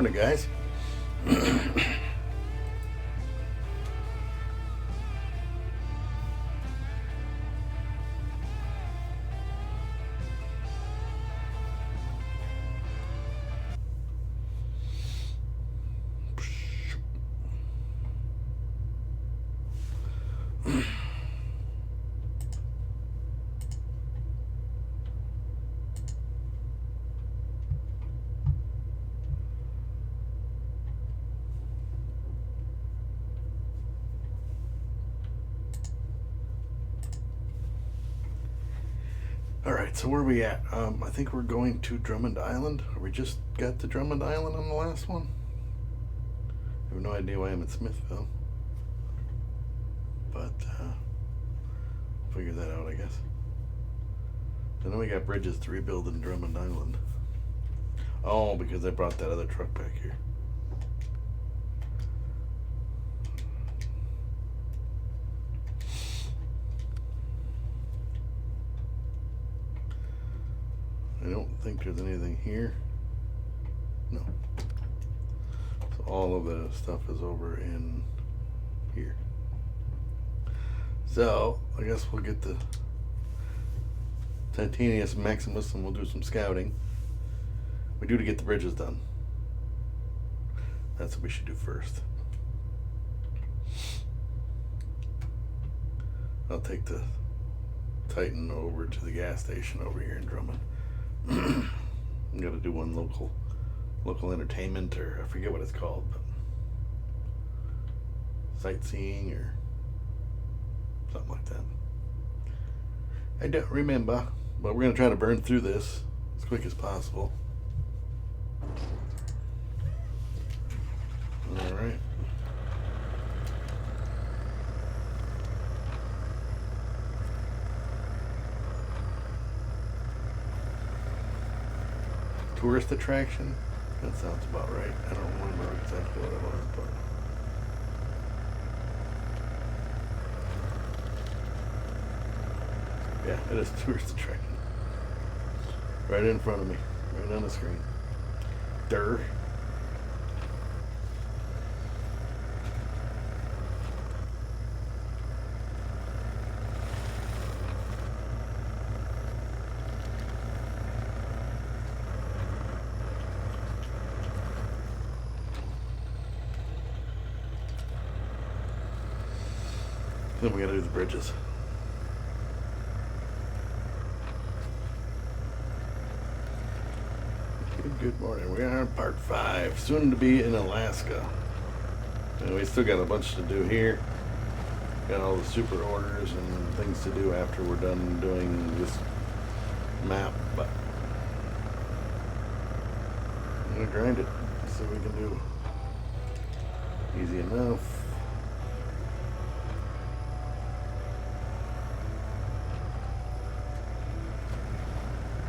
Morning, guys. All right, so where are we at? I think we're going to Drummond Island. Or we just got to Drummond Island on the last one. I have no idea why I'm in Smithville, but figure that out, I guess. I know we got bridges to rebuild in Drummond Island. Oh, because I brought that other truck back here. I don't think there's anything here. No. So all of the stuff is over in here. So I guess we'll get the Titanius Maximus and we'll do some scouting. We do to get the bridges done. That's what we should do first. I'll take the Titan over to the gas station over here in Drummond. I'm gonna do one local entertainment, or I forget what it's called, but sightseeing or something like that. I don't remember, but we're gonna try to burn through this as quick as possible. All right. Tourist attraction? That sounds about right. I don't remember exactly what it was, but yeah, it is tourist attraction. Right in front of me, right on the screen. Durr. Then we gotta do the bridges. Good morning. We are on part 5, soon to be in Alaska. And we still got a bunch to do here. Got all the super orders and things to do after we're done doing this map, but I'm gonna grind it. See what we can do. Easy enough.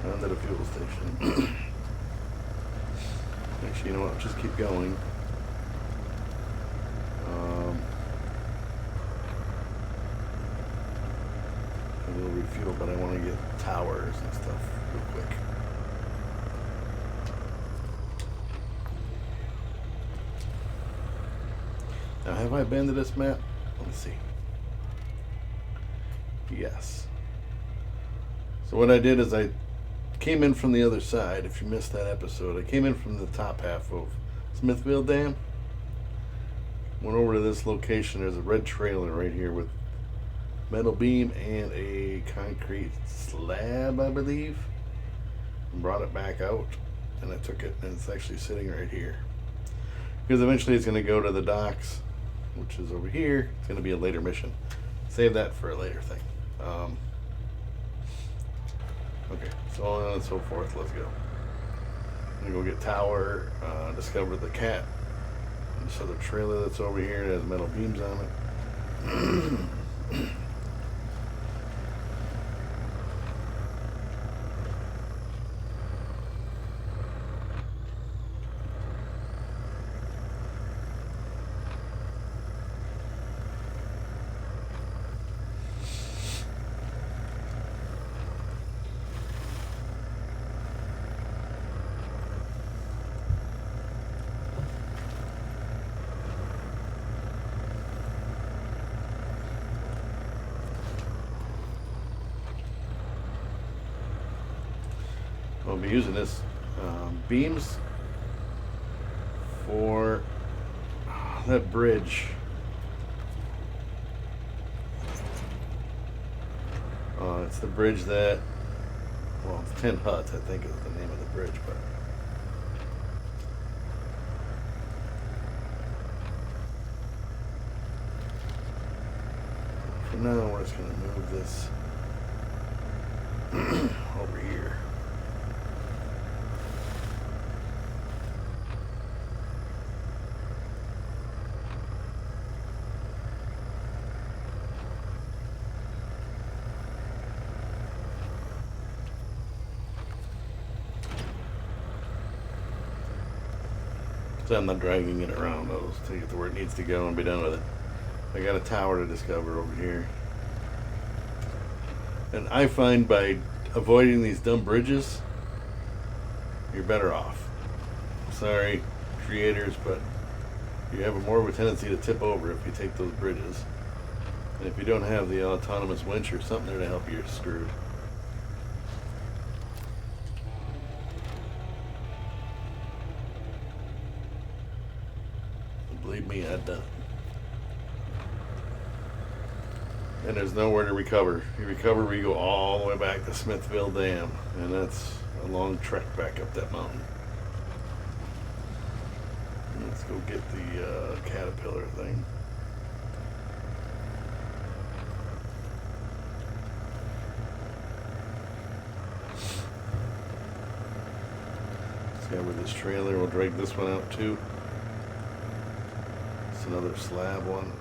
At a fuel station. Actually, you know what? Just keep going. I will refuel, but I want to get towers and stuff real quick. Now, have I been to this map? Let's see. Yes. So what I did is I came in from the other side. If you missed that episode, I came in from the top half of Smithville Dam, went over to this location. There's a red trailer right here with metal beam and a concrete slab, I believe, and brought it back out, and I took it, and it's actually sitting right here because eventually it's going to go to the docks, which is over here. It's going to be a later mission. Save that for a later thing. Okay, so on and so forth. Let's go. I'm gonna go get tower, discover the cat. This other trailer that's over here, it has metal beams on it. be using this beams for that bridge. It's the bridge that, well, it's 10 Huts, I think is the name of the bridge, but for now we're just going to move this over here. So I'm not dragging it around. I'll just take it to where it needs to go and be done with it. I got a tower to discover over here. And I find by avoiding these dumb bridges, you're better off. Sorry, creators, but you have more of a tendency to tip over if you take those bridges. And if you don't have the autonomous winch or something there to help you, you're screwed. Believe me, I've done it. And there's nowhere to recover. You recover where you go all the way back to Smithville Dam, and that's a long trek back up that mountain. Let's go get the caterpillar thing. See how with this trailer, we'll drag this one out too. It's another slab one.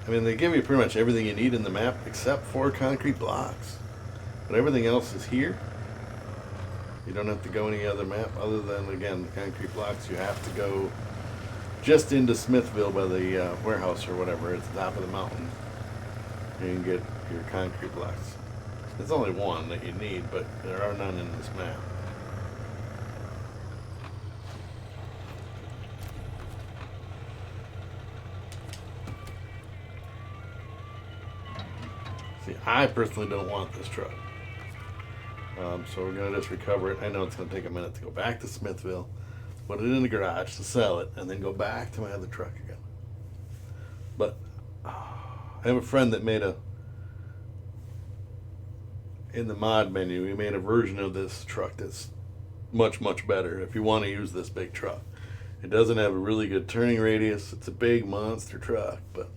I mean, they give you pretty much everything you need in the map except for concrete blocks. But everything else is here. You don't have to go any other map other than, again, the concrete blocks. You have to go just into Smithville by the warehouse or whatever at the top of the mountain. And you can get your concrete blocks. There's only one that you need, but there are none in this map. See, I personally don't want this truck. So we're going to just recover it. I know it's going to take a minute to go back to Smithville, put it in the garage to sell it, and then go back to my other truck again. But I have a friend that made in the mod menu, he made a version of this truck that's much, much better if you want to use this big truck. It doesn't have a really good turning radius. It's a big monster truck, but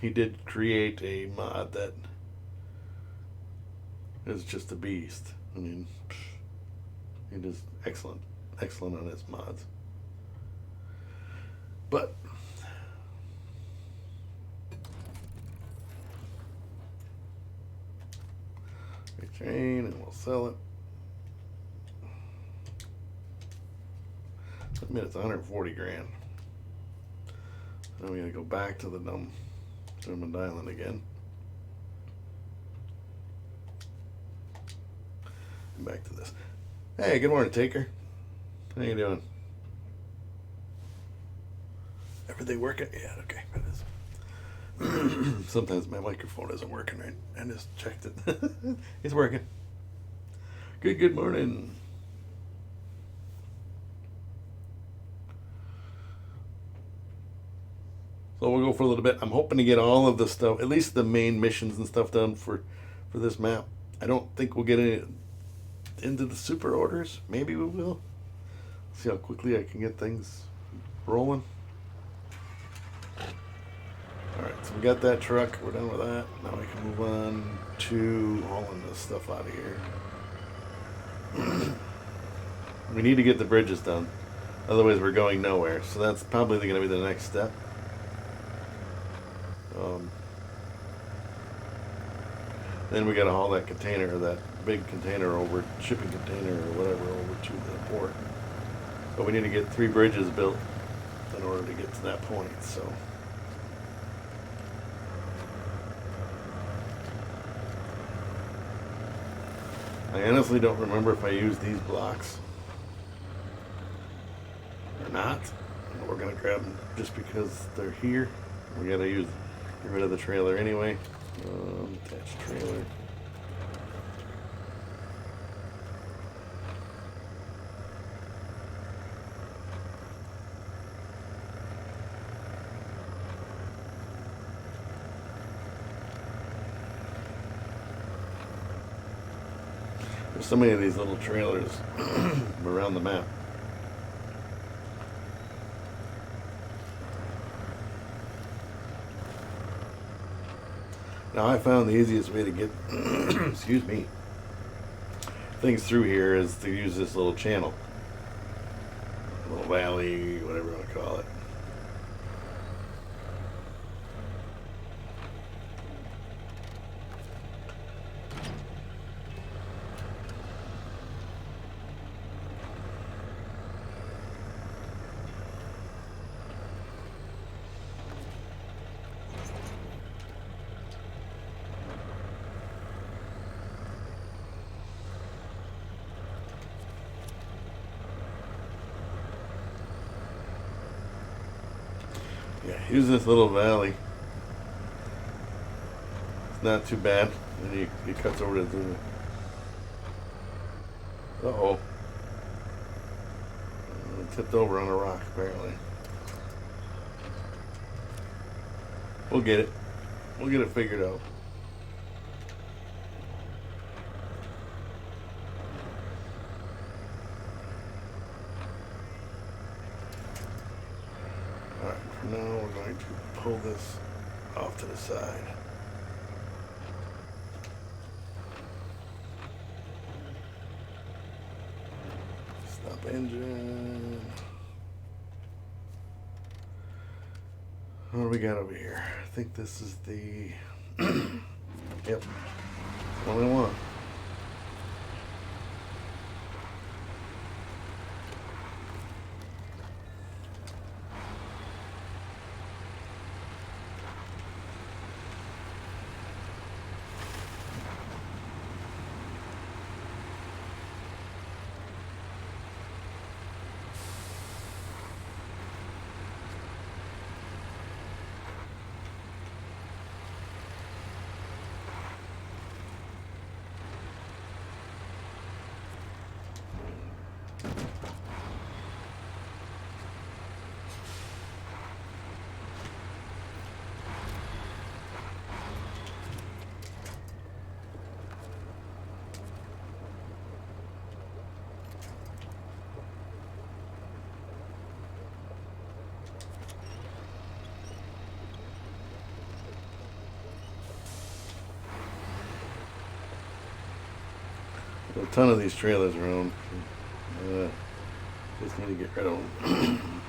he did create a mod that is just a beast. I mean, he is excellent on his mods. But we chain and we'll sell it. I mean, it's 140 grand. Then we gotta go back to the dumb Drummond Island again. And back to this. Hey, good morning, Taker. How you doing? Everything working? Yeah, okay. It is. Sometimes my microphone isn't working right. I just checked it. It's working. Good morning. So we'll go for a little bit. I'm hoping to get all of the stuff, at least the main missions and stuff done for this map. I don't think we'll get into the super orders. Maybe we will. See how quickly I can get things rolling. Alright, so we got that truck. We're done with that. Now we can move on to hauling this stuff out of here. We need to get the bridges done. Otherwise we're going nowhere. So that's probably going to be the next step. Then we got to haul that container, that big container over, shipping container or whatever, over to the port. But we need to get 3 bridges built in order to get to that point. So I I honestly don't remember if I used these blocks or not. We're gonna grab them just because they're here. We gotta get rid of the trailer anyway. Attached trailer. There's so many of these little trailers around the map. Now I found the easiest way to get excuse me, things through here is to use this little channel. Little valley, whatever you want to call it. Yeah, use this little valley. It's not too bad. And he cuts over to the. Uh-oh. Tipped over on a rock, apparently. We'll get it. We'll get it figured out. Alright, for now we're going to pull this off to the side. Stop engine. What do we got over here? I think this is the yep, only one. A ton of these trailers around. Just need to get rid of them.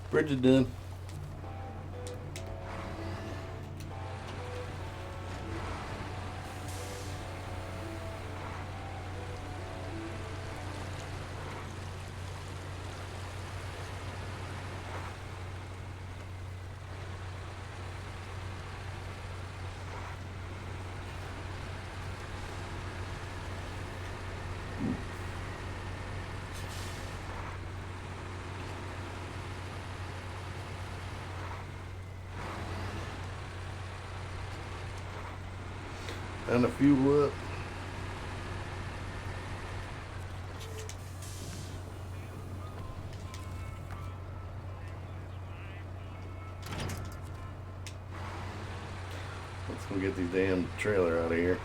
Bridge is done. And a few up. get the damn trailer out of here.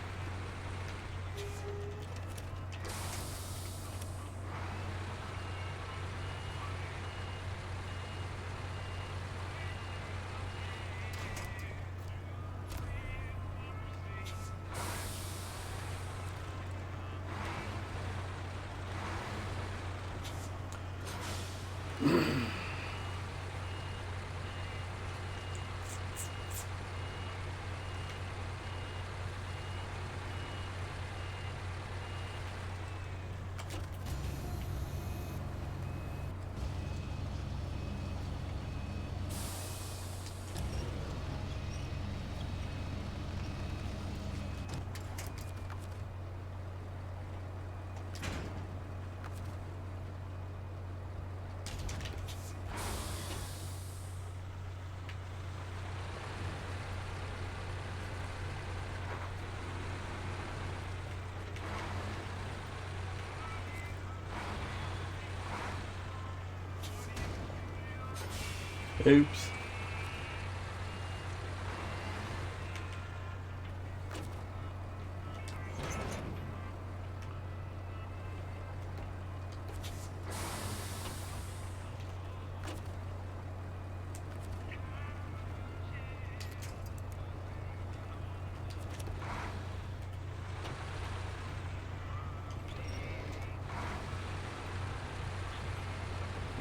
Oops.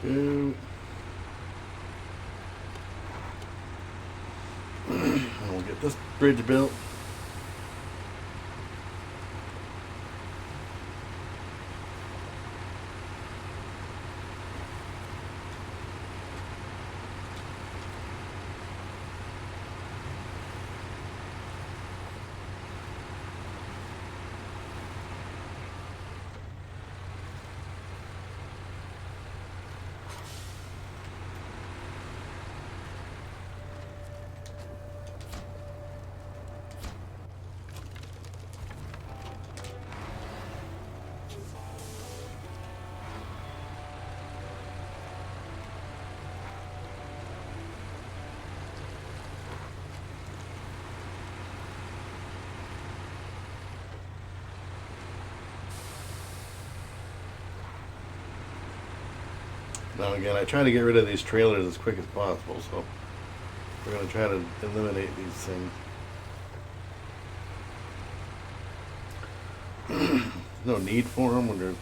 Go. We'll get this bridge built. Now again, I try to get rid of these trailers as quick as possible, so we're going to try to eliminate these things. No need for them when there's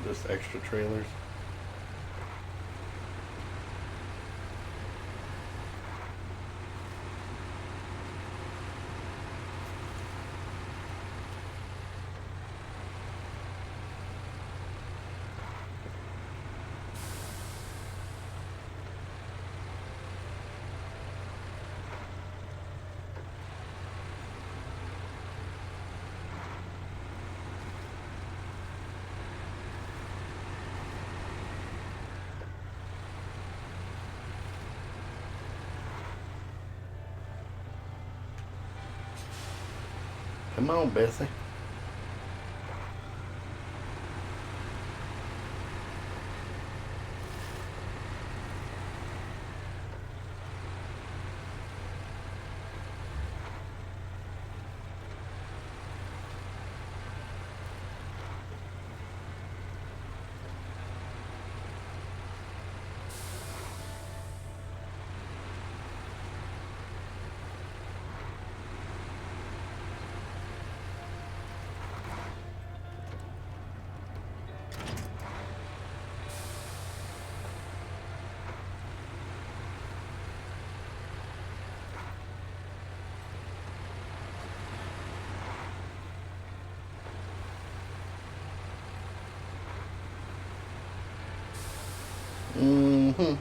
just extra trailers. Come on, Bessie. Mm-hmm.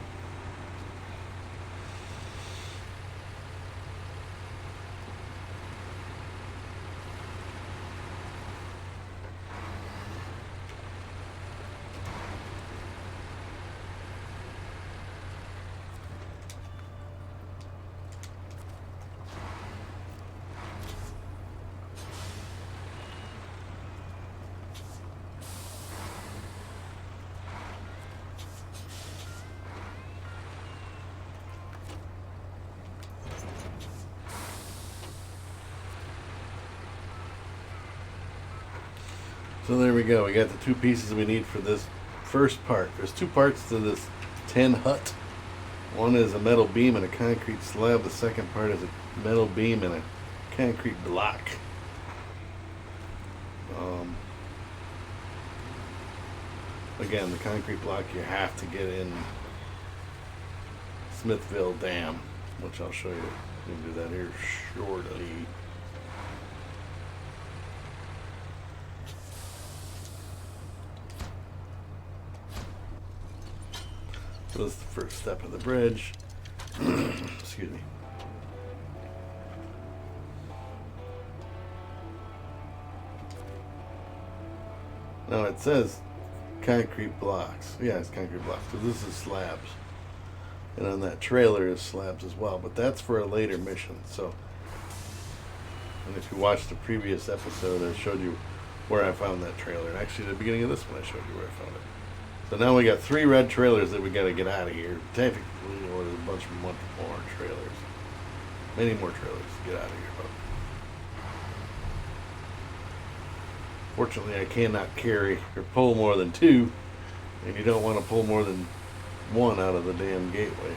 So there we go. We got the two pieces we need for this first part. There's two parts to this tin hut. One is a metal beam and a concrete slab. The second part is a metal beam and a concrete block. Again, the concrete block you have to get in Smithville Dam, which I'll show you. We'll do that here shortly. So this is the first step of the bridge. Excuse me. Now it says concrete blocks. Yeah, it's concrete blocks. So this is slabs. And on that trailer is slabs as well. But that's for a later mission. So, and if you watched the previous episode, I showed you where I found that trailer. And actually, at the beginning of this one, I showed you where I found it. So now we got 3 red trailers that we got to get out of here. Technically, or there's a bunch more trailers. Many more trailers to get out of here. But fortunately, I cannot carry or pull more than 2, and you don't want to pull more than 1 out of the damn gateway.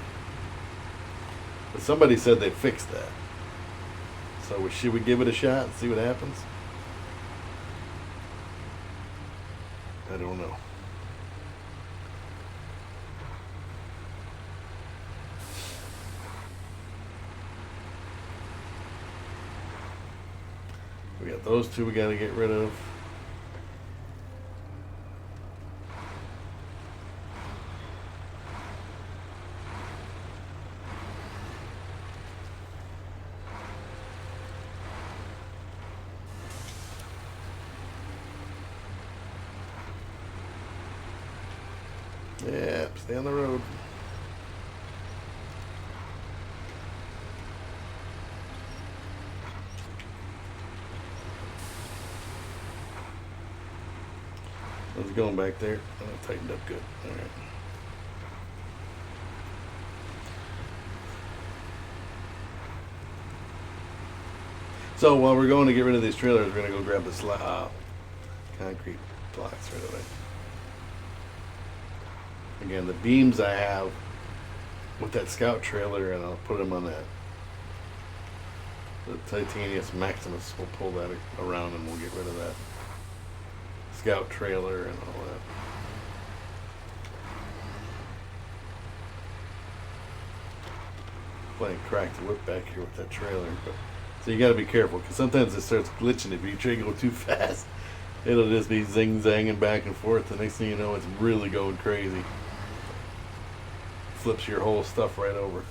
But somebody said they fixed that. So should we give it a shot and see what happens? I don't know. We got those 2 we got to get rid of. Yeah, stay on the road. It's going back there. Oh, it tightened up good. All right. So while we're going to get rid of these trailers, we're going to go grab the concrete blocks right away. Again, the beams I have with that Scout trailer, and I'll put them on that. The Titanium Maximus, we'll pull that around and we'll get rid of that Scout trailer and all that. Playing crack the whip back here with that trailer, but so you got to be careful because sometimes it starts glitching. If you try to go too fast, it'll just be zing-zanging back and forth. The next thing you know, it's really going crazy. Flips your whole stuff right over.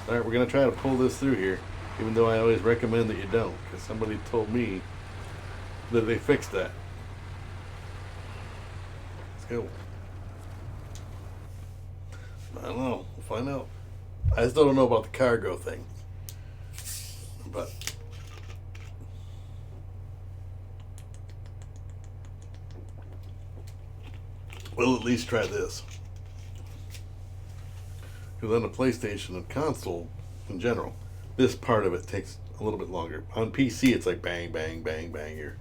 All right, we're gonna try to pull this through here, even though I always recommend that you don't, because somebody told me that they fixed that. Let's go. I don't know. We'll find out. I still don't know about the cargo thing, but we'll at least try this. Because on the PlayStation and console in general, this part of it takes a little bit longer. On PC, it's like bang, bang, bang, bang. You're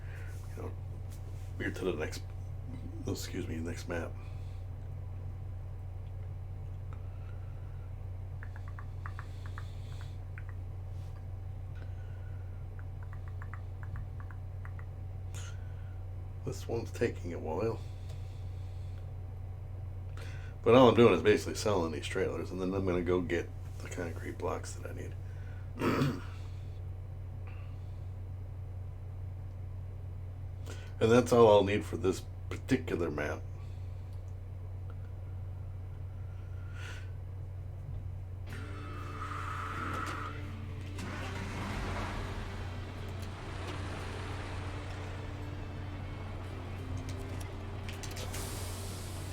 to the next. Excuse me, next map. This one's taking a while. But all I'm doing is basically selling these trailers, and then I'm going to go get the concrete blocks that I need. And that's all I'll need for this particular map.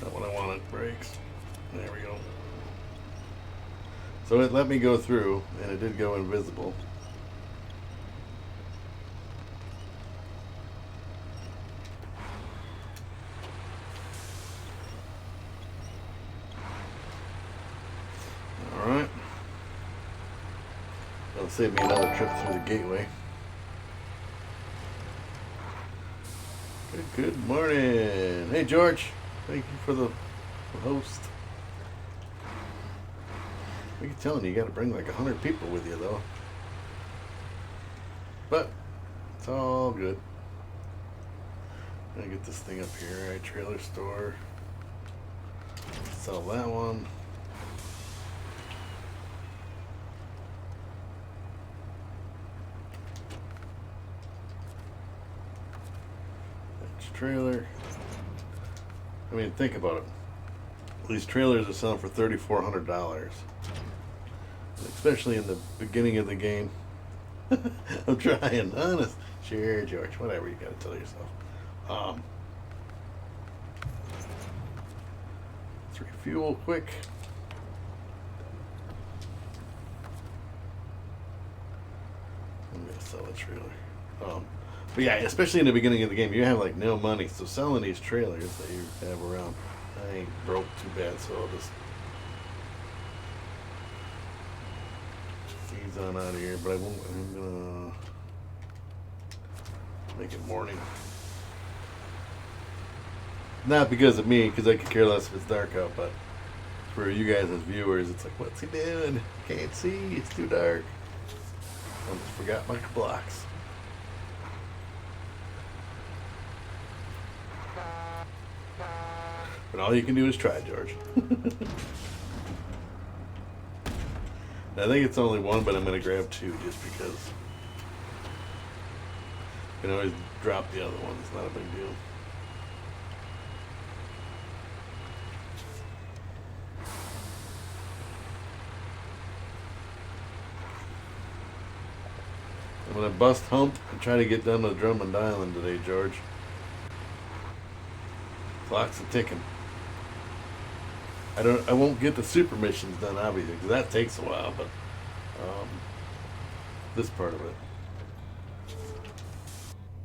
Not what I wanted. Brakes. There we go. So it let me go through, and it did go invisible. Alright. That'll save me another trip through the gateway. Good morning. Hey, George. Thank you for the host. I keep telling you, you got to bring like 100 people with you, though. But it's all good. I'm gonna get this thing up here. All right, trailer store. Sell that one. That's trailer. I mean, think about it. These trailers are selling for $3,400, especially in the beginning of the game. I'm trying, honest. Sure, George. Whatever you gotta tell yourself. Let's refuel quick. I'm gonna sell a trailer. But yeah, especially in the beginning of the game, you have like no money, so selling these trailers that you have around, I ain't broke too bad, so I'll just ease on out of here. But I won't. I'm gonna make it morning. Not because of me, because I could care less if it's dark out, but for you guys as viewers, it's like, what's he doing? Can't see. It's too dark. Almost forgot my blocks. But all you can do is try, George. I think it's only one, but I'm going to grab two just because. You can always drop the other one. It's not a big deal. I'm going to bust hump and try to get done with Drummond Island today, George. Clock's a ticking. I won't get the super missions done, obviously, because that takes a while, but this part of it.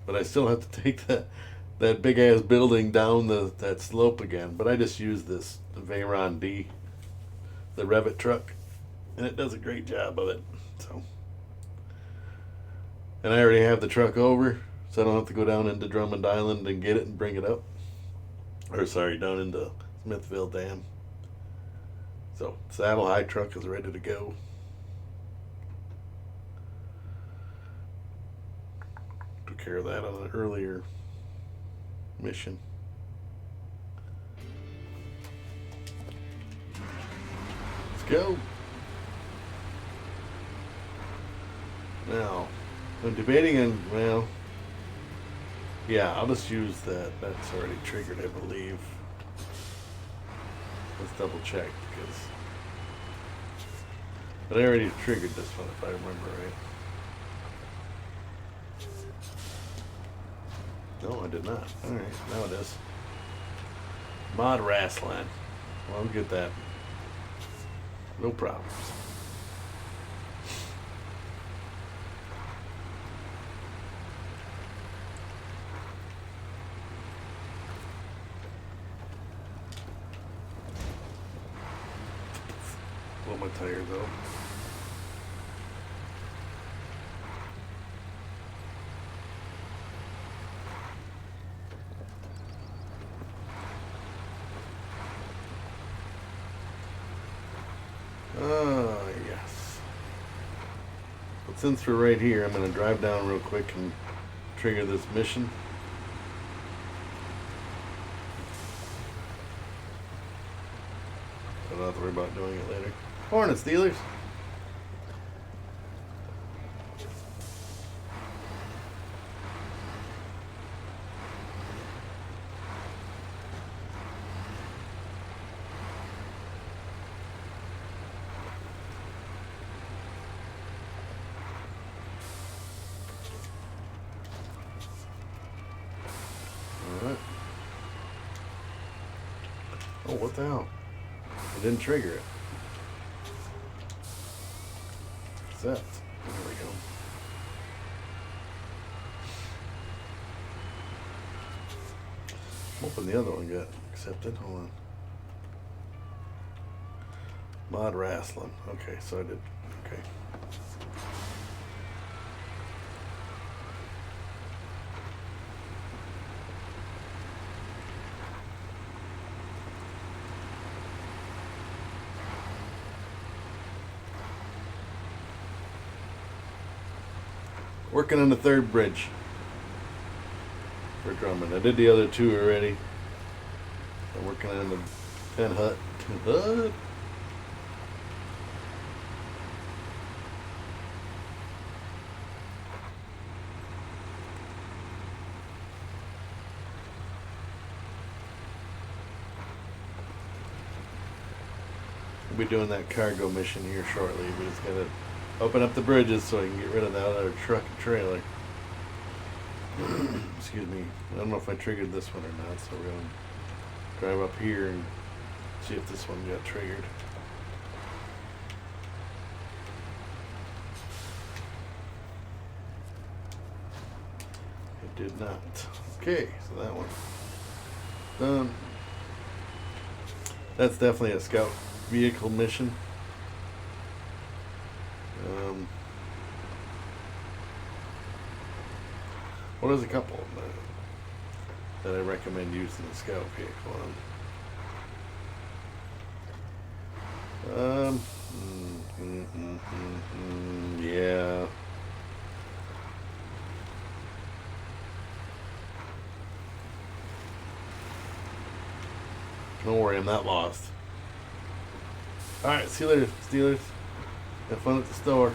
But I still have to take that big ass building down that slope again. But I just use this Veyron D, the Revit truck, and it does a great job of it. So, and I already have the truck over, so I don't have to go down into Drummond Island and get it and bring it up. Or sorry, down into Smithville Dam. So Saddle High truck is ready to go. Took care of that on an earlier mission. Let's go. Now, I'm debating on, well, yeah, I'll just use that. That's already triggered, I believe. Let's double check because. But I already triggered this one if I remember right. No, I did not. Alright, now it is. Mod Raslan. Well, I'll get that. No problems. Blow my tires out. Yes. But since we're right here, I'm going to drive down real quick and trigger this mission. I don't have to worry about doing it later. Hornet Steelers. Alright. Oh, what the hell? I didn't trigger it. Set. There we go. I'm hoping the other one got accepted. Hold on. Mod Raslan. Okay, so I did. Okay. Working on the third bridge for Drummond. I did the other two already. I'm working on the 10 hut. We'll be doing that cargo mission here shortly. We just gotta open up the bridges so I can get rid of that other truck and trailer. Excuse me. I don't know if I triggered this one or not, so we're gonna drive up here and see if this one got triggered. It did not. Okay, so that one done. That's definitely a scout vehicle mission. Well, there's a couple of them that I recommend using the scout vehicle on. Yeah. Don't worry, I'm not lost. Alright, see you later, Steelers. Have fun at the store.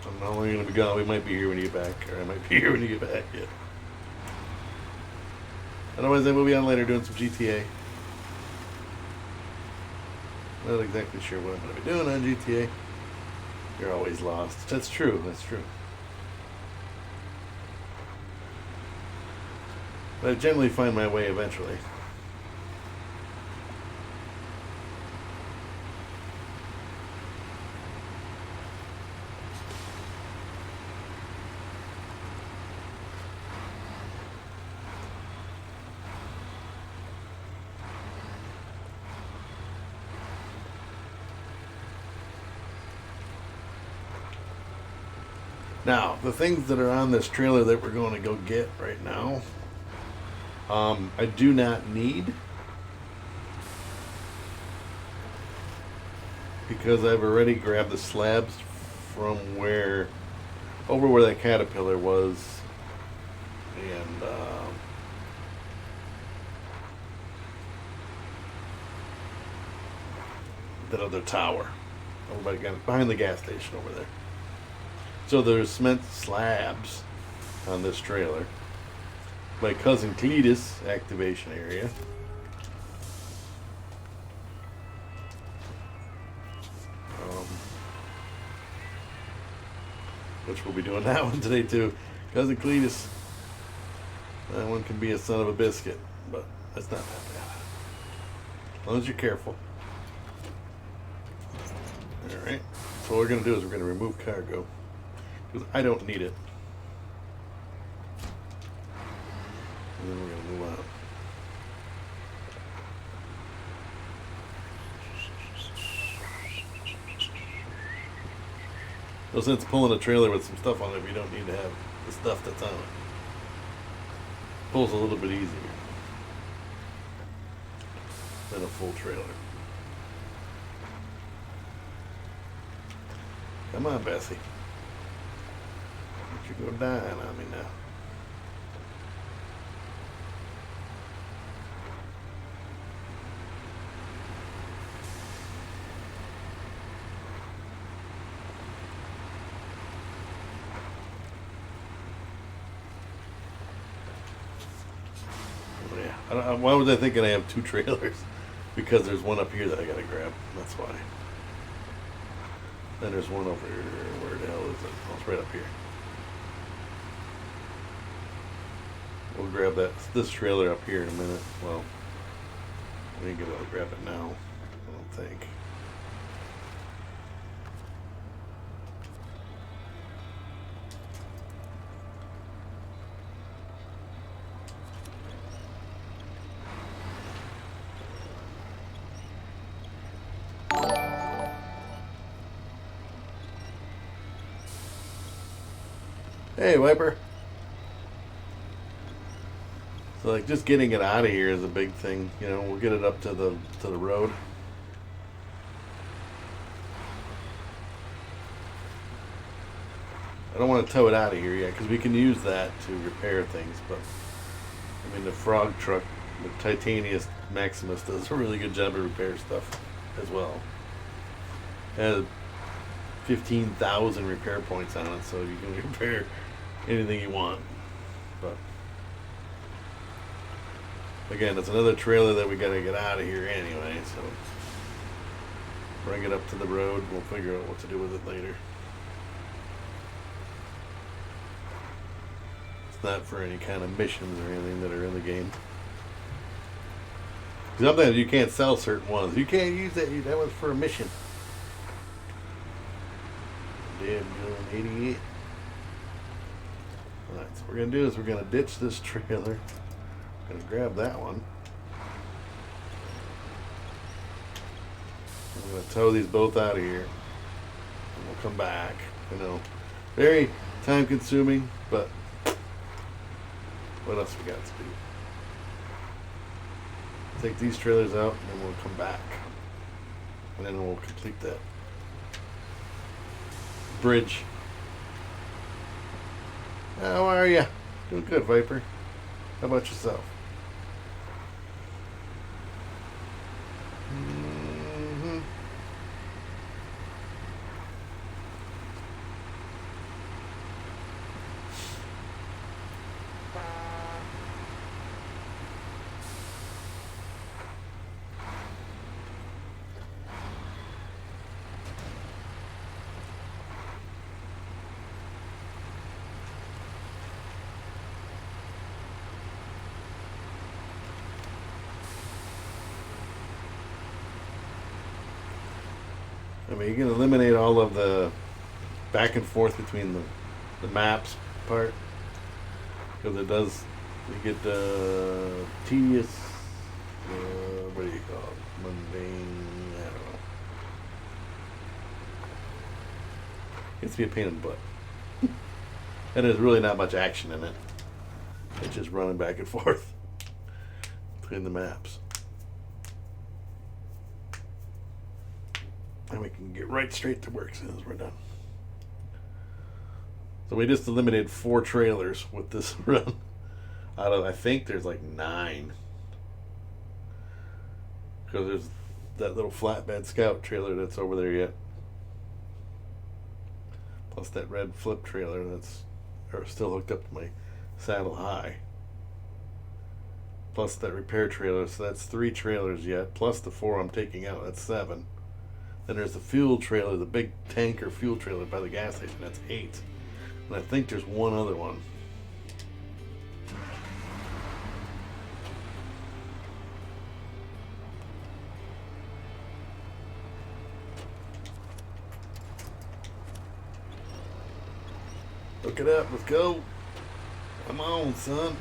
I don't know how long you're going to be gone. We might be here when you get back, or I might be here when you get back, yeah. Otherwise, then we'll be on later doing some GTA. Not exactly sure what I'm going to be doing on GTA. You're always lost. That's true, that's true. But I generally find my way eventually. Now, the things that are on this trailer that we're going to go get right now, I do not need, because I've already grabbed the slabs from over where that Caterpillar was, and that other tower over behind the gas station over there. So there's cement slabs on this trailer. My cousin Cletus activation area. Which we'll be doing that one today too. Cousin Cletus. That one can be a son of a biscuit, but that's not that bad. As long as you're careful. Alright. So what we're going to do is we're going to remove cargo. Because I don't need it. And then we're going to move on. No sense pulling a trailer with some stuff on it if you don't need to have the stuff that's on it. Pulls a little bit easier than a full trailer. Come on, Bessie. Don't you go dying on me now. Why was I thinking I have two trailers? Because there's one up here that I gotta grab. That's why. Then there's one over here. Where the hell is it? Oh, it's right up here. We'll grab this trailer up here in a minute. Well, we ain't gonna be able to grab it now, I don't think. Hey, Wiper. So like just getting it out of here is a big thing, you know. We'll get it up to the road. I don't want to tow it out of here yet because we can use that to repair things. But I mean, the frog truck, the Titanius Maximus, does a really good job of repair stuff as well. It has 15,000 repair points on it, so you can repair anything you want. But again, it's another trailer that we got to get out of here anyway. So bring it up to the road. We'll figure out what to do with it later. Not for any kind of missions or anything that are in the game. Sometimes you can't sell certain ones. You can't use that. That was for a mission. Dead 88. Alright, so what we're going to do is we're going to ditch this trailer. Going to grab that one. I'm going to tow these both out of here. And we'll come back. You know, very time consuming, but what else we got to do? Take these trailers out and then we'll come back. And then we'll complete that bridge. How are ya? Doing good, Viper. How about yourself? I mean, you can eliminate all of the back and forth between the maps part, because it does, you get tedious, what do you call it, mundane, I don't know. It gets to be a pain in the butt. And there's really not much action in it. It's just running back and forth between the maps. And we can get right straight to work as soon as we're done. So we just eliminated 4 trailers with this run. Out of, I think there's like 9. Because there's that little flatbed scout trailer that's over there yet. Plus that red flip trailer that's still hooked up to my saddle high. Plus that repair trailer, so that's 3 trailers yet. Plus the 4 I'm taking out, that's 7. Then there's the fuel trailer, the big tanker fuel trailer by the gas station. That's 8. And I think there's one other one. Look it up. Let's go. Come on, son.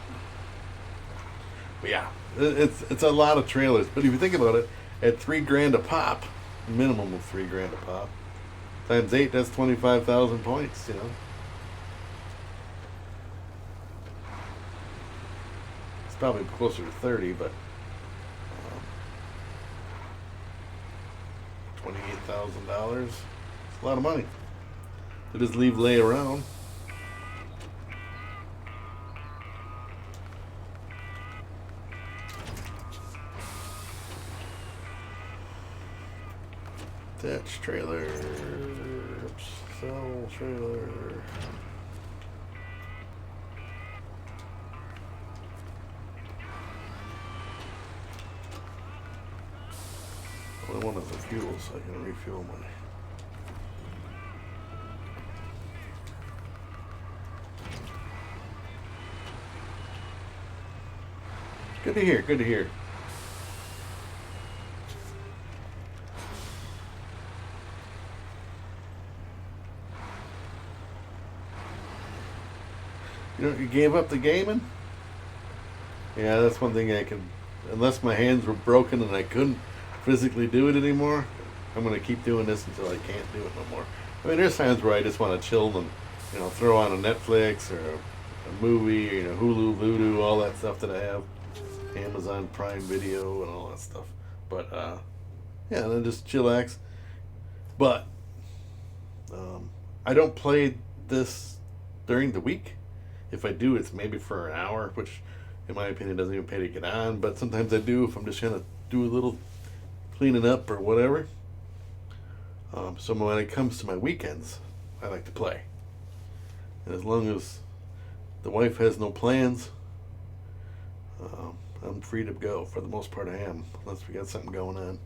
But yeah, it's a lot of trailers. But if you think about it, at $3,000 a pop, minimum of $3,000 a pop, times 8, that's 25,000 points. You know, it's probably closer to 30, but $28,000. It's a lot of money to just leave lay around. Attach trailer, sell trailer. All I want is the fuel so I can refuel my. Good to hear, good to hear. You know, you gave up the gaming? Yeah, that's one thing I can, unless my hands were broken and I couldn't physically do it anymore, I'm going to keep doing this until I can't do it no more. I mean, there's times where I just want to chill and, you know, throw on a Netflix or a movie, you know, Hulu, Vudu, all that stuff that I have, Amazon Prime Video and all that stuff. But, yeah, then just chillax. But, I don't play this during the week. If I do, it's maybe for an hour, which in my opinion doesn't even pay to get on, but sometimes I do if I'm just trying to do a little cleaning up or whatever. So when it comes to my weekends, I like to play. And as long as the wife has no plans, I'm free to go. For the most part, I am, unless we got something going on.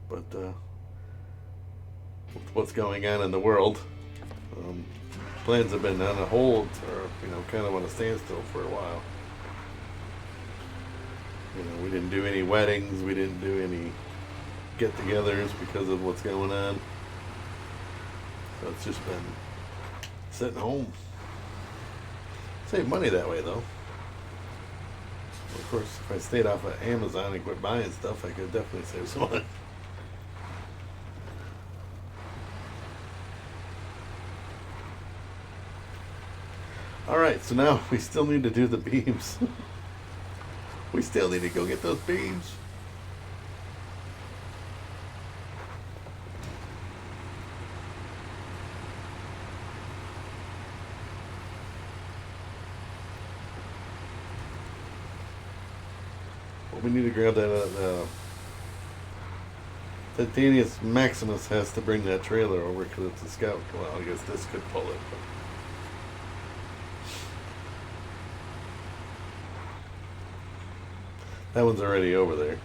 But with what's going on in the world, plans have been on a hold, or kind of on a standstill for a while. We didn't do any weddings, we didn't do any get-togethers because of what's going on. So it's just been sitting home. Save money that way, though. Of course, if I stayed off of Amazon and quit buying stuff, I could definitely save some money. Alright, so now we still need to do the beams. We still need to go get those beams. Well, we need to grab that. Titanius Maximus has to bring that trailer over because it's a scout. Well, I guess this could pull it. But that one's already over there.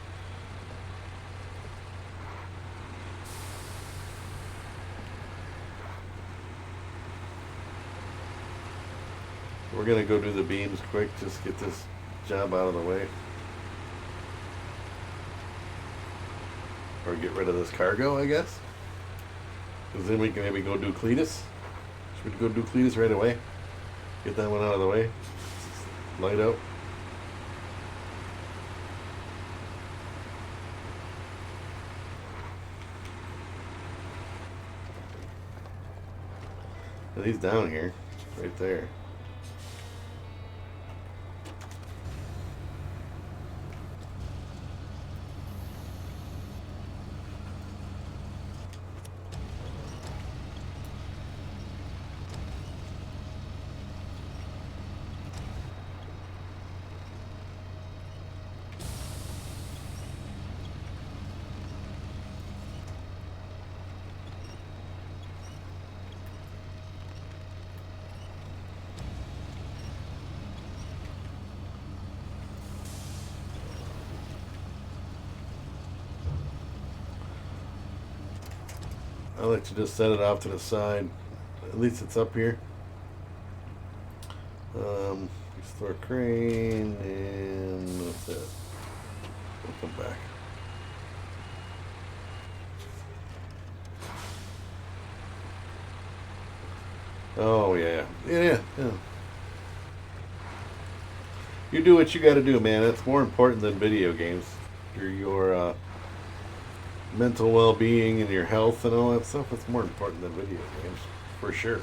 We're gonna go do the beams quick, just get this job out of the way. Or get rid of this cargo, I guess. Because then we can maybe go do Cletus. Should we go do Cletus right away? Get that one out of the way. Light out. And he's down here, right there. I like to just set it off to the side. At least it's up here. Restore crane, and that's it. We'll come back. Oh yeah. Yeah. You do what you got to do, man. It's more important than video games. Your mental well-being and your health and all that stuff. It's more important than video games, for sure.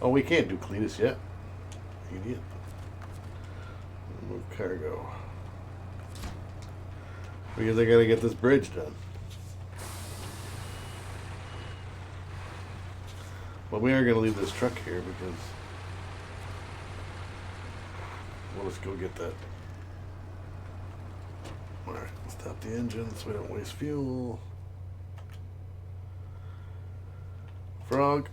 Oh, we can't do Cletus yet. Idiot. Move cargo. Because I gotta get this bridge done. Well, we are gonna leave this truck here because we'll just go get that. Alright, stop the engine so we don't waste fuel. Frog.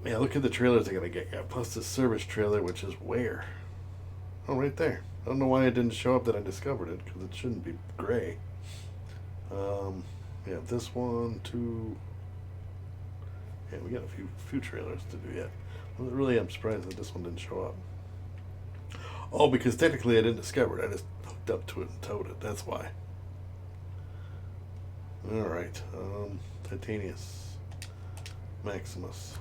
Yeah, look at the trailers I gotta get. Yeah, plus the service trailer, which is where? Oh, right there. I don't know why it didn't show up that I discovered it, because it shouldn't be gray. Yeah, this one, two. Yeah, we got a few trailers to do yet. Well, really, I'm surprised that this one didn't show up. Oh, because technically I didn't discover it. I just hooked up to it and towed it. That's why. Alright. Titanius Maximus.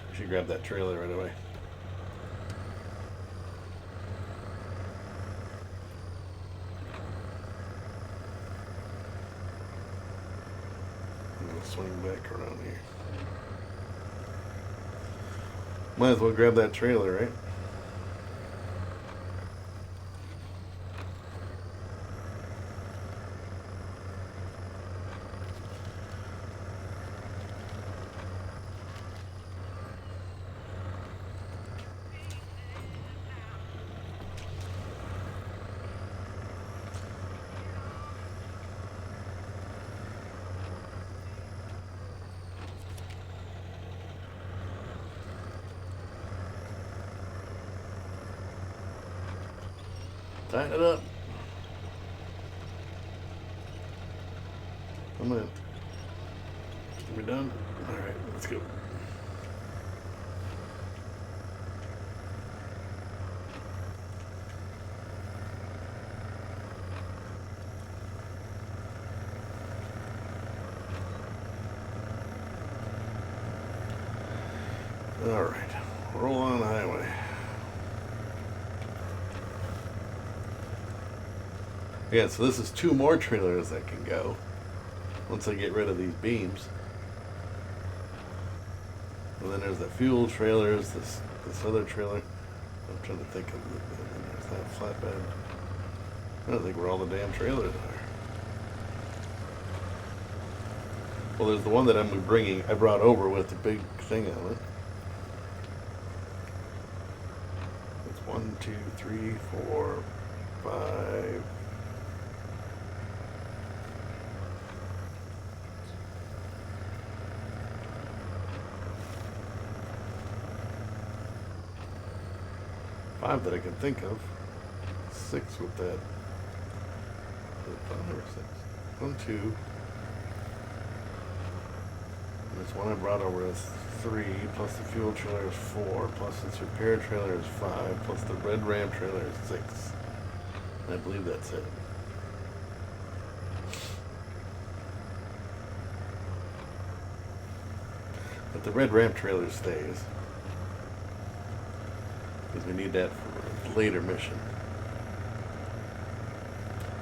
We should grab that trailer right away. I'm gonna swing back around here. Might as well grab that trailer, right? Tighten it up. I'm in. Are we done? Alright, let's go. Alright, roll on the highway. Yeah, so this is 2 more trailers that can go once I get rid of these beams. And then there's the fuel trailers, this other trailer. I'm trying to think of it. And then there's that flatbed. I don't think where all the damn trailers are. Well, there's the one that I brought over with the big thing on it. It's 1, 2, 3, 4, 5. Five that I can think of. 6 with that. 5 or 6. 1, 2. This one I brought over is 3, plus the fuel trailer is 4, plus its repair trailer is 5, plus the red Ram trailer is 6. And I believe that's it. But the red Ram trailer stays. Because we need that for a later mission.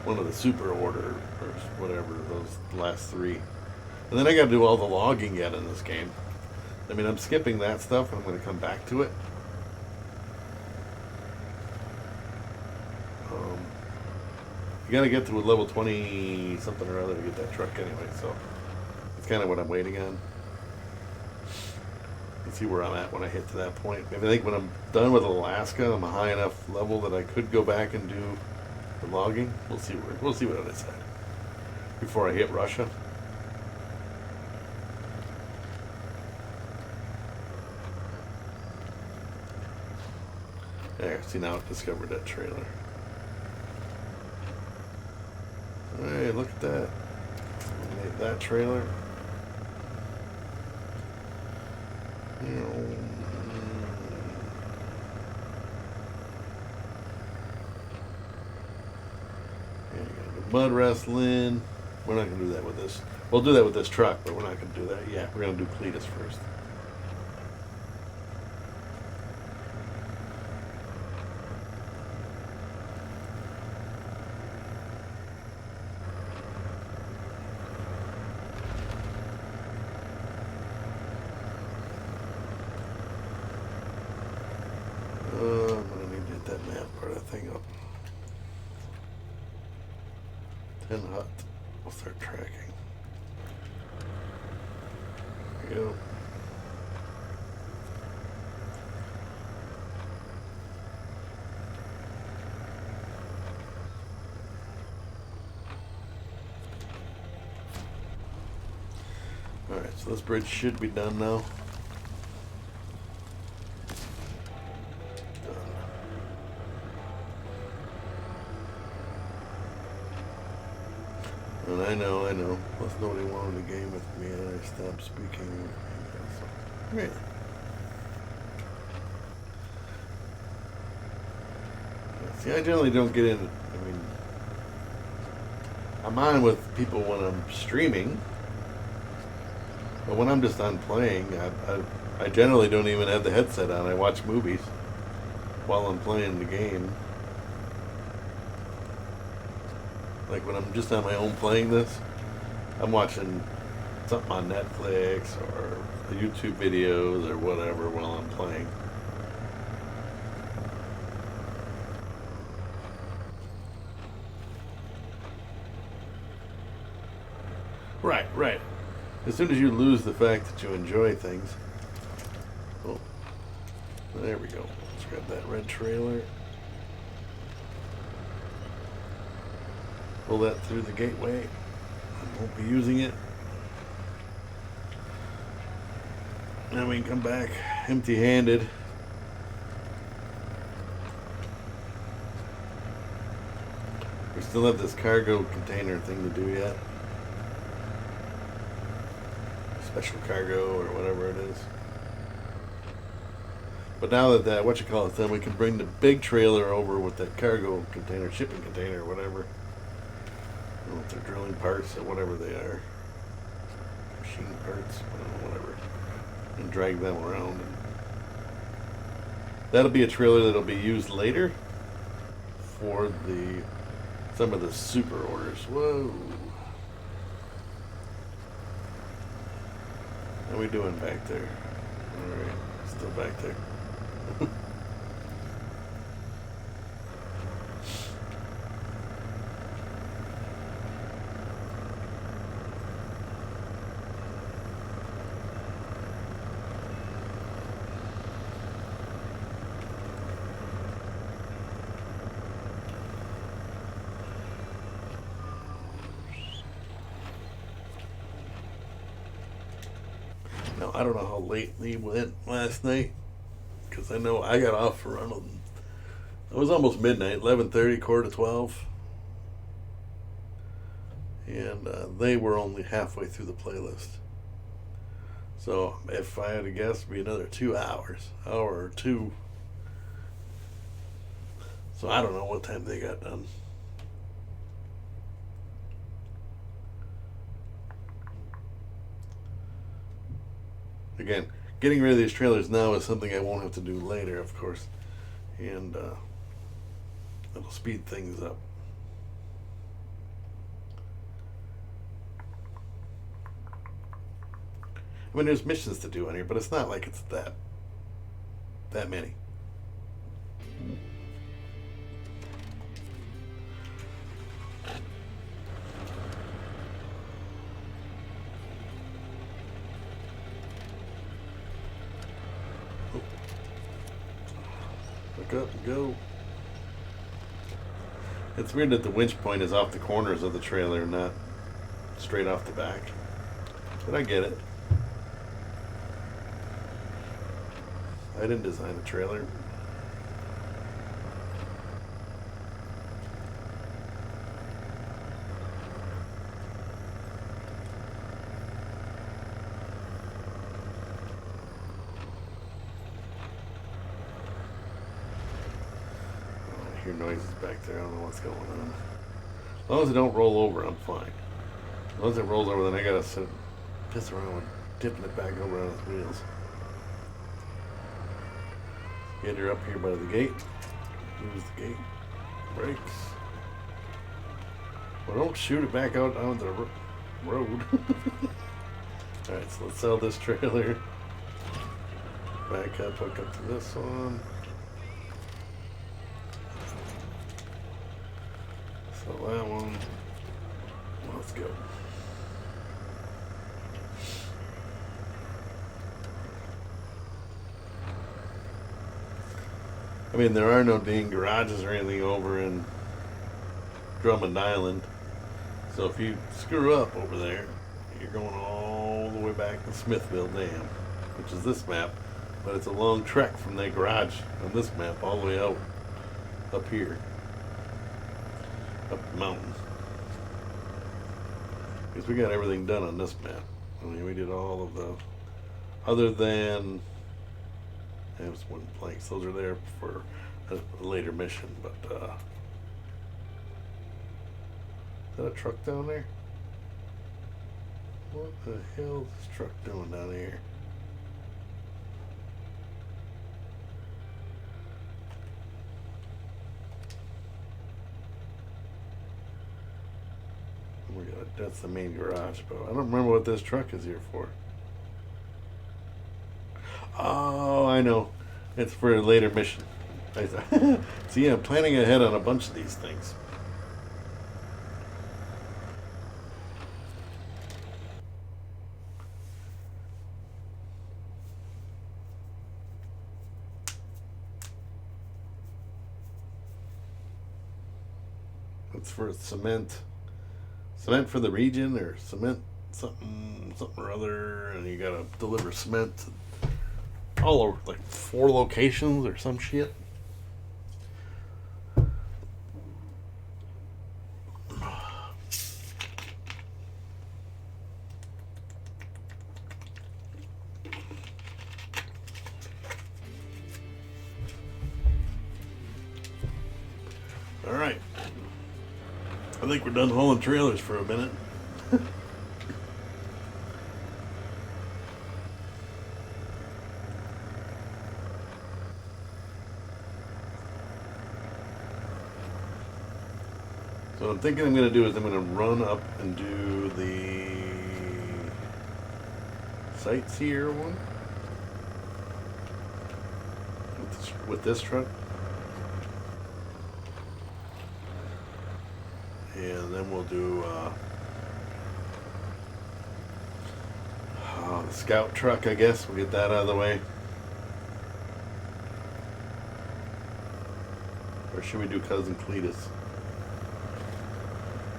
One of the super order or whatever, those last 3. And then I gotta do all the logging yet in this game. I mean, I'm skipping that stuff and I'm gonna come back to it. You gotta get to a level 20 something or other to get that truck anyway, so it's kind of what I'm waiting on. Let's see where I'm at when I hit to that point. I think when I'm done with Alaska, I'm a high enough level that I could go back and do the logging. We'll see what I decide before I hit Russia. There, see, now I've discovered that trailer. Hey, look at that. Eliminate that trailer. Mud wrestling. We're not going to do that with this. We'll do that with this truck, but we're not going to do that yet. We're going to do Cletus first. I'm going to need to hit that map part of that thing up. 10 hut. We'll start tracking. There we go. Alright, so this bridge should be done now. And I know. Plus nobody wanted a game with me and I stopped speaking. So, great. See, I generally don't get in. I mean, I'm on with people when I'm streaming. But when I'm just done playing, I generally don't even have the headset on. I watch movies while I'm playing the game. Like when I'm just on my own playing this, I'm watching something on Netflix or the YouTube videos or whatever while I'm playing. Right. As soon as you lose the fact that you enjoy things. Oh, there we go. Let's grab that red trailer. Pull that through the gateway. I won't be using it. Then we can come back empty-handed. We still have this cargo container thing to do yet. Special cargo or whatever it is. But now that what you call it, then we can bring the big trailer over with that cargo container, shipping container, or whatever. I don't know if they're drilling parts or whatever they are. Machine parts, I don't know, whatever. And drag them around. And that'll be a trailer that'll be used later for some of the super orders. Whoa. How are we doing back there? Alright, still back there. Now, I don't know how late Lee went last night, because I know I got off around, it was almost midnight, 11:30, quarter to 12. And they were only halfway through the playlist. So, if I had to guess, it'd be another 2 hours, hour or two. So, I don't know what time they got done. Again, getting rid of these trailers now is something I won't have to do later, of course, and it'll speed things up. I mean, there's missions to do on here, but it's not like it's that many. Up and go. It's weird that the winch point is off the corners of the trailer, not straight off the back. But I get it. I didn't design the trailer. Noises back there. I don't know what's going on. As long as it don't roll over, I'm fine. As long as it rolls over, then I gotta sit, piss around with tipping it back over on its wheels. Get her up here by the gate. Use the gate. Brakes. Well, don't shoot it back out on the road. Alright, so let's sell this trailer. Back up, hook up to this one. So that one, let's go. I mean, there are no dang garages or anything over in Drummond Island. So if you screw up over there, you're going all the way back to Smithville Dam, which is this map. But it's a long trek from that garage on this map all the way out up here. Up the mountain. Because we got everything done on this map. I mean, we did all of the, other than, it was wooden planks. Those are there for a later mission, but, is that a truck down there? What the hell is this truck doing down here? That's the main garage, but I don't remember what this truck is here for. Oh, I know. It's for a later mission. See, I'm planning ahead on a bunch of these things. It's for cement. Cement for the region, or cement something or other, and you gotta deliver cement to all over, like 4 locations or some shit. All right. I think we're done hauling trailers for a minute. So what I'm thinking I'm going to do is I'm going to run up and do the Sightseer one with this truck. And then we'll do the Scout truck, I guess. We'll get that out of the way. Or should we do Cousin Cletus?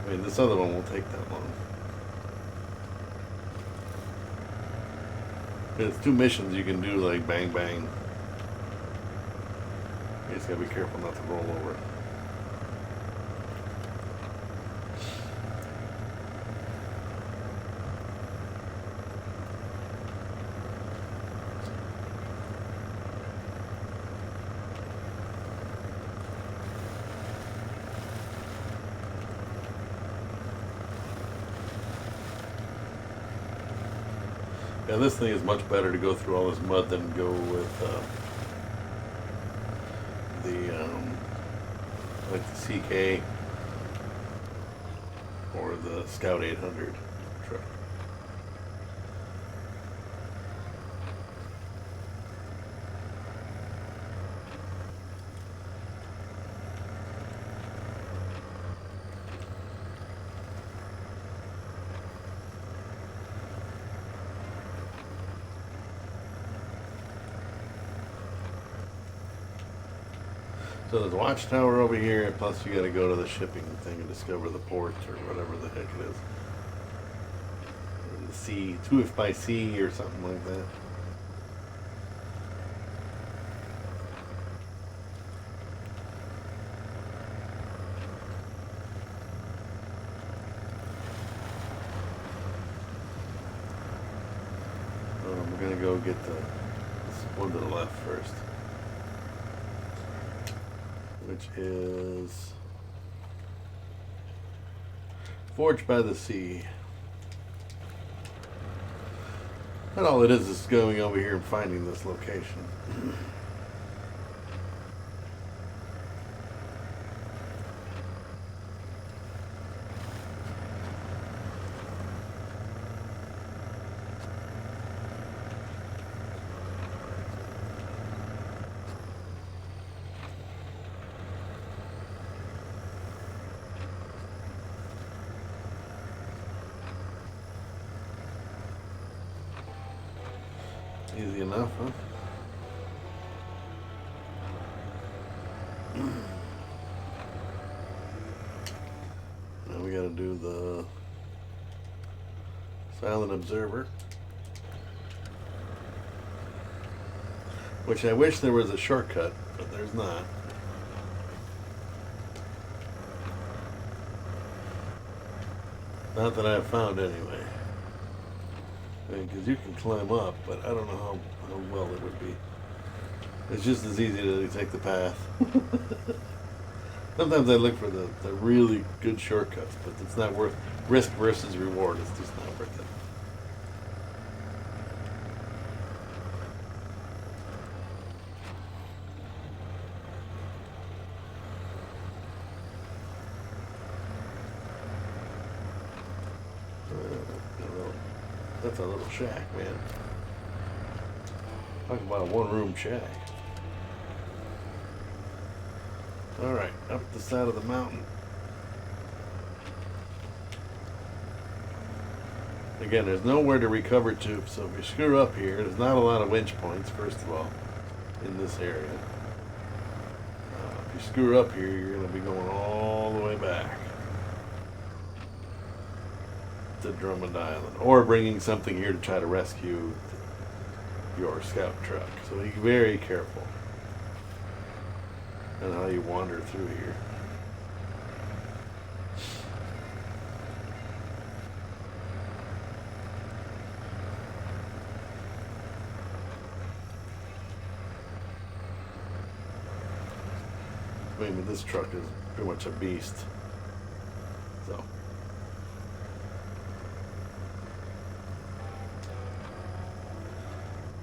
I mean, this other one won't take that long. It's 2 missions you can do, like bang bang. You just gotta be careful not to roll over. Yeah, this thing is much better to go through all this mud than go with like the CK or the Scout 800 truck. So there's a watchtower over here, plus you gotta go to the shipping thing and discover the port or whatever the heck it is. The sea, 2 by sea or something like that. We're gonna go get this one to the left first, which is Forged by the Sea. And all it is going over here and finding this location. Easy enough, huh? Now we gotta do the Silent Observer, which I wish there was a shortcut, but there's not. Not that I've found anyway. Because you can climb up, but I don't know how well it would be. It's just as easy to take the path. Sometimes I look for the really good shortcuts, but it's not worth risk versus reward. It's just not worth it. That's a little shack, man. Talk about a one-room shack. Alright, up the side of the mountain. Again, there's nowhere to recover to, so if you screw up here, there's not a lot of winch points, first of all, in this area. If you screw up here, you're going to be going all the way back to Drummond Island, or bringing something here to try to rescue your scout truck. So be very careful on how you wander through here. I mean, this truck is pretty much a beast. So.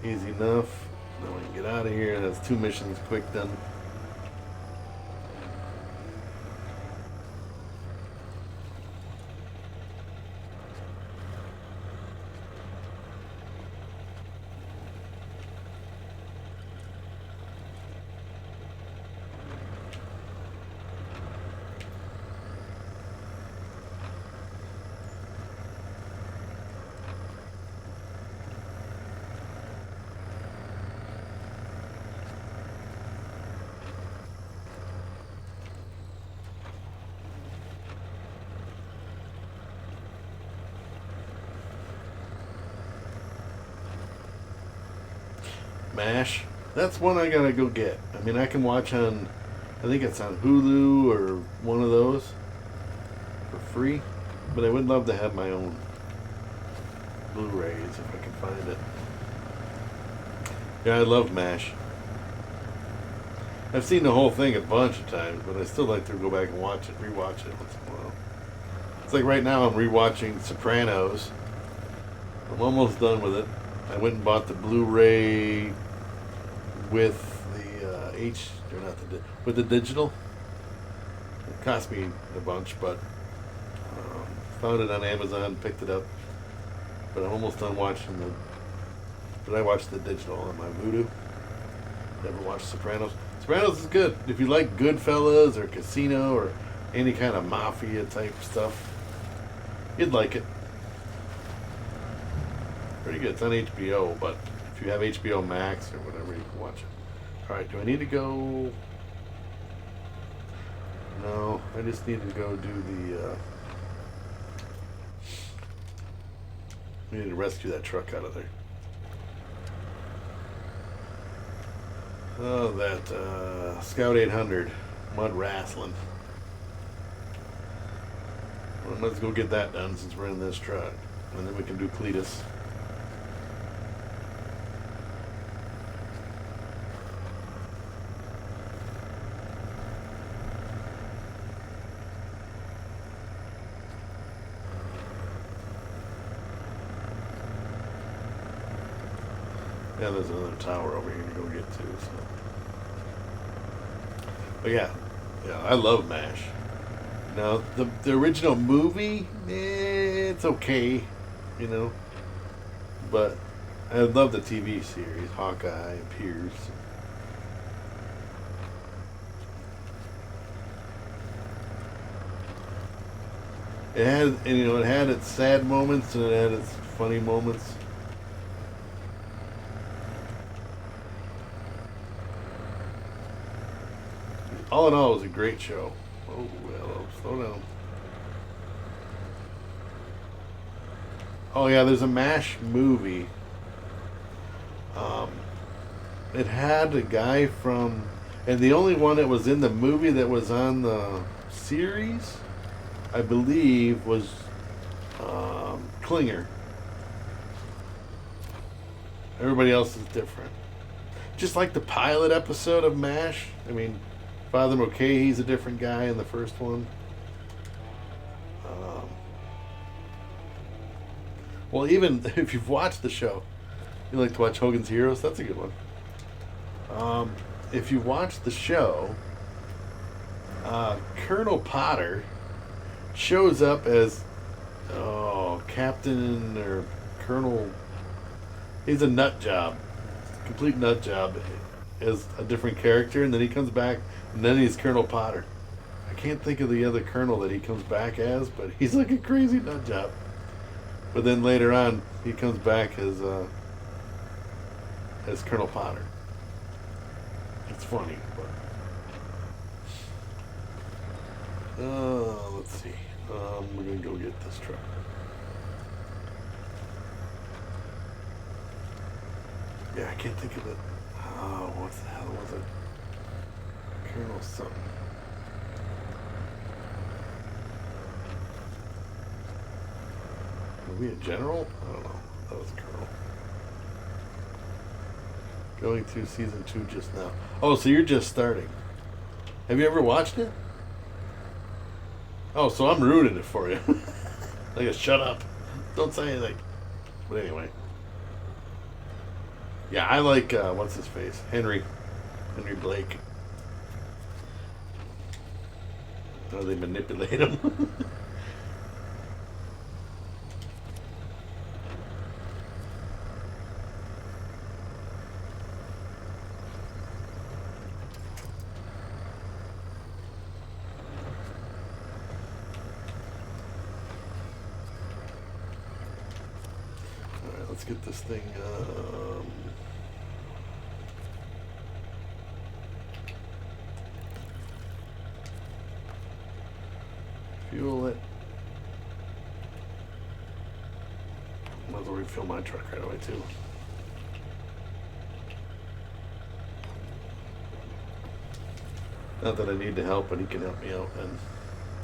Easy enough. Now we can get out of here. That's 2 missions quick done. MASH. That's one I gotta go get. I mean, I can watch on, I think it's on Hulu or one of those for free, but I would love to have my own Blu-rays if I can find it. Yeah, I love MASH. I've seen the whole thing a bunch of times, but I still like to go back and watch it, rewatch it once in a while. It's like right now I'm rewatching Sopranos. I'm almost done with it. I went and bought the Blu-ray with the with the digital. It cost me a bunch, but found it on Amazon, picked it up. But I'm almost done watching but I watched the digital on my Vudu. Never watched Sopranos. Sopranos is good. If you like Goodfellas or Casino or any kind of mafia type stuff, you'd like it. Pretty good. It's on HBO, but if you have HBO Max or whatever, you can watch it. Alright, do I need to go? No, I just need to go do the we need to rescue that truck out of there. Oh, that Scout 800 mud wrestling. Well, let's go get that done since we're in this truck, and then we can do Cletus. Yeah, there's another tower over here to go get to. So. But yeah, I love MASH. Now the original movie, it's okay, you know. But I love the TV series, Hawkeye and Pierce. It had its sad moments and it had its funny moments. All in all, it was a great show. Oh, well, slow down. Oh, yeah, there's a MASH movie. It had a guy from... And the only one that was in the movie that was on the series, I believe, was Klinger. Everybody else is different. Just like the pilot episode of MASH. I mean... Father Mulcahy's a different guy in the first one. Well, even if you've watched the show, you like to watch Hogan's Heroes, that's a good one. If you watch the show, Colonel Potter shows up as Captain or Colonel. He's a nut job, complete nut job, as a different character, and then he comes back. And then he's Colonel Potter. I can't think of the other colonel that he comes back as, but he's like a crazy nut job. But then later on, he comes back as Colonel Potter. It's funny, but let's see. We're gonna go get this truck. Yeah, I can't think of it. Oh, what the hell was it? Colonel something. Were we a general? I don't know. That was Colonel. Going to season 2 just now. Oh, so you're just starting. Have you ever watched it? Oh, so I'm ruining it for you. Like, shut up. Don't say anything. But anyway. Yeah, I like, what's his face? Henry Blake. How they manipulate him. Alright, let's get this thing, fuel it. Might as well refill my truck right away too. Not that I need to help, but he can help me out and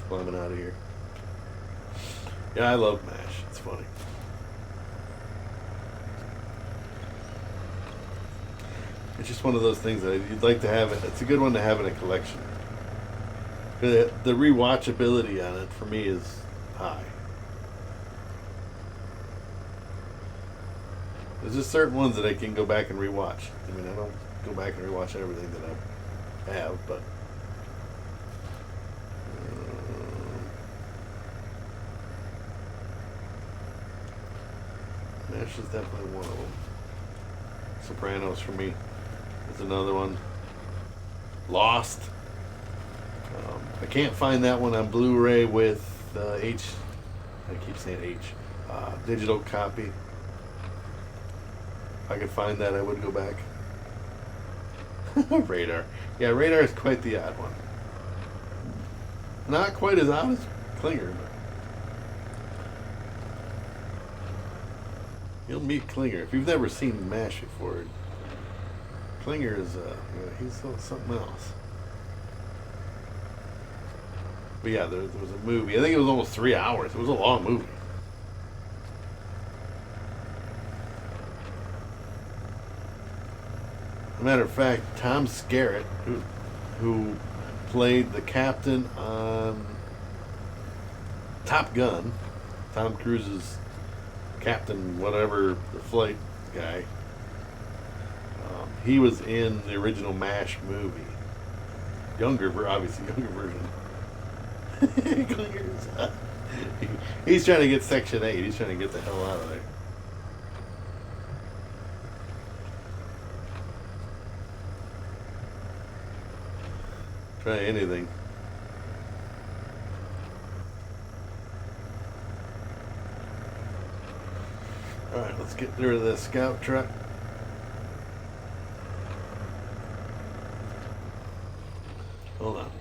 climbing out of here. Yeah, I love MASH. It's funny. It's just one of those things that you'd like to have. It's a good one to have in a collection. The rewatchability on it for me is high. There's just certain ones that I can go back and rewatch. I mean, I don't go back and rewatch everything that I have, but MASH is definitely one of them. Sopranos for me is another one. Lost. I can't find that one on Blu-ray with I keep saying digital copy. If I could find that, I would go back. Radar. Yeah, Radar is quite the odd one. Not quite as odd as Klinger, but you'll meet Klinger. If you've never seen MASH before, Klinger is, he's something else. But yeah, there was a movie. I think it was almost 3 hours. It was a long movie. As a matter of fact, Tom Skerritt, who played the captain on Top Gun, Tom Cruise's captain, whatever, the flight guy, he was in the original MASH movie. Obviously younger version. He's trying to get Section 8. He's trying to get the hell out of there. Try anything. Alright, let's get rid of this scout truck. Hold on.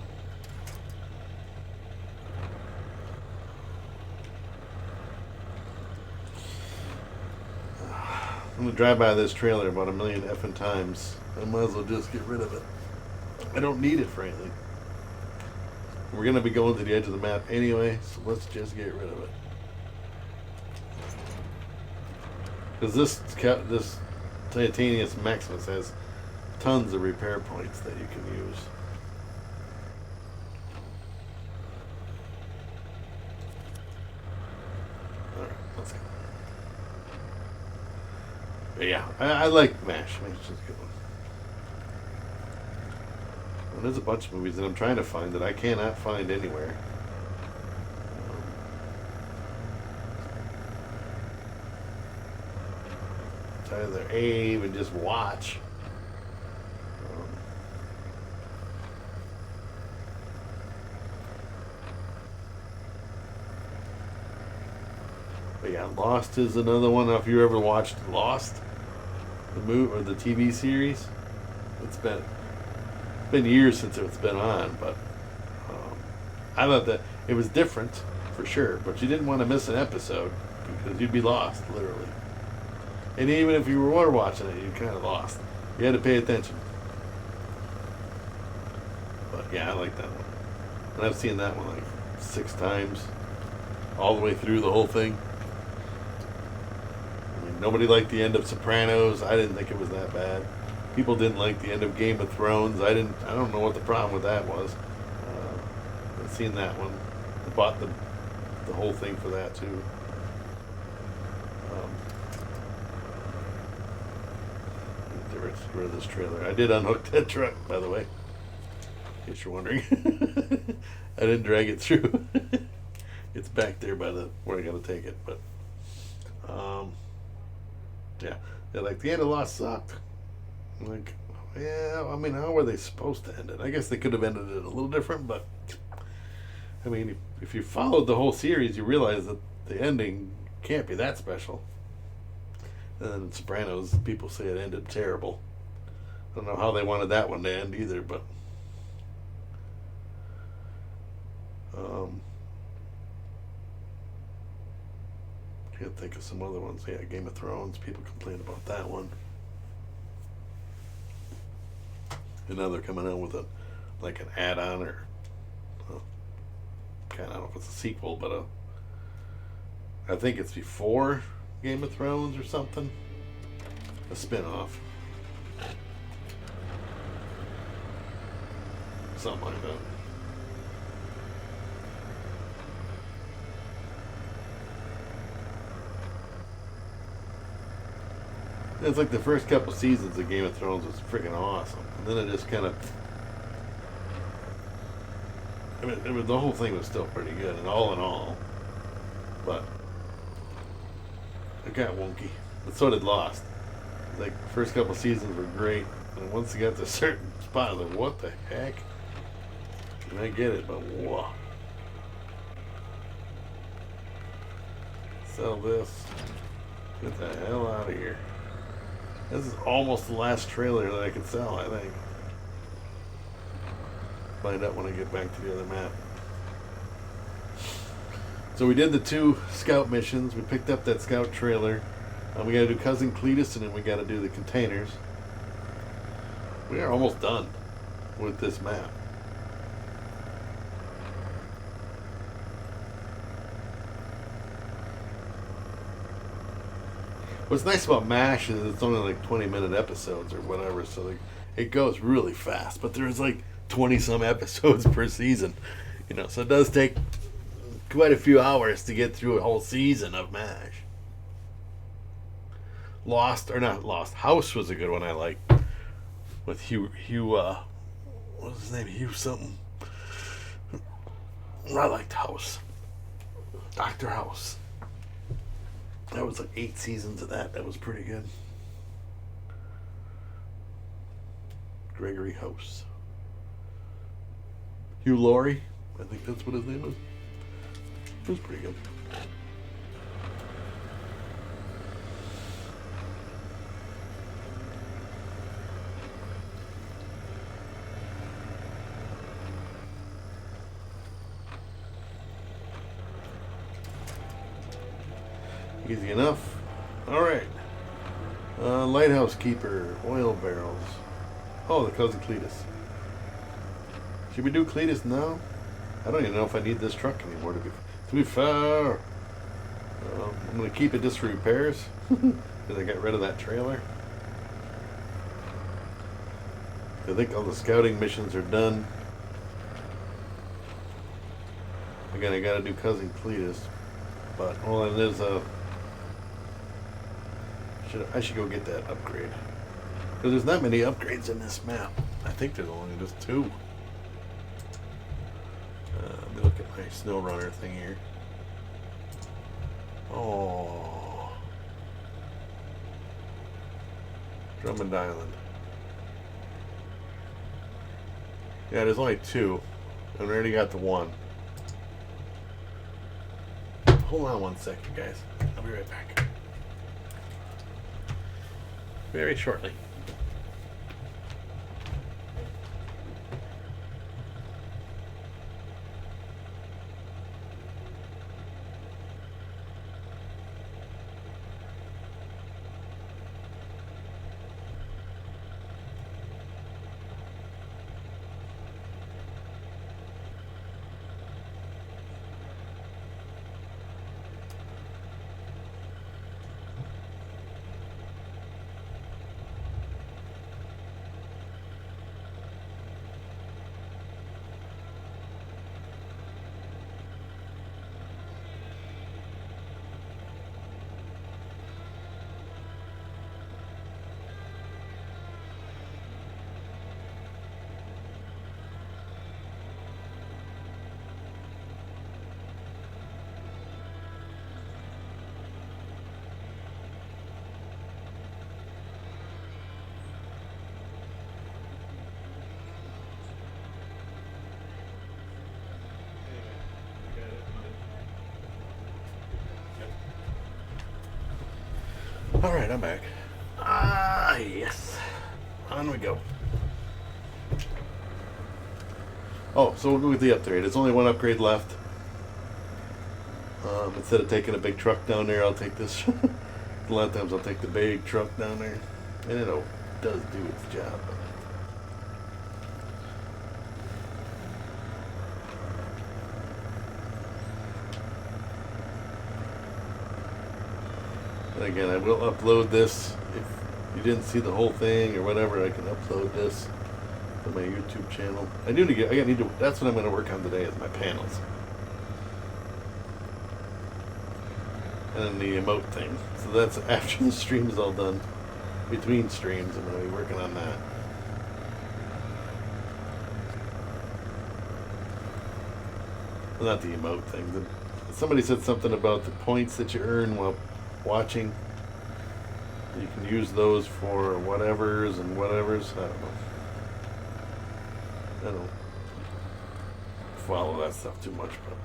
I'm gonna drive by this trailer about 1,000,000 effing times. I might as well just get rid of it. I don't need it for anything. We're gonna be going to the edge of the map anyway, so let's just get rid of it. Because this Titanius Maximus has tons of repair points that you can use. Alright, let's go. But yeah, I like MASH. MASH is a good one. Well, there's a bunch of movies that I'm trying to find that I cannot find anywhere. It's either A, and just watch. But yeah, Lost is another one. If you ever watched Lost, the movie or the TV series, it's been years since it's been on, but I thought that it was different for sure. But you didn't want to miss an episode because you'd be lost, literally. And even if you were watching it, you kind of lost. You had to pay attention. But yeah, I like that one. And I've seen that one like 6 times, all the way through the whole thing. I mean, nobody liked the end of Sopranos. I didn't think it was that bad. People didn't like the end of Game of Thrones. I don't know what the problem with that was. I've seen that one. I bought the whole thing for that too. Get rid of this trailer. I did unhook that truck, by the way, in case you're wondering. I didn't drag it through. It's back there by where I gotta take it, but yeah. Like the end of Lost sucked. Like, yeah, I mean, how were they supposed to end it? I guess they could have ended it a little different, but I mean, if you followed the whole series, you realize that the ending can't be that special. And then Sopranos, people say it ended terrible. I don't know how they wanted that one to end either, but can't think of some other ones. Yeah, Game of Thrones. People complain about that one. And now they're coming out with like an add-on or kind of, I don't know if it's a sequel, but I think it's before Game of Thrones or something. A spin-off. Something like that. It's like the first couple seasons of Game of Thrones was freaking awesome, and then it just kind of. I mean, the whole thing was still pretty good, and all in all, but it got wonky. But so did Lost. Like the first couple seasons were great, and once they got to a certain spot, I was like, "What the heck?" And I get it, but whoa. Sell this. Get the hell out of here. This is almost the last trailer that I could sell, I think. Find out when I get back to the other map. So we did the 2 scout missions. We picked up that scout trailer. We gotta do Cousin Cletus, and then we gotta do the containers. We are almost done with this map. What's nice about MASH is it's only like 20-minute episodes or whatever, so like it goes really fast. But there's like 20-some episodes per season, so it does take quite a few hours to get through a whole season of MASH. House was a good one I liked with Hugh. What was his name? Hugh something. I liked House. Dr. House. That was like 8 seasons of that. That was pretty good. Gregory House. Hugh Laurie. I think that's what his name is. It was pretty good. Easy enough. Alright. Lighthouse Keeper. Oil barrels. Oh, the Cousin Cletus. Should we do Cletus now? I don't even know if I need this truck anymore, to be fair. I'm going to keep it just for repairs. Because I got rid of that trailer. I think all the scouting missions are done. Again, I got to do Cousin Cletus. But, well, and there's a... I should go get that upgrade. Because there's not many upgrades in this map. I think there's only just 2. Let me look at my snow runner thing here. Oh. Drummond Island. Yeah, there's only 2. And we already got the 1. Hold on one second, guys. I'll be right back. Very shortly. Alright, I'm back. Ah, yes. On we go. Oh, so we'll go with the upgrade. It's only one upgrade left. Instead of taking a big truck down there, I'll take this. A lot of times I'll take the big truck down there. And it does do its job. And again, I will upload this. If you didn't see the whole thing or whatever, I can upload this to my YouTube channel. I need to. That's what I'm going to work on today is my panels. And the emote thing. So that's after the stream is all done. Between streams, I'm going to be working on that. Well, not the emote thing. Somebody said something about the points that you earn while watching. You can use those for whatevers and whatevers. I don't know. I don't follow that stuff too much, but.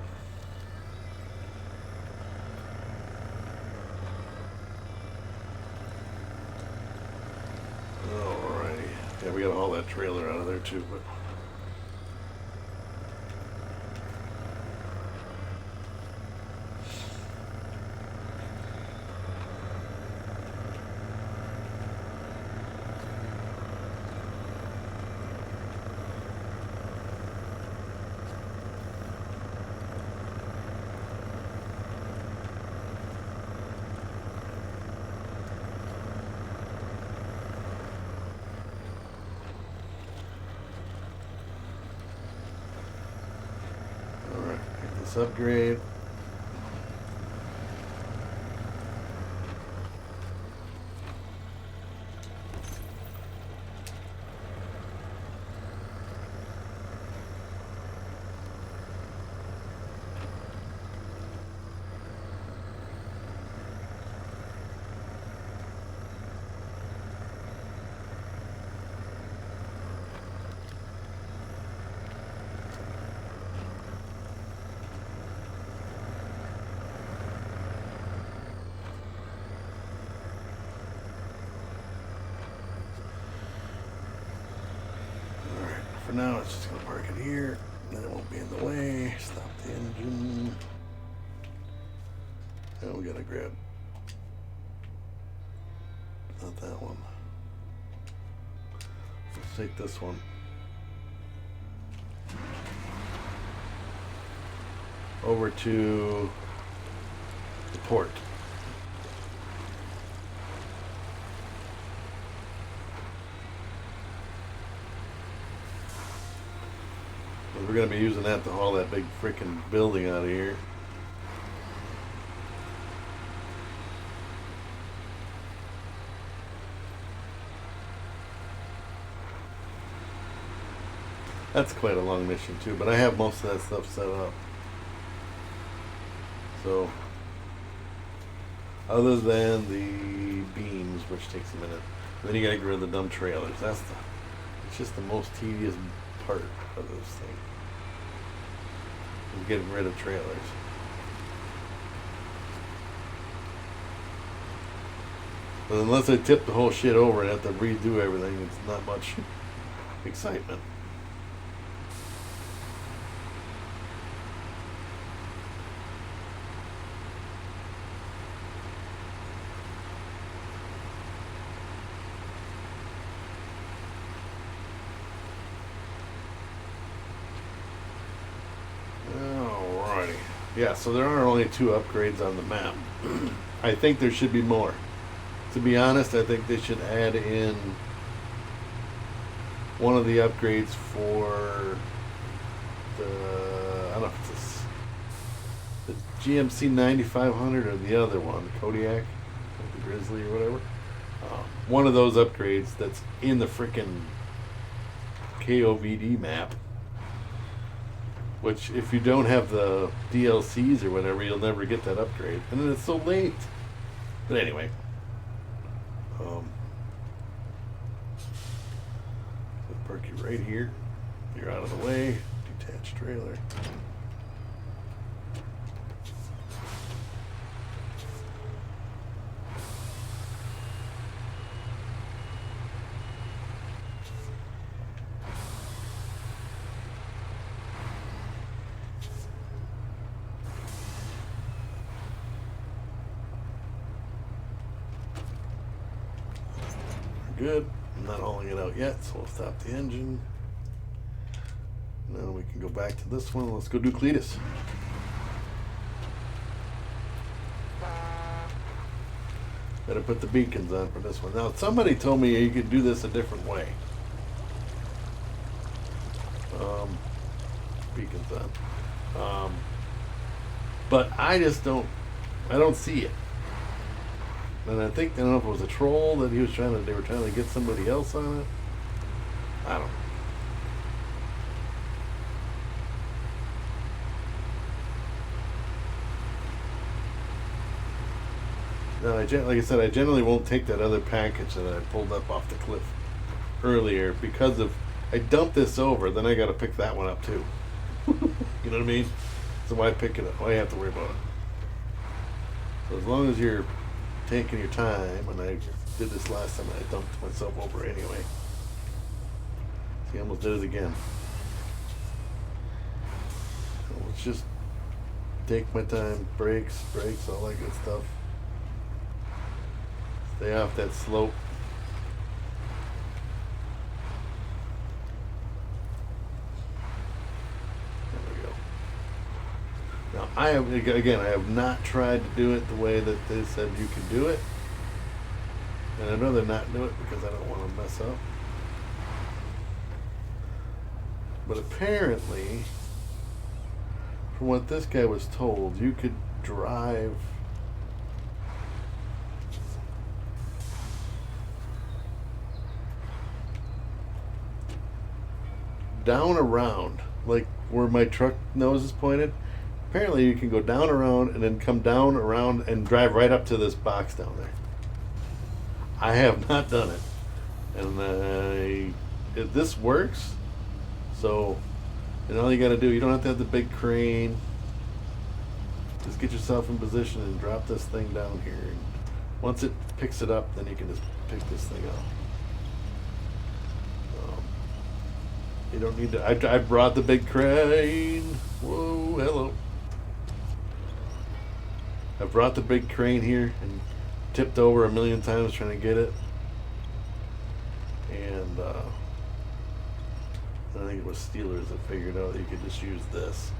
Alrighty. Yeah, we got all that trailer out of there too, but. Upgrade. For now, it's just going to park it here, and then it won't be in the way. Stop the engine. And we got to grab, not that one. Let's take this one. Over to the port. We're going to be using that to haul that big freaking building out of here. That's quite a long mission too, but I have most of that stuff set up. So, other than the beams, which takes a minute, then you got to get rid of the dumb trailers. It's just the most tedious part of this thing. Is getting rid of trailers. But unless I tip the whole shit over and have to redo everything, it's not much excitement. Yeah, so there are only 2 upgrades on the map. I think there should be more. To be honest, I think they should add in one of the upgrades for the, I don't know if it's the GMC 9500 or the other one, the Kodiak, the Grizzly or whatever. One of those upgrades that's in the frickin' KOVD map. Which, if you don't have the DLCs or whatever, you'll never get that upgrade. And then it's so late. But anyway. Park you right here. You're out of the way. Detached trailer. good. I'm not hauling it out yet, so we'll stop the engine. Now we can go back to this one. Let's go do Cletus. Gotta put the beacons on for this one. Now, somebody told me you could do this a different way. Beacons on. But I just don't see it. And I don't know if it was a troll that they were trying to get somebody else on it. I don't know. No, like I said, I generally won't take that other package that I pulled up off the cliff earlier because of I dumped this over, then I got to pick that one up too. You know what I mean? So why pick it up? Why have to worry about it? So as long as you're taking your time, and I did this last time, I dumped myself over anyway. See, I almost did it again. So let's just take my time, brakes, all that good stuff. Stay off that slope. I have not tried to do it the way that they said you can do it. And I'd rather not do it because I don't want to mess up. But apparently, from what this guy was told, you could drive down around, like where my truck nose is pointed. Apparently you can go down around and then come down around and drive right up to this box down there. I have not done it. And if this works, so, and all you got to do, you don't have to have the big crane. Just get yourself in position and drop this thing down here. And once it picks it up, then you can just pick this thing up. You don't need to, I brought the big crane. Whoa, hello. I brought the big crane here and tipped over a million times trying to get it. And I think it was Steelers that figured out that you could just use this.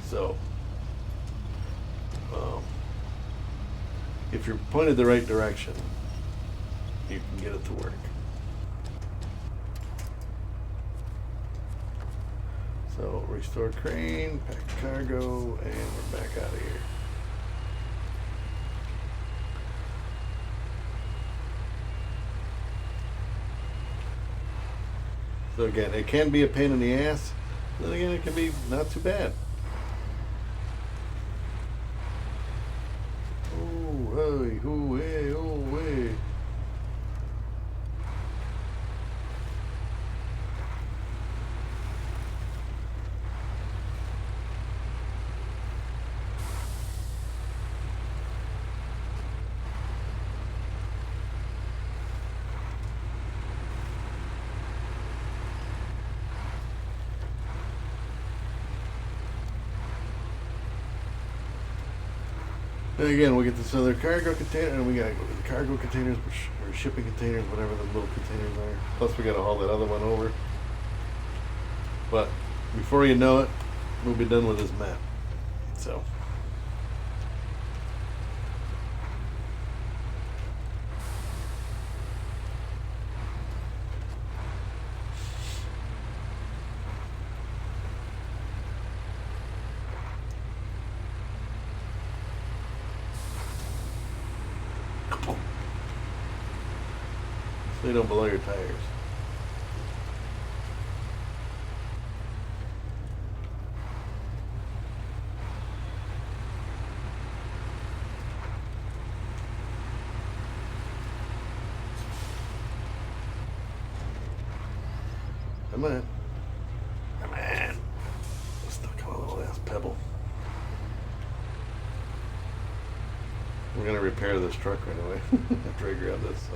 So, if you're pointed the right direction, you can get it to work. So, restore crane, pack cargo, and we're back out of here. So again, it can be a pain in the ass. Then again, it can be not too bad. Oh, hey, oh, hey, oh, hey. And again, we'll get this other cargo container, and we gotta go to the cargo containers, or shipping containers, whatever the little containers are. Plus, we gotta haul that other one over. But before you know it, we'll be done with this map. So. So you don't blow your tires. Come on. Come on. I'm stuck on a little ass pebble. We're going to repair this truck right away after I grab this.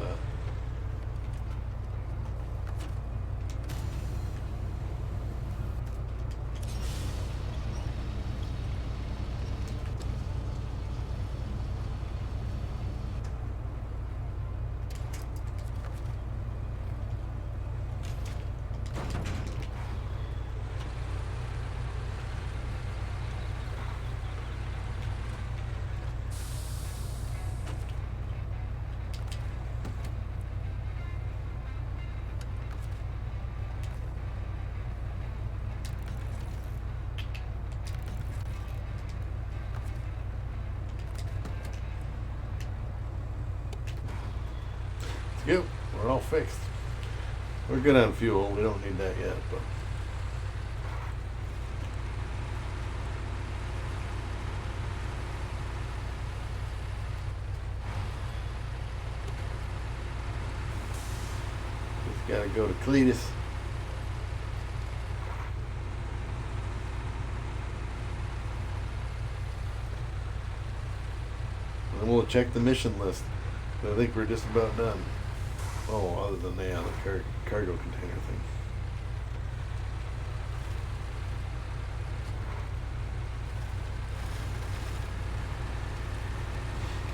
Yep, we're all fixed. We're good on fuel. We don't need that yet, but. Just gotta go to Cletus. And we'll check the mission list. But I think we're just about done. Oh, other than the cargo container thing.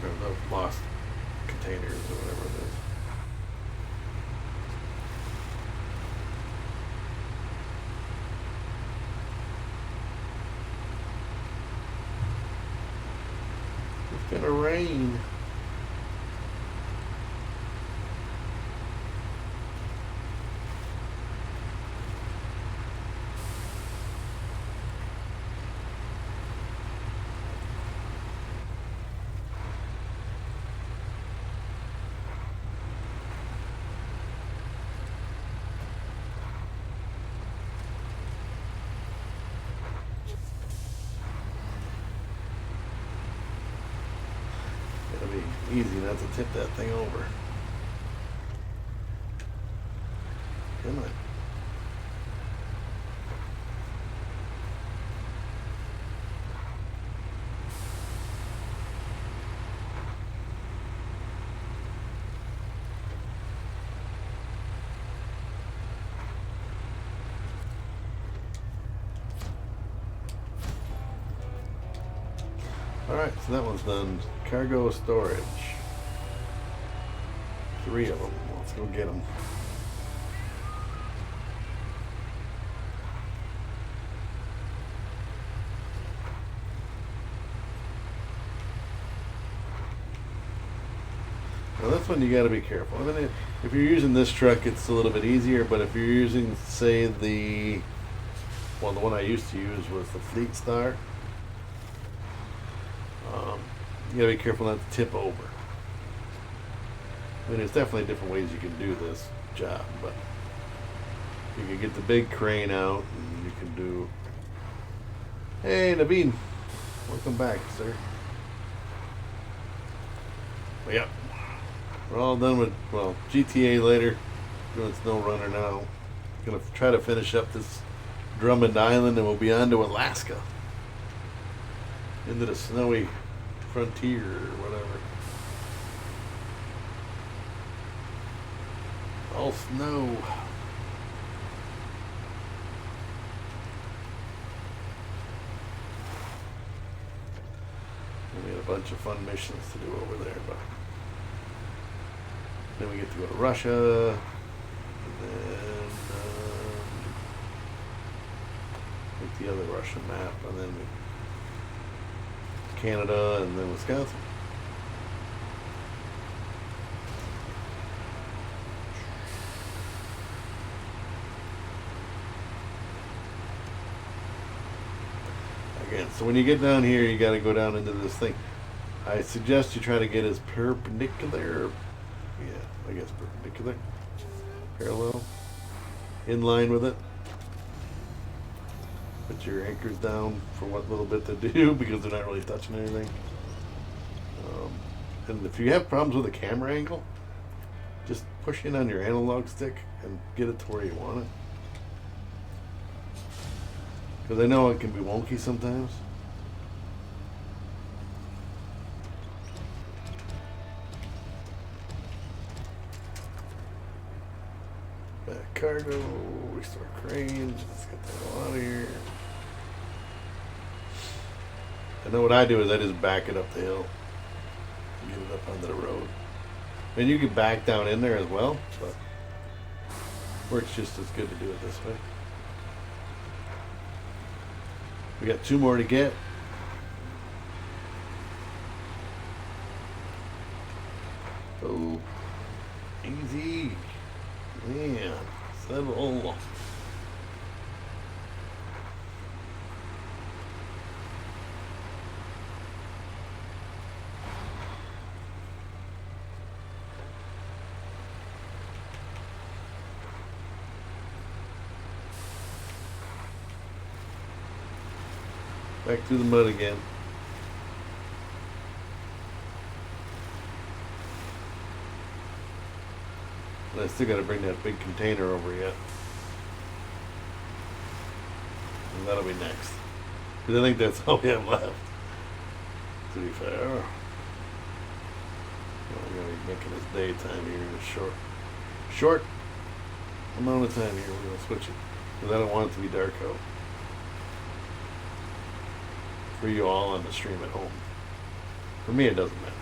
Or the lost containers or whatever it is. It's gonna rain. It'll be easy not to tip that thing over. Come on. Alright, so that one's done. Cargo storage. 3 of them. Let's go get them. Now this one you got to be careful. I mean, if you're using this truck, it's a little bit easier. But if you're using, say, the one I used to use was the Fleet Star. You got to be careful not to tip over. I mean, there's definitely different ways you can do this job, but you can get the big crane out, and you can do. Hey, Naveen, welcome back, sir. Well, yep. We're all done with, well, GTA later. Doing Snow Runner now. Gonna try to finish up this Drummond Island, and we'll be on to Alaska. Into the snowy frontier or whatever. All snow. We had a bunch of fun missions to do over there, but then we get to go to Russia, and then with the other Russian map, and then Canada, and then Wisconsin. Again, so when you get down here, you got to go down into this thing. I suggest you try to get as perpendicular, yeah, I guess perpendicular, parallel, in line with it. Put your anchors down for what little bit they do because they're not really touching anything. And if you have problems with the camera angle, just push in on your analog stick and get it to where you want it. Because I know it can be wonky sometimes. Back cargo, restore cranes, let's get that all out of here. I know what I do is I just back it up the hill and get it up onto the road. And you can back down in there as well, but works just as good to do it this way. We got 2 more to get. Oh, easy. Man, settle. Back through the mud again. And I still got to bring that big container over yet. And that'll be next. Because I think that's all we have left. To be fair. Well, we're going to be making this daytime here in a short amount of time here. We're going to switch it. Because I don't want it to be dark out. For you all on the stream at home. For me, it doesn't matter.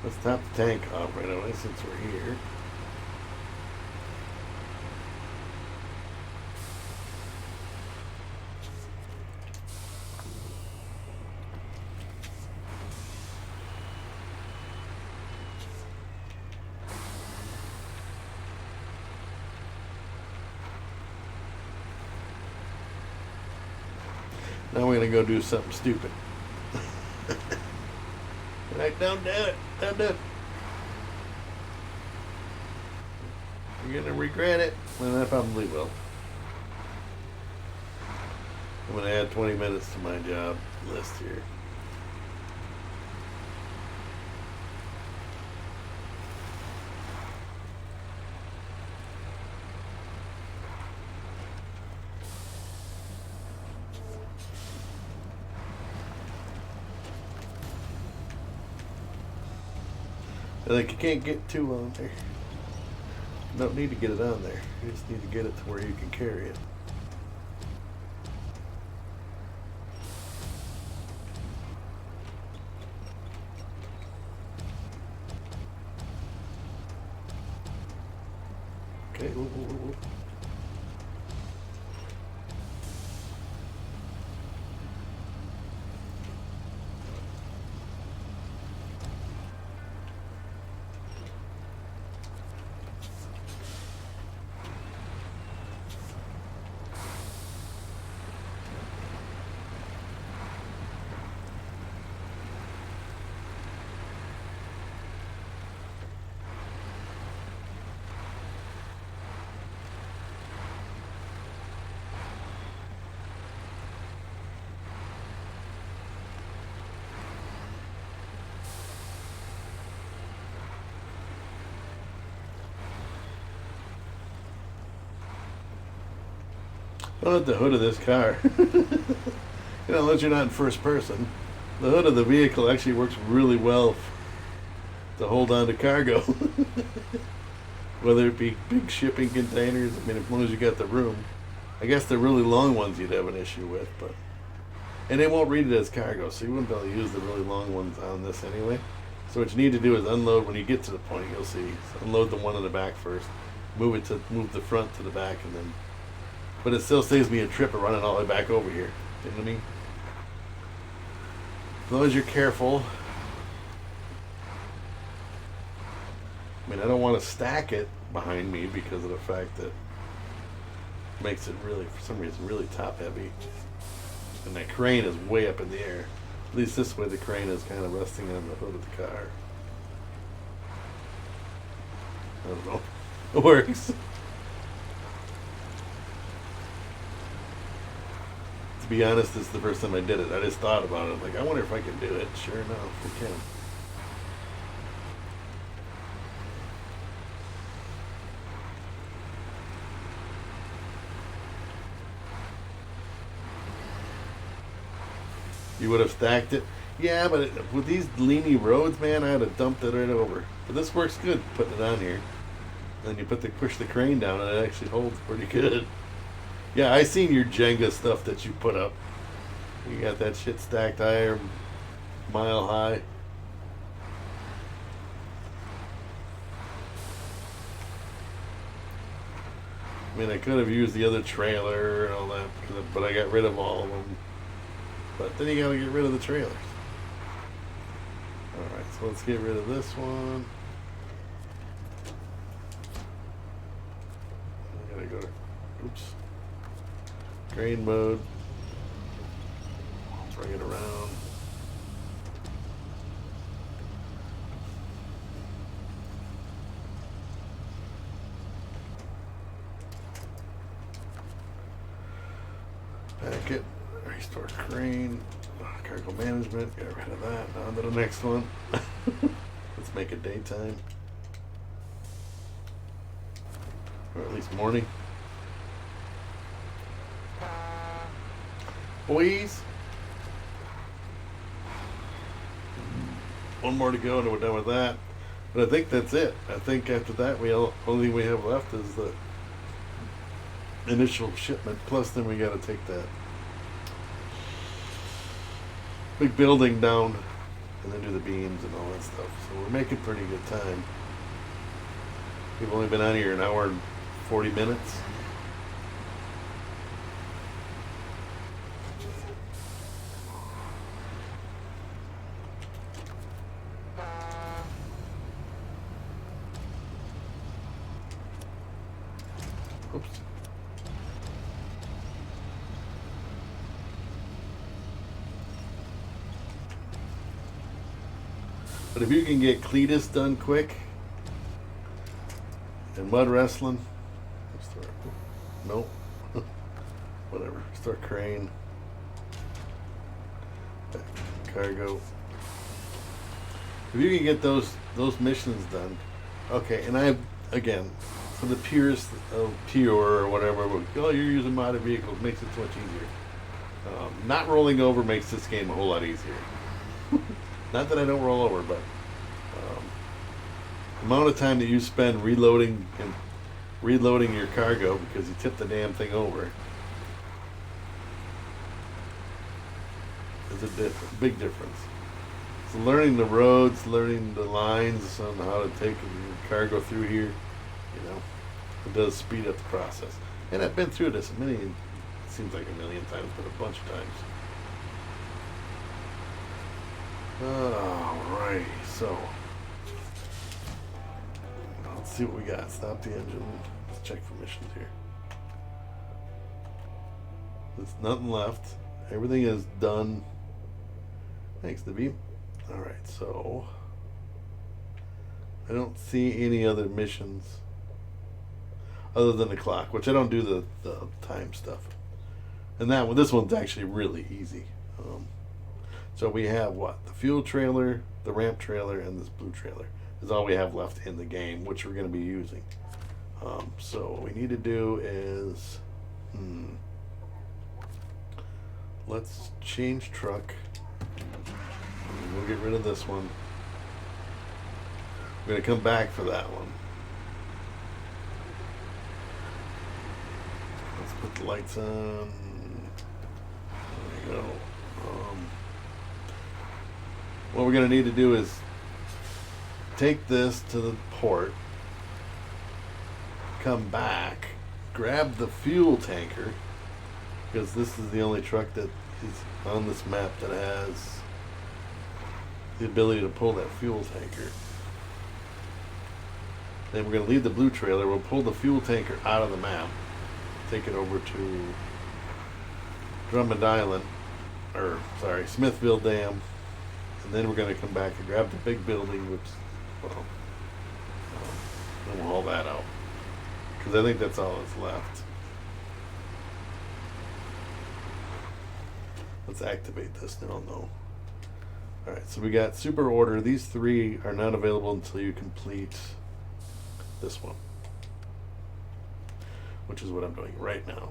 Let's top the tank off right away since we're here. Now we're gonna go do something stupid. Like, don't do it. Don't do it. You're gonna regret it. And I probably will. I'm gonna add 20 minutes to my job list here. Like, you can't get too on there. You don't need to get it on there. You just need to get it to where you can carry it. Okay. Ooh, ooh, ooh, ooh. Well, at the hood of this car, unless you're not in first person, the hood of the vehicle actually works really well to hold on to cargo. Whether it be big shipping containers, I mean, as long as you got the room. I guess the really long ones you'd have an issue with, but and they won't read it as cargo, so you wouldn't be able to use the really long ones on this anyway. So what you need to do is unload when you get to the point. You'll see, so unload the one in the back first, move the front to the back, and then. But it still saves me a trip of running all the way back over here. You know what I mean? As long as you're careful. I mean, I don't want to stack it behind me because of the fact that it makes it really, for some reason, really top heavy. And that crane is way up in the air. At least this way the crane is kind of resting on the hood of the car. I don't know. It works. To be honest, this is the first time I did it. I just thought about it. Like, I wonder if I can do it. Sure enough, we can. You would have stacked it? Yeah, but with these leany roads, man, I had to dump that right over. But this works good, putting it on here. then you push the crane down, and it actually holds pretty good. Yeah, I seen your Jenga stuff that you put up. You got that shit stacked higher, mile high. I mean, I could have used the other trailer and all that, but I got rid of all of them. But then you gotta get rid of the trailers. Alright, so let's get rid of this one. I gotta go to, oops, grain mode. Bring it around. Pack it. Restore crane. Cargo management. Get rid of that. On to the next one. Let's make it daytime. Or at least morning. Boys. One more to go and we're done with that. But I think that's it. I think after that, only thing we have left is the initial shipment. Plus, then we got to take that big building down and then do the beams and all that stuff. So we're making pretty good time. We've only been on here an hour and 40 minutes. Oops. But if you can get Cletus done quick and mud wrestling, nope, whatever. Start crane, cargo. If you can get those missions done, okay. And again, for the purest of pure or whatever, oh, you're using modded vehicles makes it so much easier. Not rolling over makes this game a whole lot easier. Not that I don't roll over, but the amount of time that you spend reloading your cargo because you tipped the damn thing over is a big difference. So learning the roads, learning the lines on how to take your cargo through here, it does speed up the process. And I've been through this it seems like a million times, but a bunch of times. Alrighty, so let's see what we got. Stop the engine. Let's check for missions here. There's nothing left. Everything is done. Thanks, Naveem. Alright, so I don't see any other missions other than the clock, which I don't do the time stuff. And this one's actually really easy. So we have what? The fuel trailer, the ramp trailer, and this blue trailer is all we have left in the game, which we're going to be using. So what we need to do is, let's change truck. We'll get rid of this one. We're going to come back for that one. Let's put the lights on. There we go. What we're going to need to do is take this to the port, come back, grab the fuel tanker, because this is the only truck that is on this map that has the ability to pull that fuel tanker. Then we're going to leave the blue trailer. We'll pull the fuel tanker out of the map, take it over to Drummond Island, Smithville Dam. And then we're going to come back and grab the big building, and we'll haul that out. Because I think that's all that's left. Let's activate this now. No. Alright, so we got super order. These three are not available until you complete this one, which is what I'm doing right now.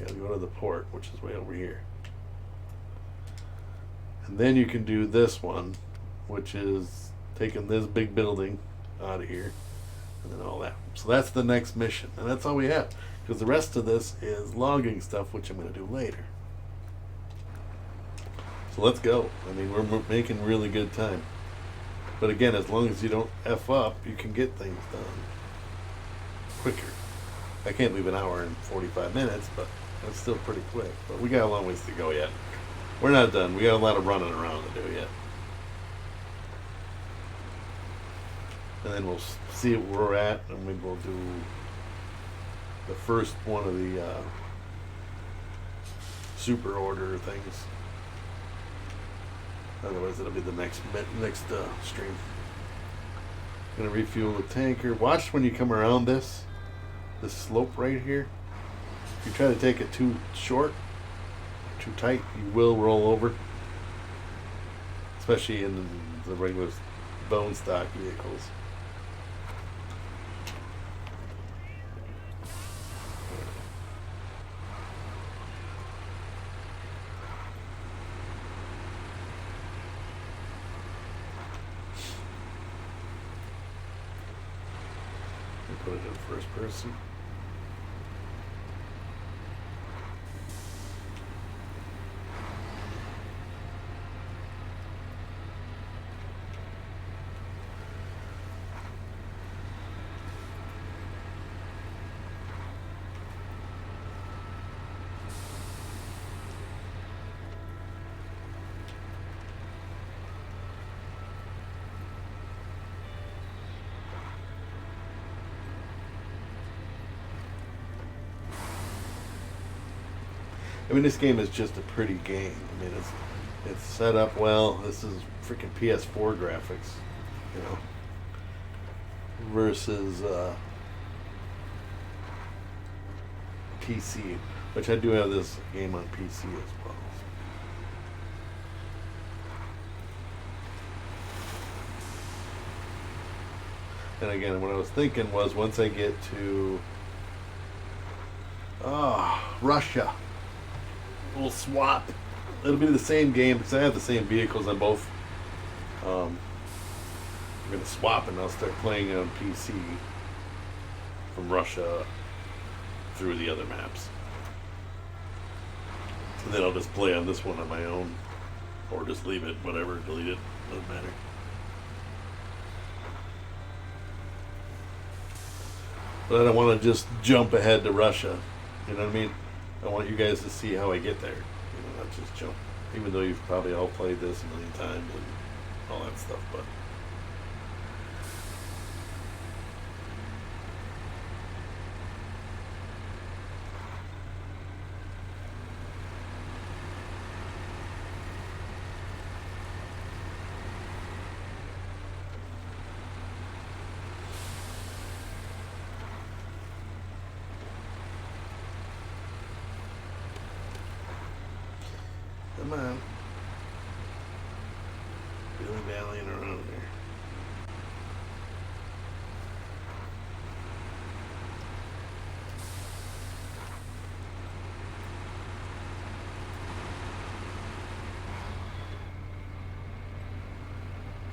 You gotta go to the port, which is way over here. And then you can do this one, which is taking this big building out of here and all that. So that's the next mission, and that's all we have, because the rest of this is logging stuff, which I'm going to do later. So let's go. I mean, we're making really good time. But again, as long as you don't F up, you can get things done quicker. I can't leave an hour and 45 minutes, but that's still pretty quick. But we got a long ways to go yet. We're not done. We got a lot of running around to do yet. And then we'll see where we're at, and maybe we'll do the first one of the super order things. Otherwise, it'll be the next stream. Gonna refuel the tanker. Watch when you come around this slope right here. If you try to take it too short, too tight, you will roll over. Especially in the regular bone stock vehicles. Put it in first person. I mean, this game is just a pretty game. I mean, it's set up well. This is freaking PS4 graphics, you know, versus PC, which I do have this game on PC as well. And again, what I was thinking was once I get to Russia, we'll swap. It'll be the same game because I have the same vehicles on both. I'm going to swap and I'll start playing on PC from Russia through the other maps. And then I'll just play on this one on my own. Or just leave it, whatever, delete it, doesn't matter. But I don't want to just jump ahead to Russia. You know what I mean? I want you guys to see how I get there. You know, not just jump. Even though you've probably all played this a million times and all that stuff, but come on. Dilly-dallying around here.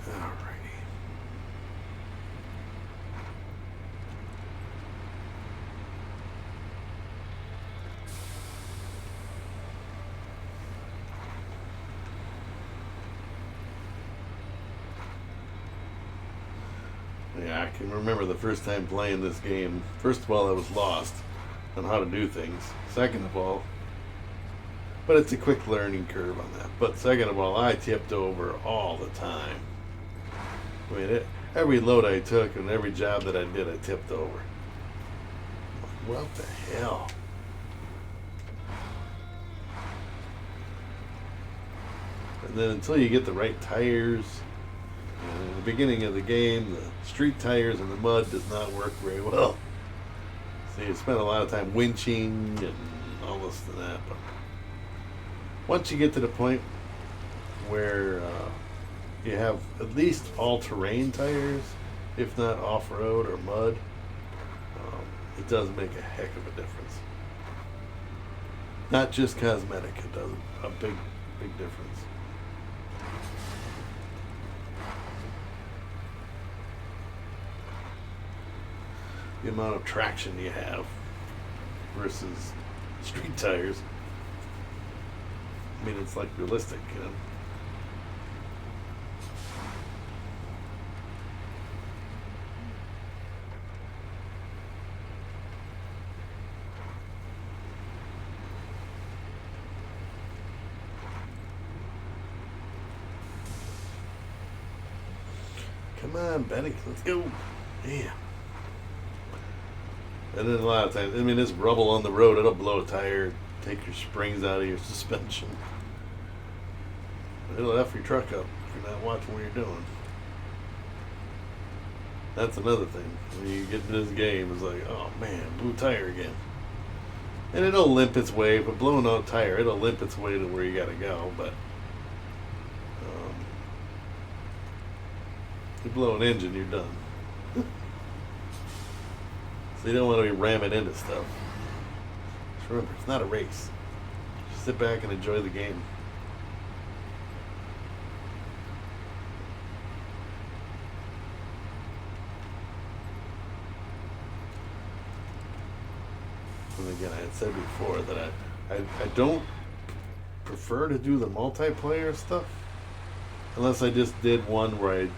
Alrighty. Yeah, I can remember the first time playing this game. First of all, I was lost on how to do things. Second of all, but it's a quick learning curve on that. But second of all, I tipped over all the time. I mean, every load I took and every job that I did, I tipped over. What the hell? And then until you get the right tires, in the beginning of the game, the street tires and the mud does not work very well. So you spend a lot of time winching and all this and that. But once you get to the point where you have at least all-terrain tires, if not off-road or mud, it does make a heck of a difference. Not just cosmetic, it does a big, big difference. the amount of traction you have versus street tires. I mean, it's like realistic, you know. Come on, Benny, let's go. Yeah. And then a lot of times, I mean, this rubble on the road, it'll blow a tire, take your springs out of your suspension. It'll F your truck up if you're not watching what you're doing. That's another thing. When you get into this game, it's like, oh man, blew tire again. And it'll limp its way, but blowing out a tire, it'll limp its way to where you gotta go, but you blow an engine, you're done. So you don't want to be ramming into stuff. Just remember, it's not a race. Just sit back and enjoy the game. And again, I had said before that I don't prefer to do the multiplayer stuff unless I just did one where I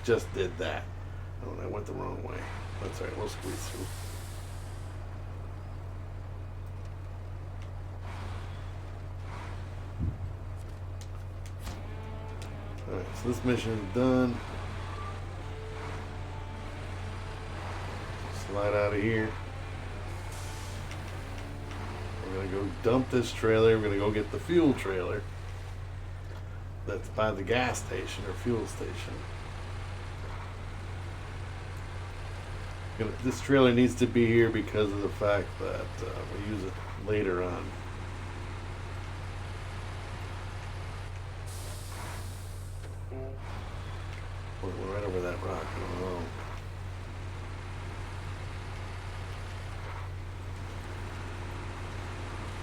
just did that. Oh, and I went the wrong way. That's all right, we'll squeeze through. Alright, so this mission is done. Slide out of here. We're gonna go dump this trailer. We're gonna go get the fuel trailer that's by the gas station or fuel station. This trailer needs to be here because of the fact that we use it later on. We're right over that rock. I don't know.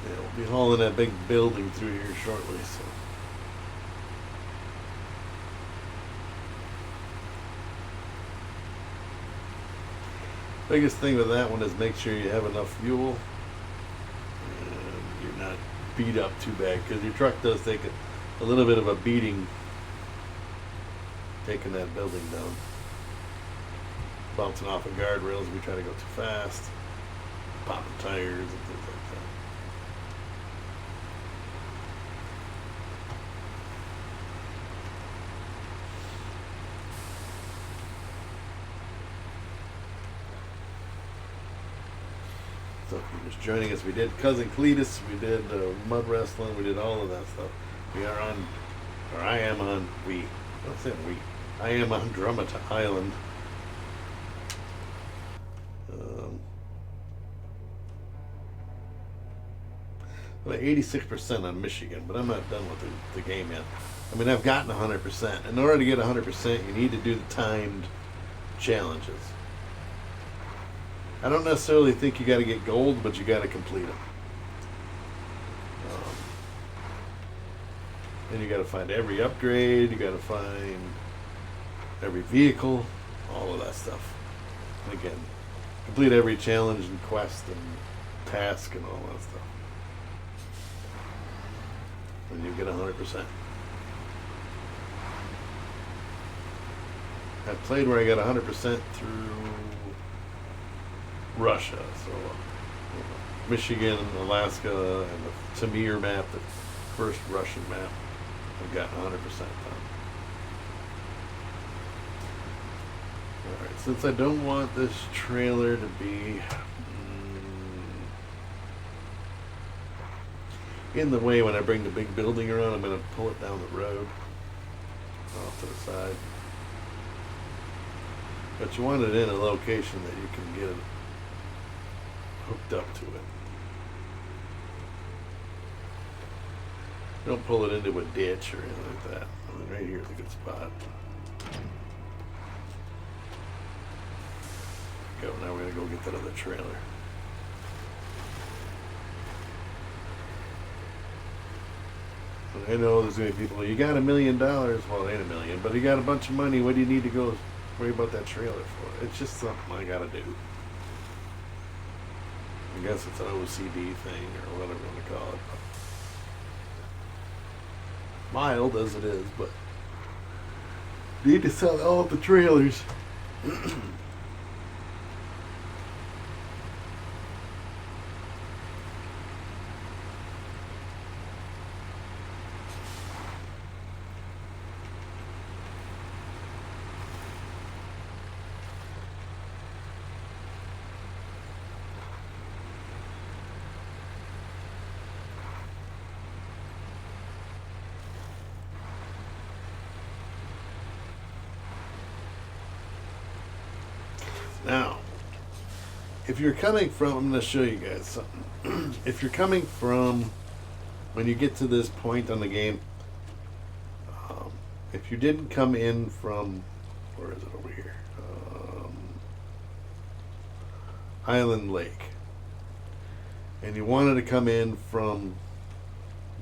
Yeah, we'll be hauling that big building through here shortly. So. Biggest thing with that one is make sure you have enough fuel and you're not beat up too bad, because your truck does take a little bit of a beating taking that building down. Bouncing off of guardrails if we try to go too fast, popping tires and things like that. So if you're just joining us, we did Cousin Cletus, we did mud wrestling, we did all of that stuff. We are on, or I am on, I am on Drummond Island. About 86% on Michigan, but I'm not done with the game yet. I mean, I've gotten 100%. In order to get 100%, you need to do the timed challenges. I don't necessarily think you got to get gold, but you got to complete them. Then you got to find every upgrade. You got to find every vehicle, all of that stuff. And again, complete every challenge and quest and task and all that stuff. And you get 100%. I played where I got 100% through Russia, so Michigan, Alaska, and the Tamir map, the first Russian map, I've gotten 100% done. Alright, since I don't want this trailer to be in the way when I bring the big building around, I'm going to pull it down the road off to the side. But you want it in a location that you can get it hooked up to it. Don't pull it into a ditch or anything like that. I mean, right here is a good spot. Go, now we're going to go get that other trailer. I know there's going to be people, you got $1 million. Well, it ain't $1 million, but you got a bunch of money. What do you need to go worry about that trailer for? It's just something I got to do. guess it's an OCD thing or whatever you want to call it. Mild as it is, but need to sell all of the trailers. Now, if you're coming from, I'm going to show you guys something. If you're coming from, when you get to this point on the game, if you didn't come in from, where is it over here? Island Lake. And you wanted to come in from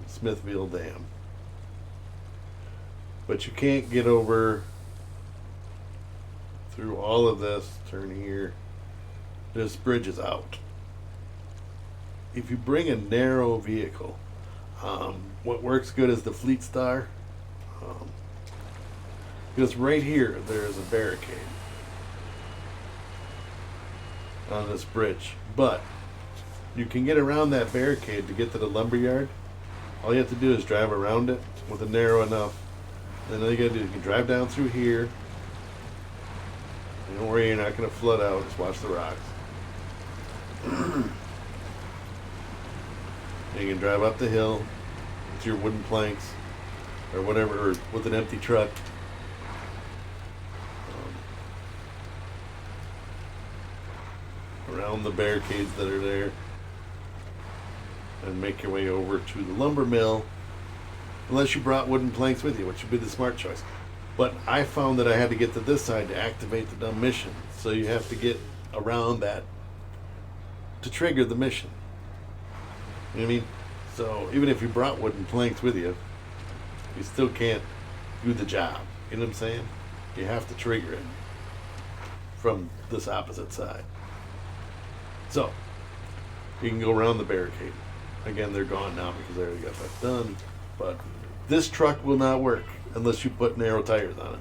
Smithville Dam. But you can't get over through all of this, turn here, this bridge is out. If you bring a narrow vehicle, what works good is the Fleet Star. Because right here, there's a barricade on this bridge. But you can get around that barricade to get to the lumberyard. All you have to do is drive around it with a narrow enough. Then all you gotta do is you can drive down through here. Don't worry, you're not going to flood out. Just watch the rocks. You can drive up the hill with your wooden planks or whatever, or with an empty truck. Around the barricades that are there and make your way over to the lumber mill, unless you brought wooden planks with you, which would be the smart choice. But I found that I had to get to this side to activate the dumb mission. So you have to get around that to trigger the mission. You know what I mean? So even if you brought wooden planks with you, you still can't do the job. You know what I'm saying? You have to trigger it from this opposite side. So you can go around the barricade. Again, they're gone now because I already got that done. But this truck will not work unless you put narrow tires on it.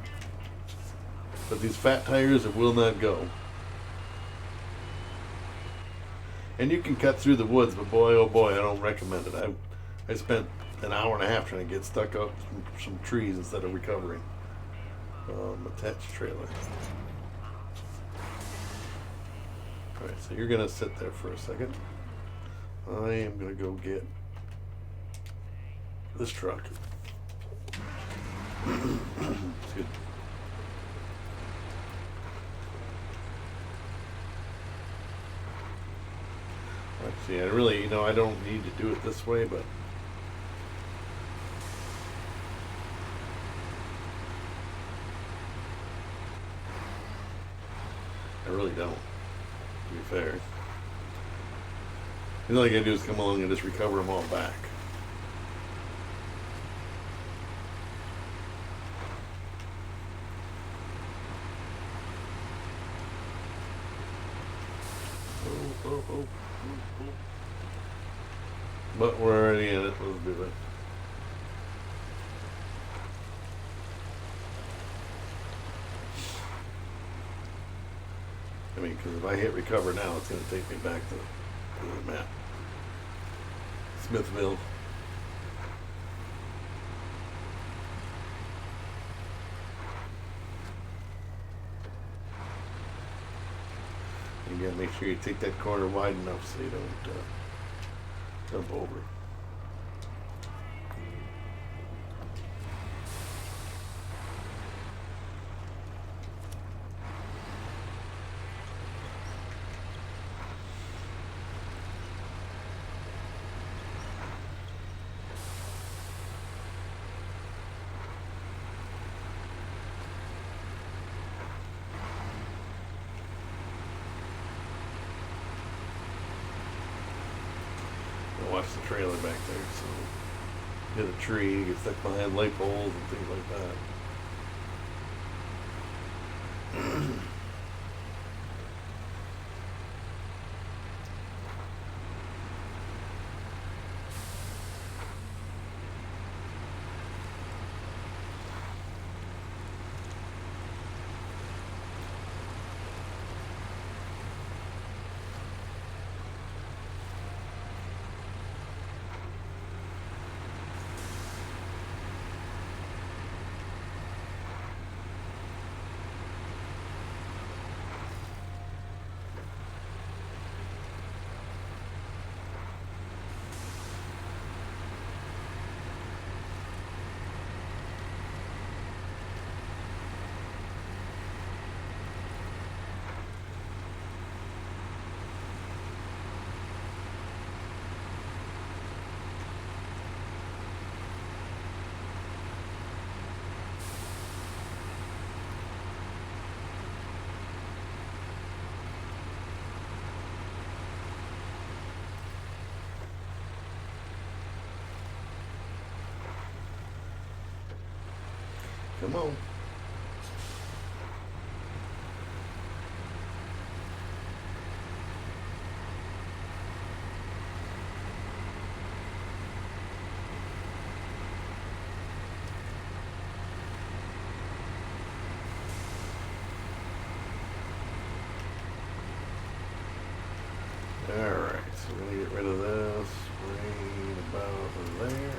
But these fat tires, it will not go. And you can cut through the woods, but boy, oh boy, I don't recommend it. I spent an hour and a half trying to get stuck up some trees instead of recovering. Attached trailer. Alright, so you're going to sit there for a second. I am going to go get this truck. Excuse me. See, I really, I don't need to do it this way, but I really don't, to be fair. All you gotta do is come along and just recover them all back. Oh. But we're already in it. Let's do it. I mean, because if I hit recover now, it's going to take me back to the map. Smithville. You got to make sure you take that corner wide enough so you don't jump over. Watch the trailer back there, so hit a tree, get stuck behind light poles and things like that. Come on. Alright, so we're going to get rid of this right about there.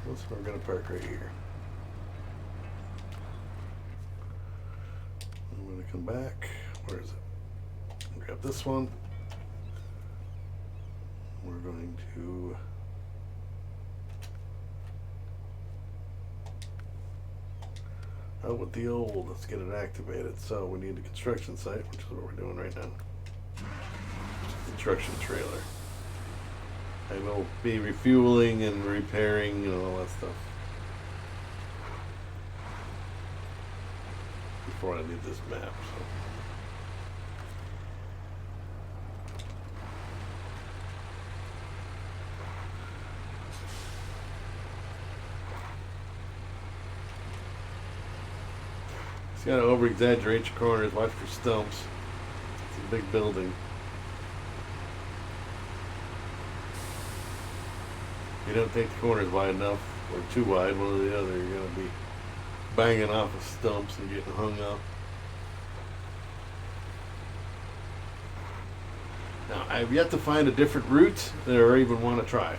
This one we're going to park right here. I'm going to come back. Where is it? Grab this one. We're going to out with the old. Let's get it activated. So we need a construction site, which is what we're doing right now. Construction trailer. I will be refueling and repairing and all that stuff before I leave this map. So. You gotta over exaggerate your corners, watch for stumps. It's a big building. If you don't take the corners wide enough, or too wide, one or the other, you're gonna be banging off of stumps and getting hung up. Now, I've yet to find a different route or even want to try.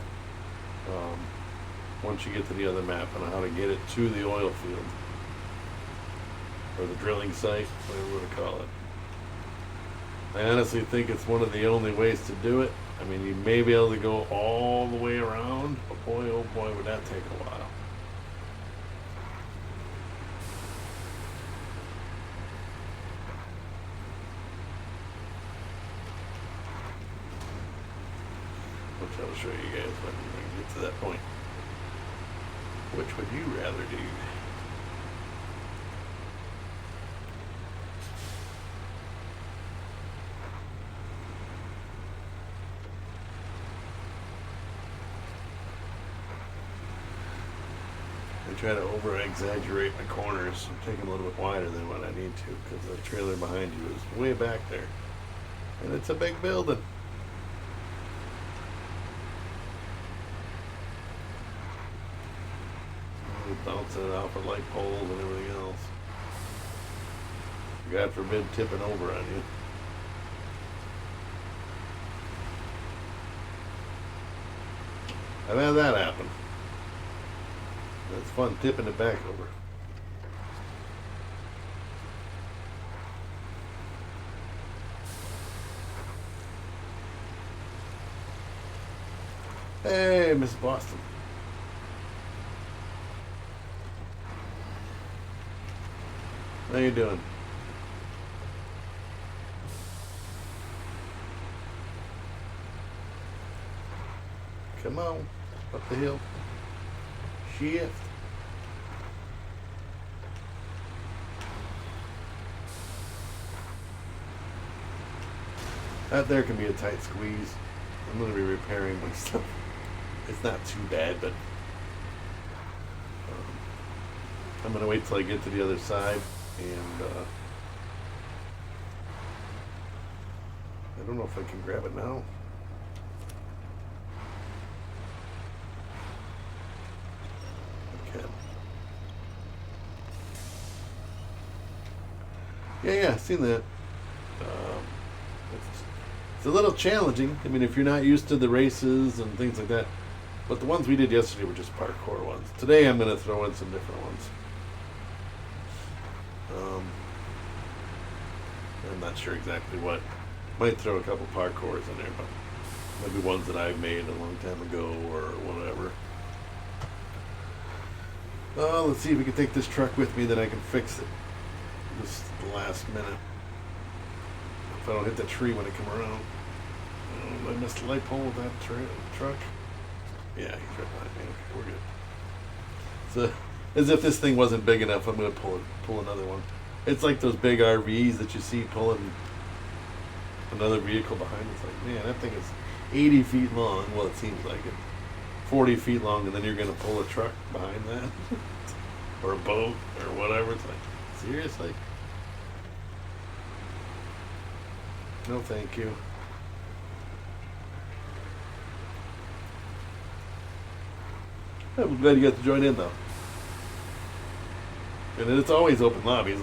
Once you get to the other map on how to get it to the oil field. Or the drilling site, whatever you want to call it. I honestly think it's one of the only ways to do it. I mean, you may be able to go all the way around, but boy, oh boy, would that take a while. Which I'll show you guys when we get to that point. Which would you rather do? I try to over exaggerate my corners. I'm taking a little bit wider than what I need to because the trailer behind you is way back there. And it's a big building. Bouncing it off of light poles and everything else. God forbid tipping over on you. I've had that happen. It's fun tipping it back over. Hey, Miss Boston. How you doing? Come on, up the hill. Shift. That there can be a tight squeeze. I'm going to be repairing my stuff. It's not too bad, but I'm going to wait till I get to the other side. And I don't know if I can grab it now. I can. Yeah, seen that. It's a little challenging. I mean, if you're not used to the races and things like that. But the ones we did yesterday were just parkour ones. Today I'm going to throw in some different ones. I'm not sure exactly what. Might throw a couple parkours in there, but maybe ones that I made a long time ago or whatever. Let's see if we can take this truck with me, then I can fix it. Just the last minute. If I don't hit the tree when I come around. I missed the light pole with that truck. Yeah, he's right behind me. Okay, we're good. So, as if this thing wasn't big enough, I'm going to pull another one. It's like those big RVs that you see pulling another vehicle behind. It's like, man, that thing is 80 feet long. Well, it seems like it. 40 feet long, and then you're going to pull a truck behind that? Or a boat, or whatever. It's like, seriously? No, thank you. I'm glad you got to join in, though. And it's always open lobbies.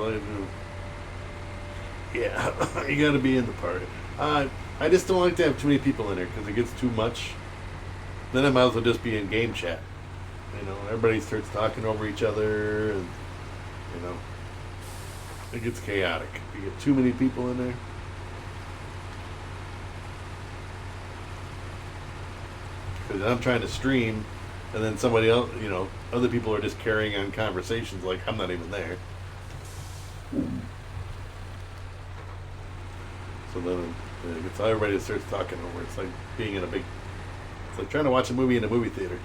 Yeah, you got to be in the party. I just don't like to have too many people in there because it gets too much. Then I might as well just be in game chat. You know, everybody starts talking over each other, and you know, it gets chaotic. You get too many people in there. Because I'm trying to stream, and then somebody else, you know, other people are just carrying on conversations like I'm not even there. So then it's everybody starts talking over. It's like being in a big. It's like trying to watch a movie in a movie theater.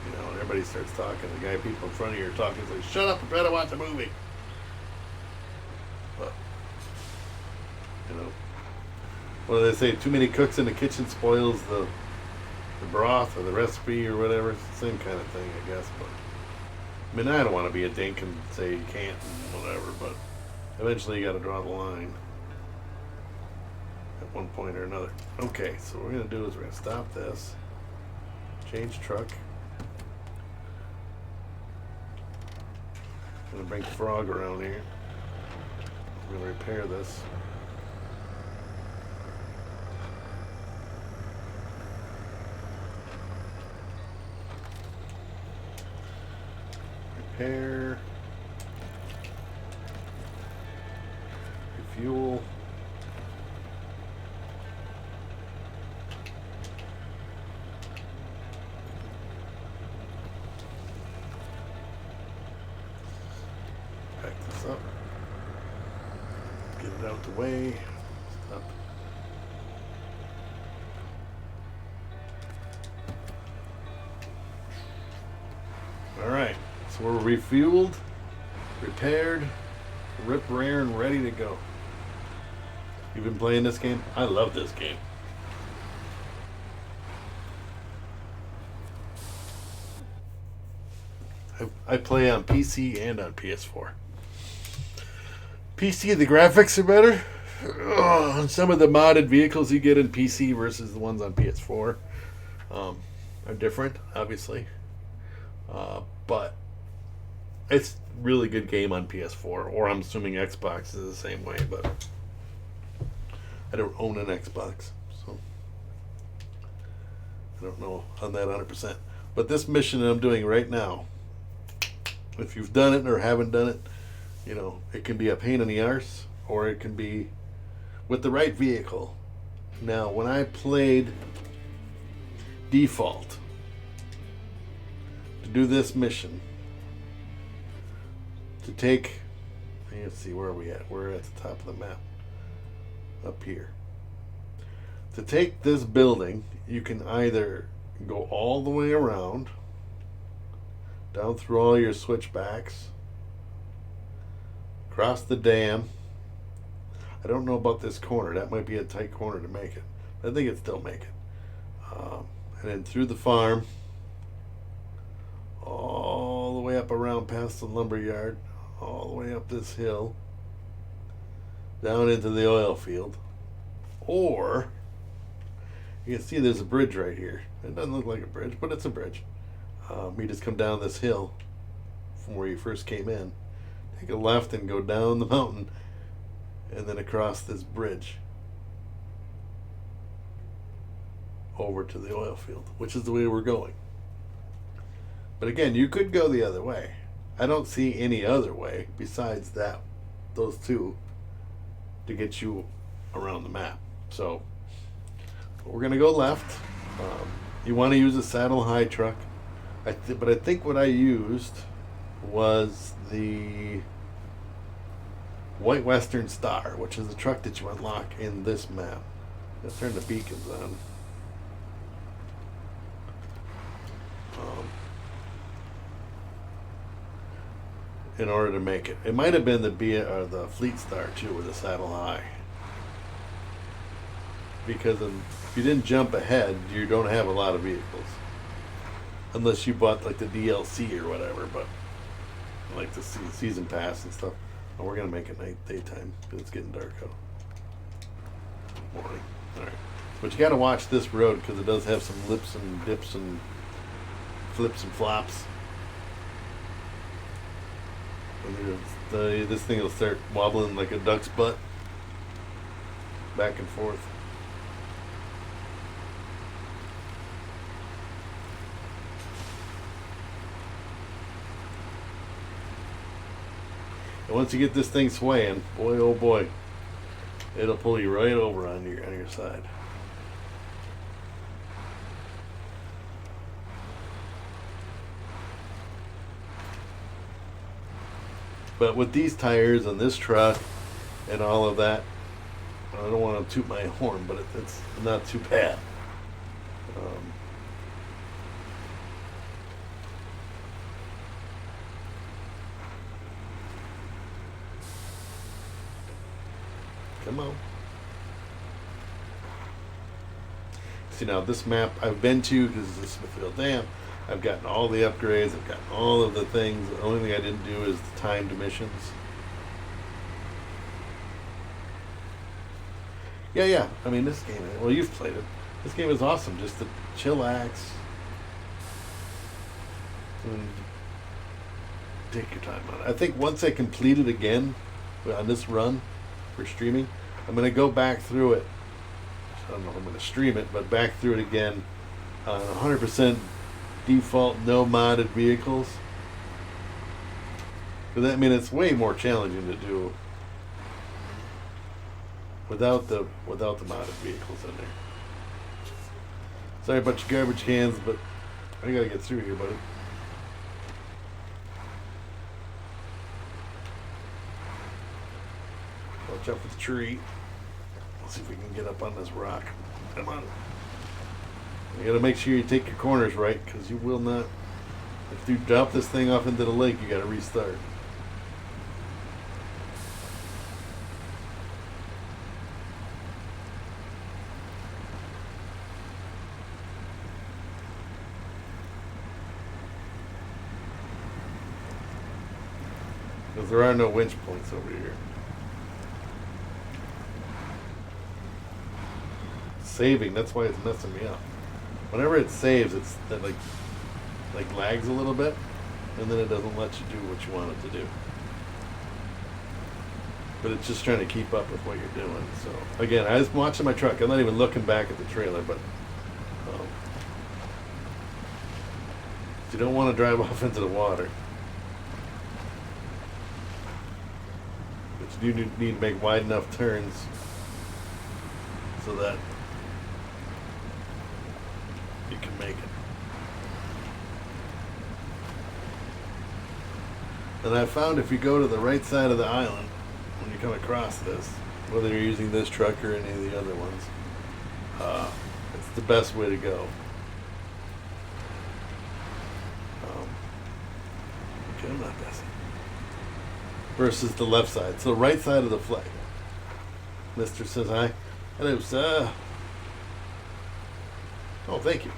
You know, and everybody starts talking. The guy, people in front of you are talking. It's like, shut up and try to watch a movie. But, you know, what do they say? Too many cooks in the kitchen spoils the broth or the recipe or whatever. It's the same kind of thing, I guess. But I mean, I don't want to be a dink and say you can't and whatever. But eventually, you got to draw the line at one point or another. Okay, so what we're gonna do is we're gonna stop this, change truck. Gonna bring Frog around here. We're gonna repair this. Repair. Refuel. Pack this up. Get it out the way. Stop. Alright, so we're refueled, repaired, rare and ready to go. You've been playing this game? I love this game. I play on PC and on PS4. PC, the graphics are better. Some of the modded vehicles you get in PC versus the ones on PS4 are different, obviously. But it's really good game on PS4, or I'm assuming Xbox is the same way, but I don't own an Xbox, so I don't know on that 100%. But this mission that I'm doing right now, if you've done it or haven't done it, you know, it can be a pain in the arse, or it can be with the right vehicle. Now, when I played Default to do this mission, to take, let's see, where are we at? We're at the top of the map, up here. To take this building, you can either go all the way around, down through all your switchbacks, across the dam. I don't know about this corner. That might be a tight corner to make it. I think it'd still make it. And then through the farm, all the way up around past the lumber yard, all the way up this hill, down into the oil field. Or, you can see there's a bridge right here. It doesn't look like a bridge, but it's a bridge. You just come down this hill from where you first came in, take a left and go down the mountain, and then across this bridge over to the oil field, which is the way we're going. But again, you could go the other way. I don't see any other way besides that, those two, to get you around the map. So we're gonna go left. You want to use a saddle high truck, but I think what I used was the White Western Star, which is the truck that you unlock in this map. Let's turn the beacons on. In order to make it. It might have been the Fleet Star too, with the saddle high. Because if you didn't jump ahead, you don't have a lot of vehicles. unless you bought like the DLC or whatever, but like the season pass and stuff. Oh, we're gonna make it daytime because it's getting dark out. Morning. All right, but you got to watch this road because it does have some lips and dips and flips and flops. And this thing will start wobbling like a duck's butt, back and forth. And once you get this thing swaying, boy oh boy, it'll pull you right over on your side. But with these tires and this truck and all of that, I don't want to toot my horn, but it's not too bad. Come on. See, now this map I've been to because it's Smithfield Dam. I've gotten all the upgrades. I've gotten all of the things. The only thing I didn't do is the timed missions. Yeah. I mean, this game, well, you've played it. This game is awesome. Just to chillax and take your time on it. I think once I complete it again on this run for streaming, I'm going to go back through it. I don't know if I'm going to stream it, but back through it again on 100% default, no modded vehicles. Because I mean, it's way more challenging to do without the modded vehicles in there. Sorry about your garbage cans, but I gotta get through here, buddy. Watch out for the tree. Let's see if we can get up on this rock. Come on. You gotta make sure you take your corners right, because you will not. If you drop this thing off into the lake, you gotta restart. Because there are no winch points over here. Saving, that's why it's messing me up. Whenever it saves, it like lags a little bit, and then it doesn't let you do what you want it to do. But it's just trying to keep up with what you're doing. So again, I was watching my truck. I'm not even looking back at the trailer, but you don't want to drive off into the water. But you do need to make wide enough turns so that you can make it. And I found if you go to the right side of the island when you come across this, whether you're using this truck or any of the other ones, it's the best way to go. Okay, I'm not guessing. Versus the left side. So the right side of the flag. Mister says hi. Hello, sir. Oh, thank you.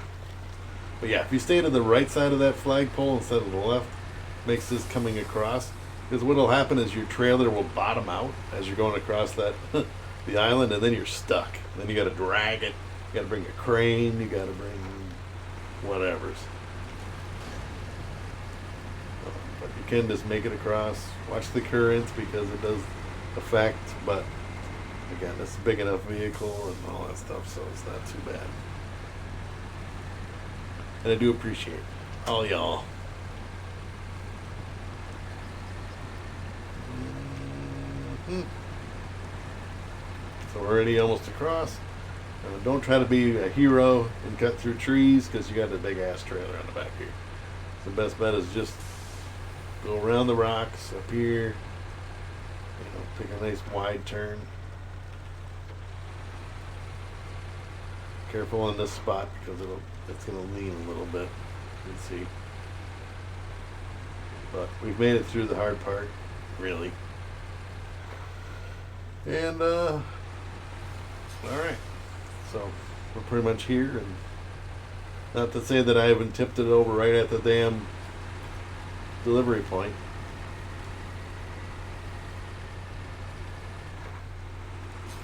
But yeah, if you stay to the right side of that flagpole instead of the left, makes this coming across. Because what will happen is your trailer will bottom out as you're going across that the island, and then you're stuck. Then you got to drag it. You got to bring a crane. You got to bring whatever's. But you can just make it across. Watch the currents because it does affect. But again, it's a big enough vehicle and all that stuff, so it's not too bad. And I do appreciate all y'all. So we're already almost across. Don't try to be a hero and cut through trees because you got a big ass trailer on the back here. So the best bet is just go around the rocks up here. Take a nice wide turn. Careful on this spot because it's going to lean a little bit. You can see. But we've made it through the hard part, really. And, alright. So, we're pretty much here, and Not to say that I haven't tipped it over right at the damn delivery point.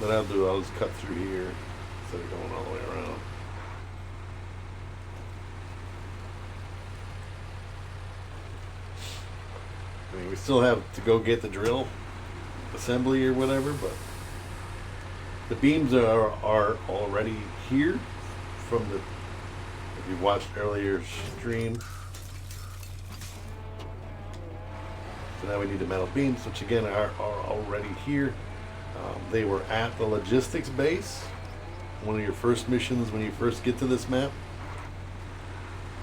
But I'll just cut through here instead of going all the way around. I mean, we still have to go get the drill assembly or whatever, but the beams are already here from the, if you watched earlier stream. So now we need the metal beams, which again are already here. They were at the logistics base. One of your first missions when you first get to this map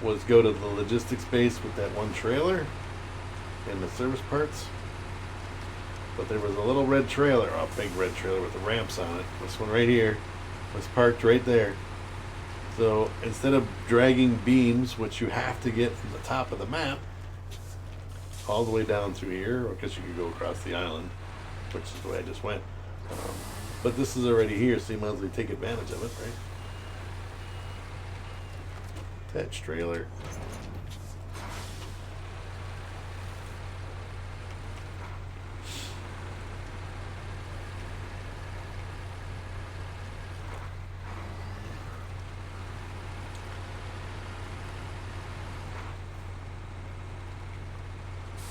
was go to the logistics base with that one trailer and the service parts. But there was a little red trailer, a big red trailer with the ramps on it. This one right here was parked right there. So instead of dragging beams, which you have to get from the top of the map, all the way down through here, or I guess you could go across the island, which is the way I just went. But this is already here, so you might as well take advantage of it, right? Attached trailer.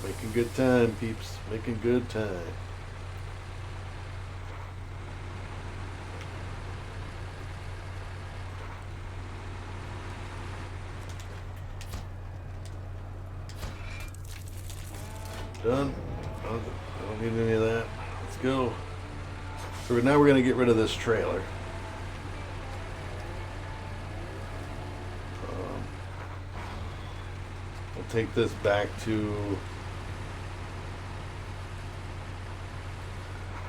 Making good time, peeps. Making good time. Done. I don't need any of that. Let's go. So now we're going to get rid of this trailer. We'll take this back to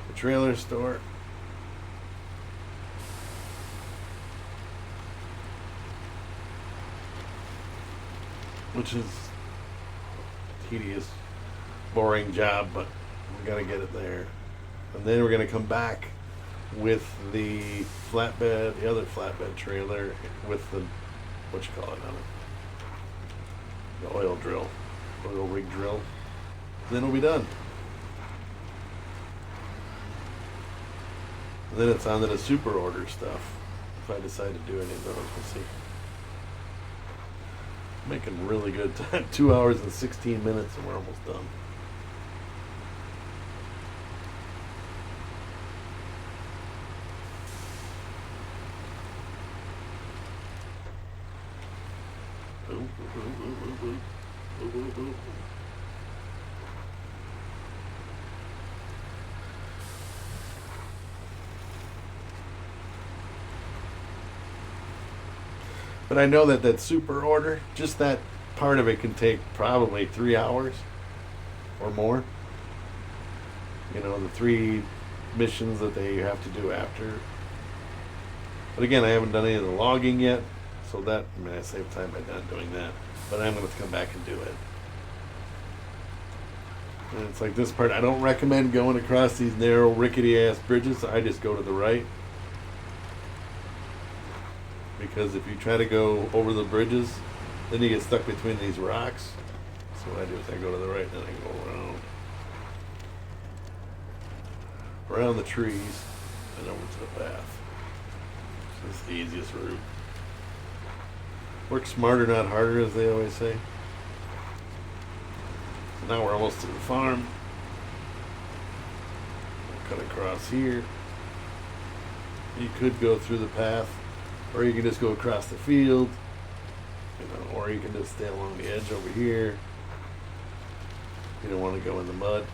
the trailer store. Which is tedious, boring job, but we gotta get it there. And then we're gonna come back with the flatbed, the other flatbed trailer with the, what you call it on it? The oil drill, oil rig drill. Then we'll be done. And then it's on to the super order stuff. If I decide to do any of those, we'll see. Making really good time. 2 hours and 16 minutes and we're almost done. But I know that super order, just that part of it can take probably 3 hours or more. You know, the 3 missions that they have to do after. But again, I haven't done any of the logging yet, so that, I mean, I save time by not doing that. But I'm going to come back and do it. And it's like this part, I don't recommend going across these narrow, rickety-ass bridges. I just go to the right. Because if you try to go over the bridges, then you get stuck between these rocks. So what I do is I go to the right and then I go around the trees and over to the path. So it's the easiest route. Work smarter, not harder, as they always say. So now we're almost to the farm. We'll cut across here. You could go through the path, or you can just go across the field, you know, or you can just stay along the edge over here. You don't want to go in the mud.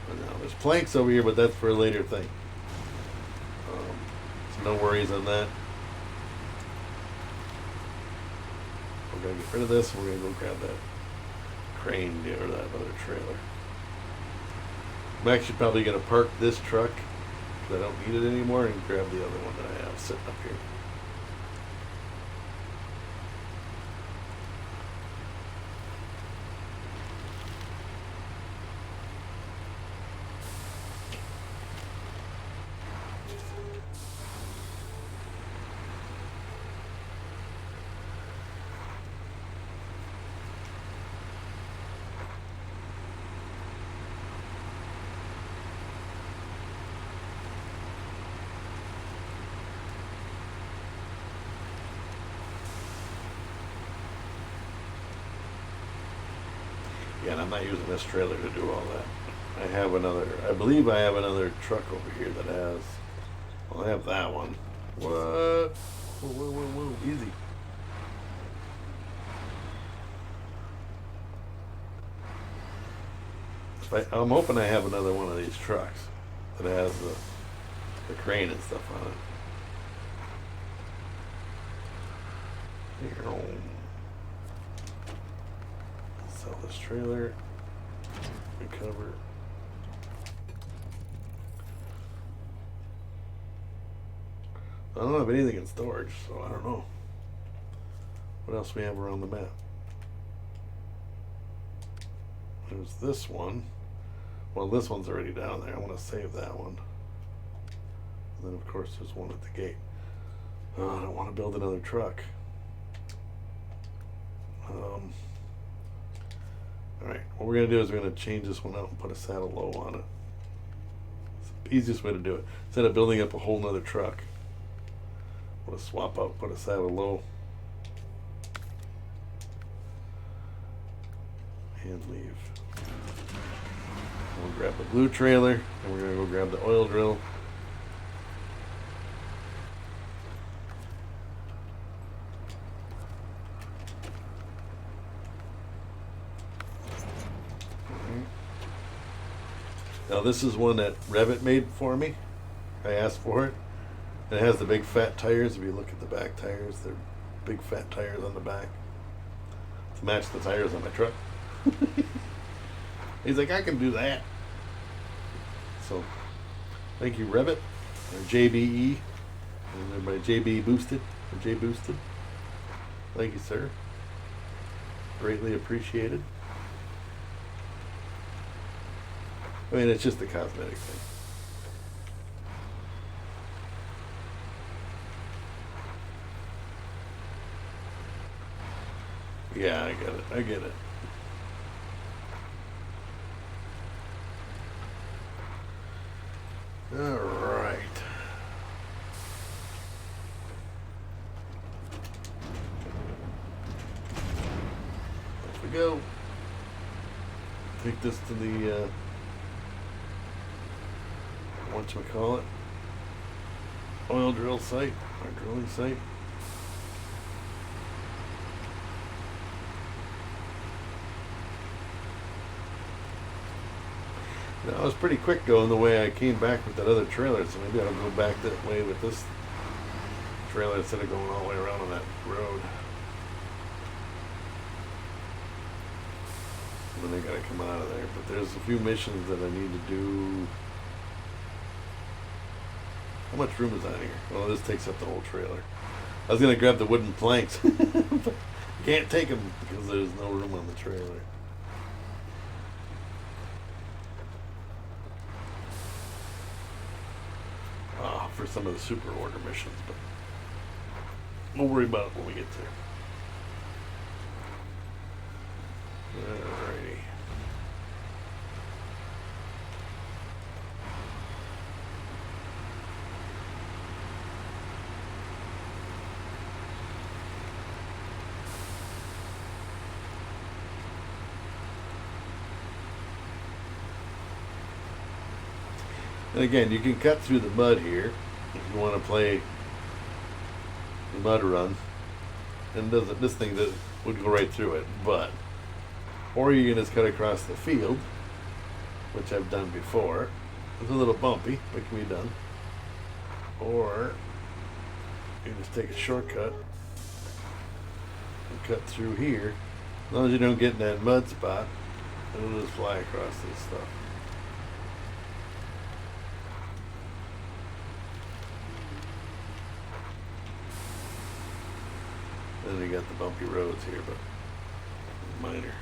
But now there's planks over here, but that's for a later thing. So no worries on that. We're gonna get rid of this. And we're gonna go grab that crane or that other trailer. I'm actually probably gonna park this truck, I don't need it anymore, and grab the other one that I have sitting up here. again, I'm not using this trailer to do all that. I believe I have another truck over here that has, well, I have that one. What? Whoa, easy. I'm hoping I have another one of these trucks that has the crane and stuff on it. Here, sell this trailer. Recover. I don't have anything in storage, so I don't know. What else we have around the map? There's this one. Well, this one's already down there. I want to save that one. And then, of course, there's one at the gate. Oh, I don't want to build another truck. Alright, what we're going to do is we're going to change this one out and put a saddle low on it. It's the easiest way to do it. Instead of building up a whole nother truck, we'll swap out, put a saddle low, and leave. We'll grab the blue trailer, and we're going to go grab the oil drill. Now this is one that Revit made for me. I asked for it. And it has the big fat tires. If you look at the back tires, they're big fat tires on the back to match the tires on my truck. He's like, I can do that. So, thank you, Revit, or JBE, and everybody JB Boosted, or J Boosted. Thank you, sir. Greatly appreciated. I mean, it's just a cosmetic thing. Yeah, I get it. I get it. All right. Off we go. Take this to the whatchamacallit, oil drill site, or drilling site. Now, I was pretty quick going the way I came back with that other trailer, so maybe I'll go back that way with this trailer instead of going all the way around on that road. And then I gotta come out of there, but there's a few missions that I need to do. How much room is on here? Well, this takes up the whole trailer. I was going to grab the wooden planks, but can't take them because there's no room on the trailer. For some of the super order missions, but we'll worry about it when we get there. Alrighty. And again, you can cut through the mud here if you want to play the mud run. And this thing would go right through it, but or you can just cut across the field, which I've done before. It's a little bumpy, but can be done. Or you can just take a shortcut and cut through here. As long as you don't get in that mud spot, it'll just fly across this stuff. Then you got the bumpy roads here, but minor.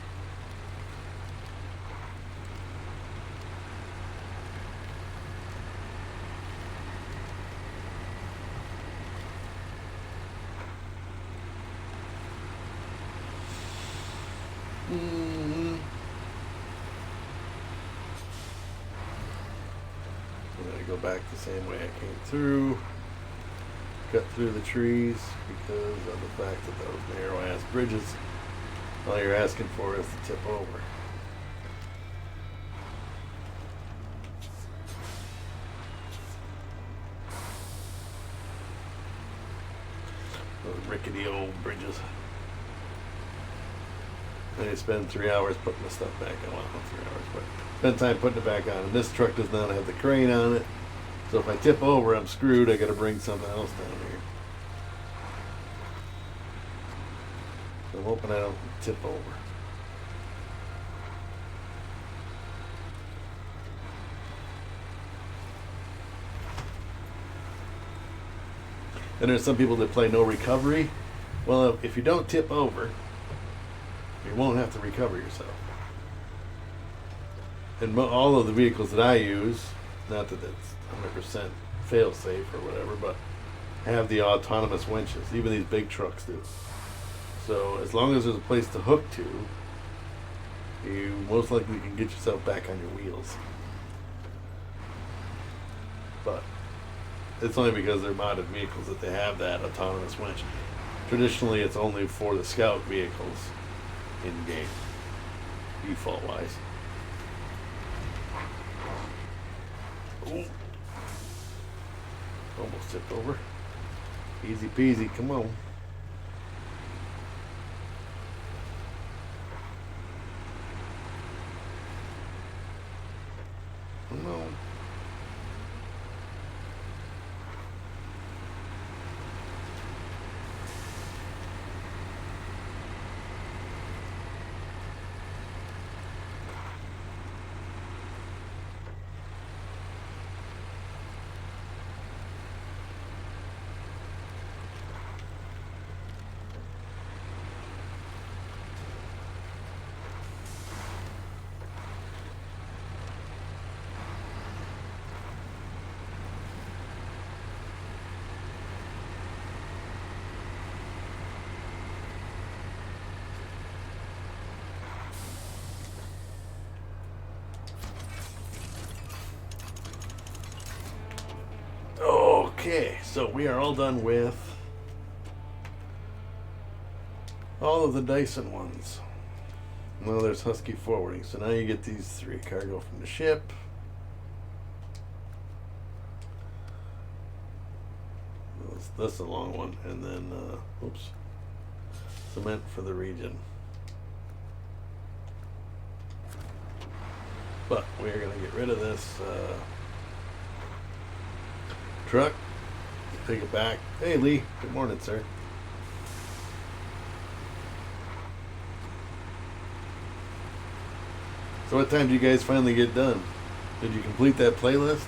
I'm gonna go back the same way I came through. Cut through the trees because of the fact that those narrow ass bridges, all you're asking for is to tip over. Those rickety old bridges. And you spend 3 hours putting the stuff back on. Well, not 3 hours, but spend time putting it back on. And this truck does not have the crane on it. So if I tip over, I'm screwed. I got to bring something else down here. So I'm hoping I don't tip over. And there's some people that play no recovery. Well, if you don't tip over, you won't have to recover yourself. And all of the vehicles that I use, not that it's 100% fail safe or whatever, but have the autonomous winches. Even these big trucks do. So as long as there's a place to hook to, you most likely can get yourself back on your wheels. But it's only because they're modded vehicles that they have that autonomous winch. Traditionally, it's only for the Scout vehicles in game, default wise. Ooh. Almost tipped over. Easy peasy, come on. Come on. Okay, so we are all done with all of the Dyson ones. Well, there's Husky Forwarding. So now you get these 3. Cargo from the ship. That's a long one. And then, oops, cement for the region. But we're going to get rid of this truck. Take it back. Hey, Lee. Good morning, sir. So what time did you guys finally get done? Did you complete that playlist?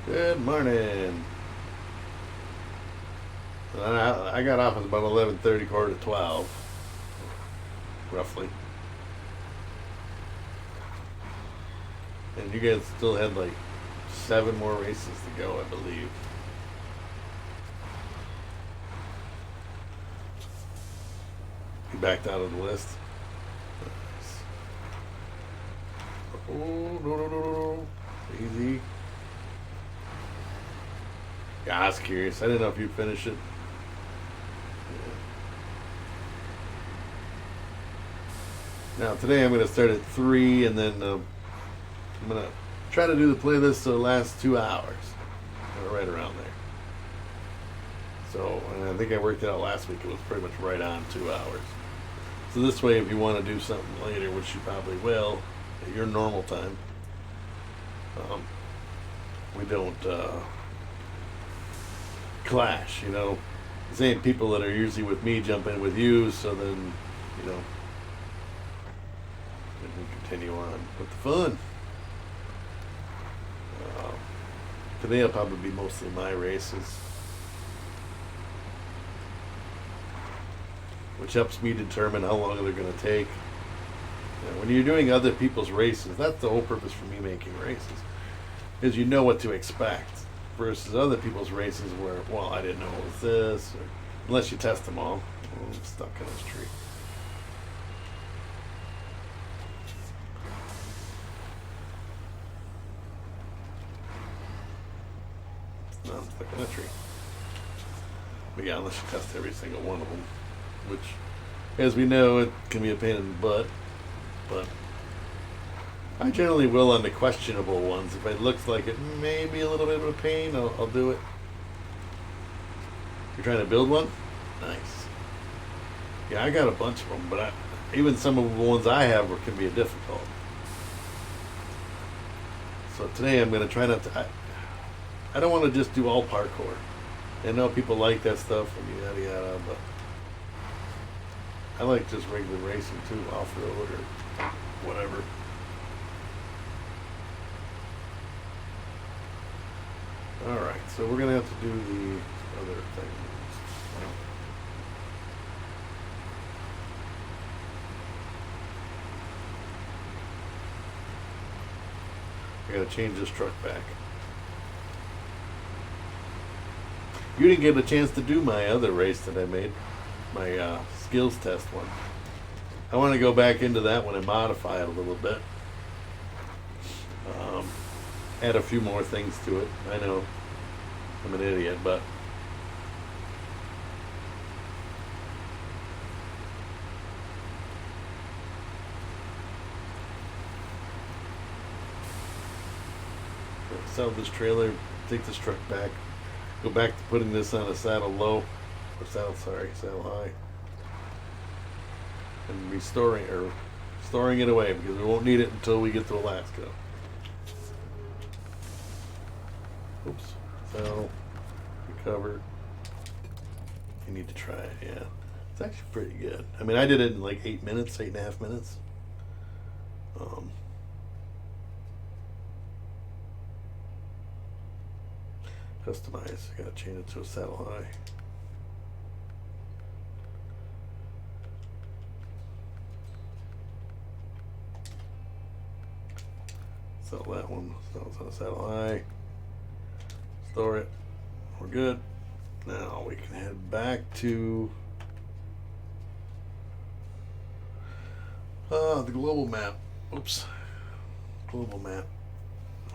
Good morning. I got off at about 11:30, quarter to 12, roughly. And you guys still had like 7 more races to go, I believe. You backed out of the list. Nice. Oh, no. Easy. Yeah, I was curious. I didn't know if you finished it. Yeah. Now, today I'm going to start at 3, and then I'm going to try to do the playlist so it lasts 2 hours. Right around there. So, and I think I worked it out last week. It was pretty much right on 2 hours. So this way, if you want to do something later, which you probably will, at your normal time, we don't clash, you know. The same people that are usually with me jump in with you, so then, you know, we can continue on with the fun. Today will probably be mostly my races, which helps me determine how long they're going to take. You know, when you're doing other people's races, that's the whole purpose for me making races, is you know what to expect, versus other people's races where, well, I didn't know it was this, or, unless you test them all. Oh, I'm stuck in this tree. No, I'm stuck in a tree. But yeah, unless you test every single one of them, which, as we know, it can be a pain in the butt. But I generally will on the questionable ones. If it looks like it may be a little bit of a pain, I'll do it. You're trying to build one? Nice. Yeah, I got a bunch of them, but even some of the ones I have can be difficult. So today I'm going to try not to. I don't want to just do all parkour. I know people like that stuff and yada yada, but I like just regular racing too, off road or whatever. All right, so we're going to have to do the other thing. I gotta change this truck back. You didn't get a chance to do my other race that I made, my skills test one. I want to go back into that one and modify it a little bit. Add a few more things to it. I know I'm an idiot, but sell this trailer, take this truck back, go back to putting this on a saddle low, or saddle high, and restoring or storing it away because we won't need it until we get to Alaska. Oops, saddle, recover. You need to try it, yeah. It's actually pretty good. I mean, I did it in like 8.5 minutes. Customize. I gotta change it to a saddle high. Sell that one. Sell it on a saddle high. Store it. We're good. Now we can head back to the global map. Oops. Global map.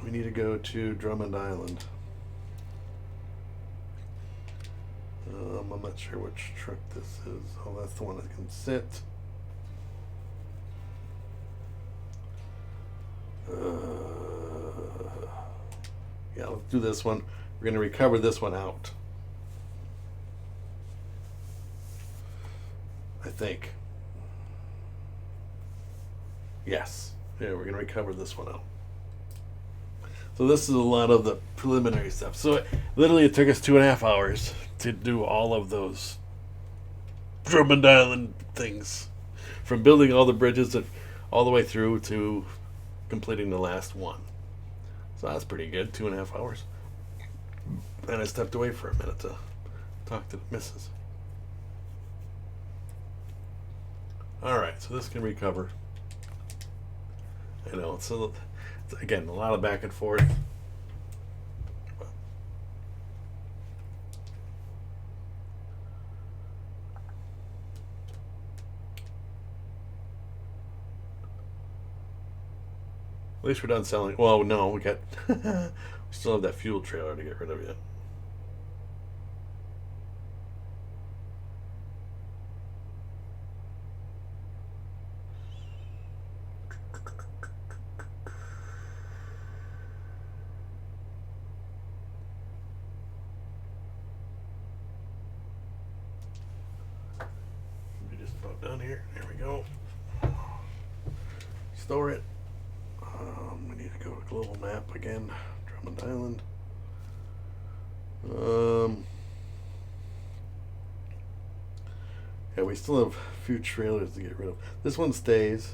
We need to go to Drummond Island. I'm not sure which truck this is. Oh, that's the one that can sit. Yeah, let's do this one. We're going to recover this one out. I think. Yes. Yeah, we're going to recover this one out. So this is a lot of the preliminary stuff. So literally it took us 2.5 hours to do all of those Drummond Island things. From building all the bridges all the way through to completing the last one. So that's pretty good, 2.5 hours. And I stepped away for a minute to talk to the missus. Alright, so this can recover. I know, it's again, a lot of back and forth. At least we're done selling. Well, no, we still have that fuel trailer to get rid of yet. We just about done here. There we go. Store it. We need to go to global map again. Drummond Island. Yeah, we still have a few trailers to get rid of. This one stays.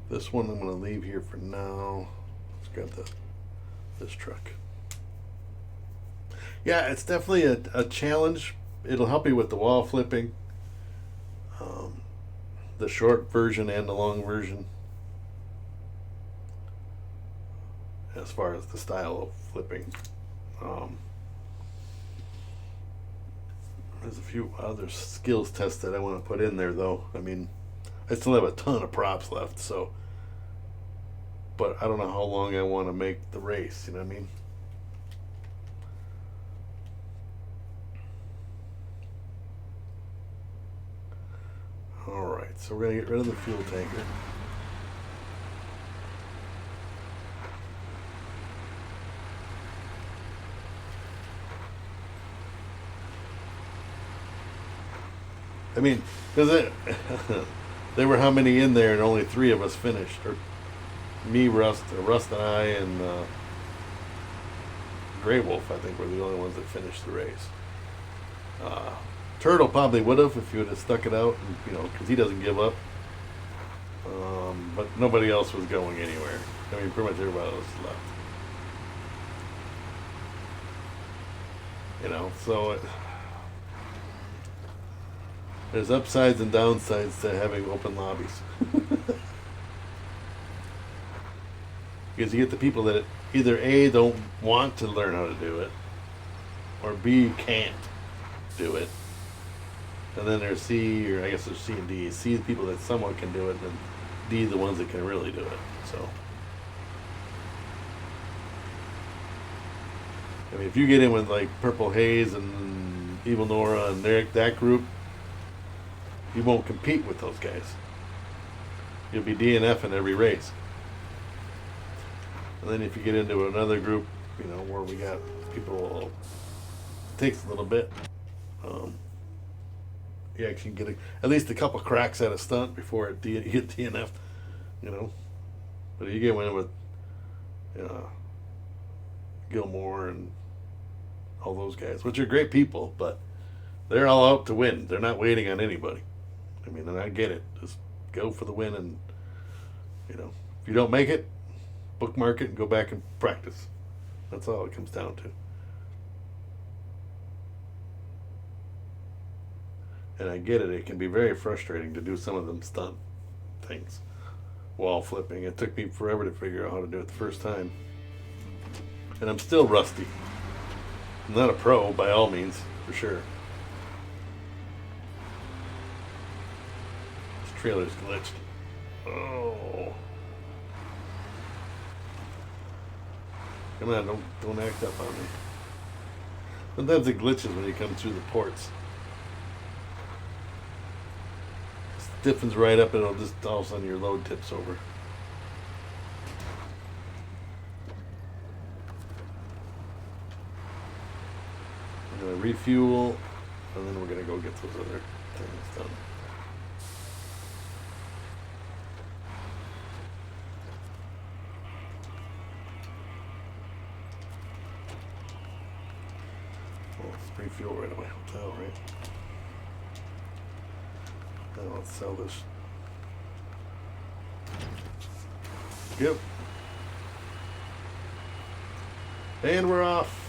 This one I'm going to leave here for now. Let's grab this truck. Yeah, it's definitely a challenge. It'll help you with the wall flipping. The short version and the long version. As far as the style of flipping. There's a few other skills tests that I want to put in there, though. I mean, I still have a ton of props left, so. But I don't know how long I want to make the race. You know what I mean? All right, so we're gonna get rid of the fuel tanker. I mean, because there were how many in there, and only 3 of us finished, or me, Rust and I, and Grey Wolf, I think, were the only ones that finished the race. Turtle probably would have if you would have stuck it out, and, you know, because he doesn't give up. But nobody else was going anywhere. I mean, pretty much everybody else left. You know, so there's upsides and downsides to having open lobbies. Because you get the people that either A, don't want to learn how to do it, or B, can't do it. And then there's C, or I guess there's C and D. C, the people that somewhat can do it, and D, the ones that can really do it. So, I mean, if you get in with like Purple Haze and Evil Nora and that group, you won't compete with those guys. You'll be DNF in every race. And then if you get into another group, you know, where we got people, it takes a little bit. You actually get at least a couple cracks at a stunt before you get DNF, you know. But you get in with Gilmore and all those guys, which are great people, but they're all out to win. They're not waiting on anybody. I mean, and I get it. Just go for the win, and, you know, if you don't make it, bookmark it and go back and practice. That's all it comes down to. And I get it. It can be very frustrating to do some of them stunt things. Wall flipping. It took me forever to figure out how to do it the first time. And I'm still rusty. I'm not a pro by all means, for sure. This trailer's glitched. Oh. Come on, don't act up on me. Sometimes it glitches when you come through the ports. Stiffens right up and it'll just all of a sudden your load tips over. I'm going to refuel, and then we're going to go get those other things done. Well, let's refuel right away. Hotel, right? Now let's sell this. Yep. And we're off.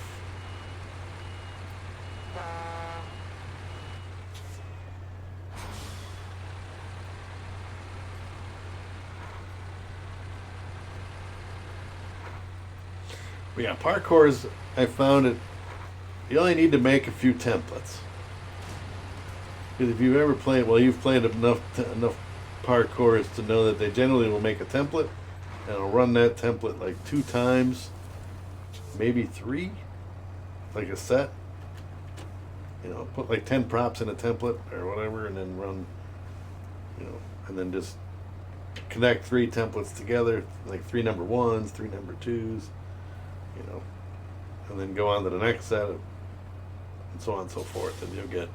But yeah, parkours, I found it, you only need to make a few templates. Because if you've ever played, well, you've played enough parkours to know that they generally will make a template, and it'll run that template like 2 times, maybe 3, like a set. You know, put like 10 props in a template or whatever, and then run, you know, and then just connect 3 templates together, like 3 number 1s, 3 number 2s, you know, and then go on to the next set, and so on and so forth, and you'll get.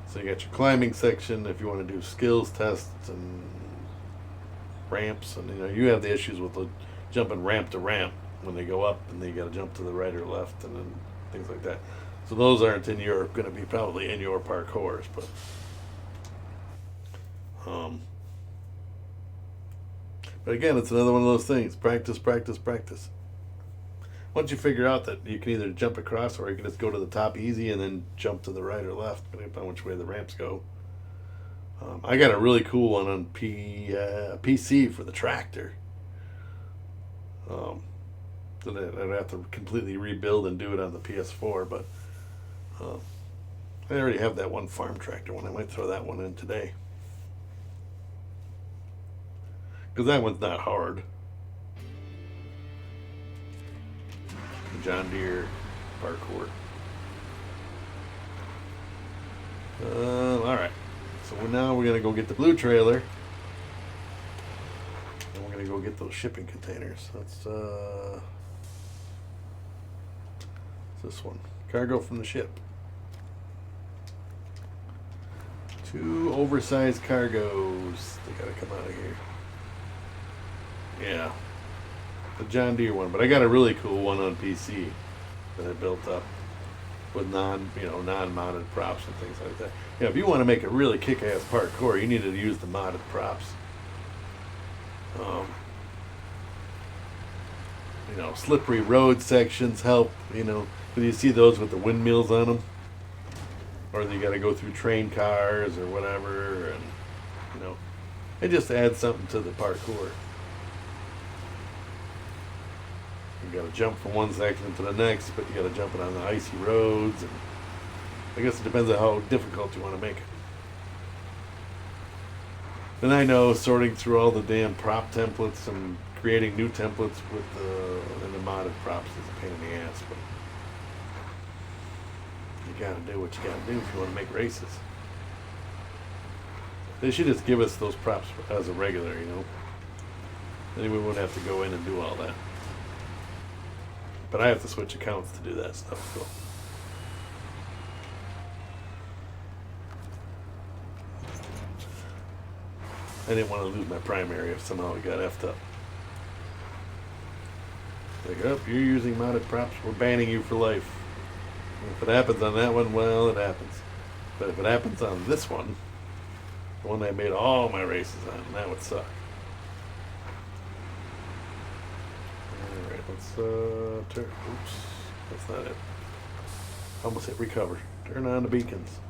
So you got your climbing section if you want to do skills tests and ramps, and you know you have the issues with the jumping ramp to ramp when they go up, and then you got to jump to the right or left, and then things like that. So those aren't in your going to be probably in your parkours, but again, it's another one of those things. Practice, practice, practice. Once you figure out that you can either jump across or you can just go to the top easy and then jump to the right or left, depending upon which way the ramps go. I got a really cool one on PC for the tractor. That I'd have to completely rebuild and do it on the PS4, but I already have that one farm tractor one. I might throw that one in today. Because that one's not hard. The John Deere Parkour. Alright. So now we're going to go get the blue trailer. And we're going to go get those shipping containers. That's this one. Cargo from the ship. 2 oversized cargoes. They got to come out of here. Yeah. The John Deere one. But I got a really cool one on PC that I built up with non-modded props and things like that. Yeah, if you want to make a really kick-ass parkour, you need to use the modded props. Slippery road sections help, when you see those with the windmills on them. Or you got to go through train cars or whatever, and, it just adds something to the parkour. You got to jump from one section to the next, but you got to jump it on the icy roads, and I guess it depends on how difficult you want to make it. And I know sorting through all the damn prop templates and creating new templates with the modded props is a pain in the ass, but you got to do what you got to do if you want to make races. They should just give us those props as a regular, Then we wouldn't have to go in and do all that. But I have to switch accounts to do that stuff, so. I didn't want to lose my primary if somehow it got effed up. Like, oh, you're using modded props, we're banning you for life. And if it happens on that one, well, it happens. But if it happens on this one, the one I made all my races on, that would suck. Alright, let's turn. Oops, that's not it. Almost hit recover. Turn on the beacons.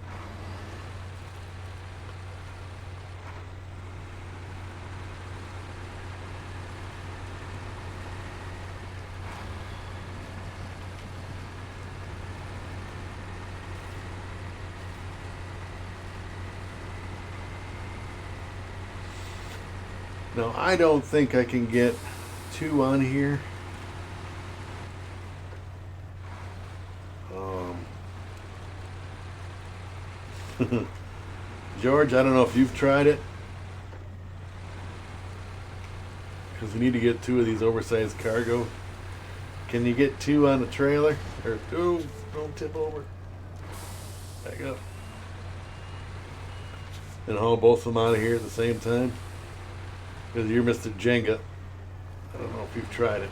Now, I don't think I can get 2 on here. George, I don't know if you've tried it. Because we need to get 2 of these oversized cargo. Can you get 2 on the trailer? Or, oh, don't tip over. Back up. And haul both of them out of here at the same time. Because you're Mr. Jenga. I don't know if you've tried it.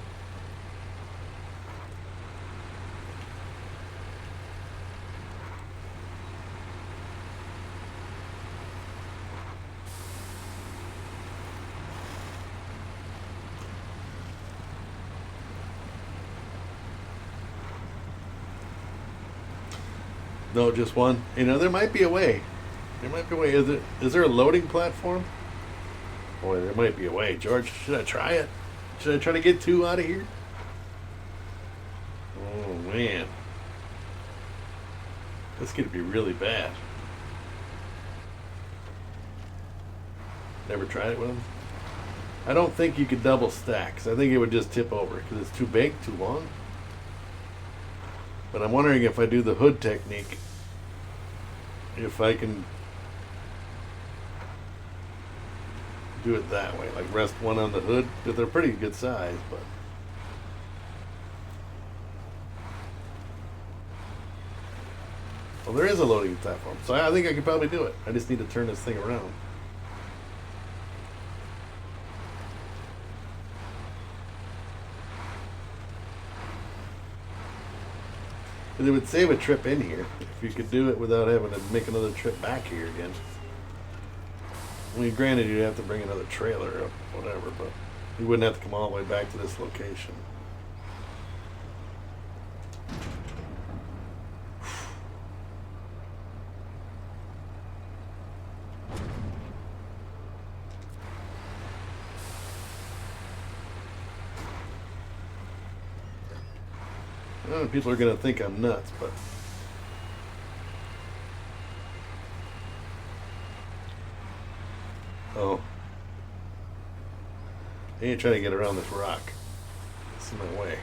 No, just one. There might be a way. There might be a way. Is there a loading platform? Boy, there might be a way. George, should I try it? Should I try to get 2 out of here? Oh, man. This could be really bad. Never tried it with them? I don't think you could double stack, 'cause I think it would just tip over, because it's too big, too long. But I'm wondering if I do the hood technique, if I can do it that way, like rest one on the hood, because they're pretty good size, but well, there is a loading platform, so I think I could probably do it. I just need to turn this thing around. Because it would save a trip in here if you could do it without having to make another trip back here again. I mean, granted, you'd have to bring another trailer or whatever, but you wouldn't have to come all the way back to this location. People are going to think I'm nuts, but Oh. I ain't trying to get around this rock. It's in my way.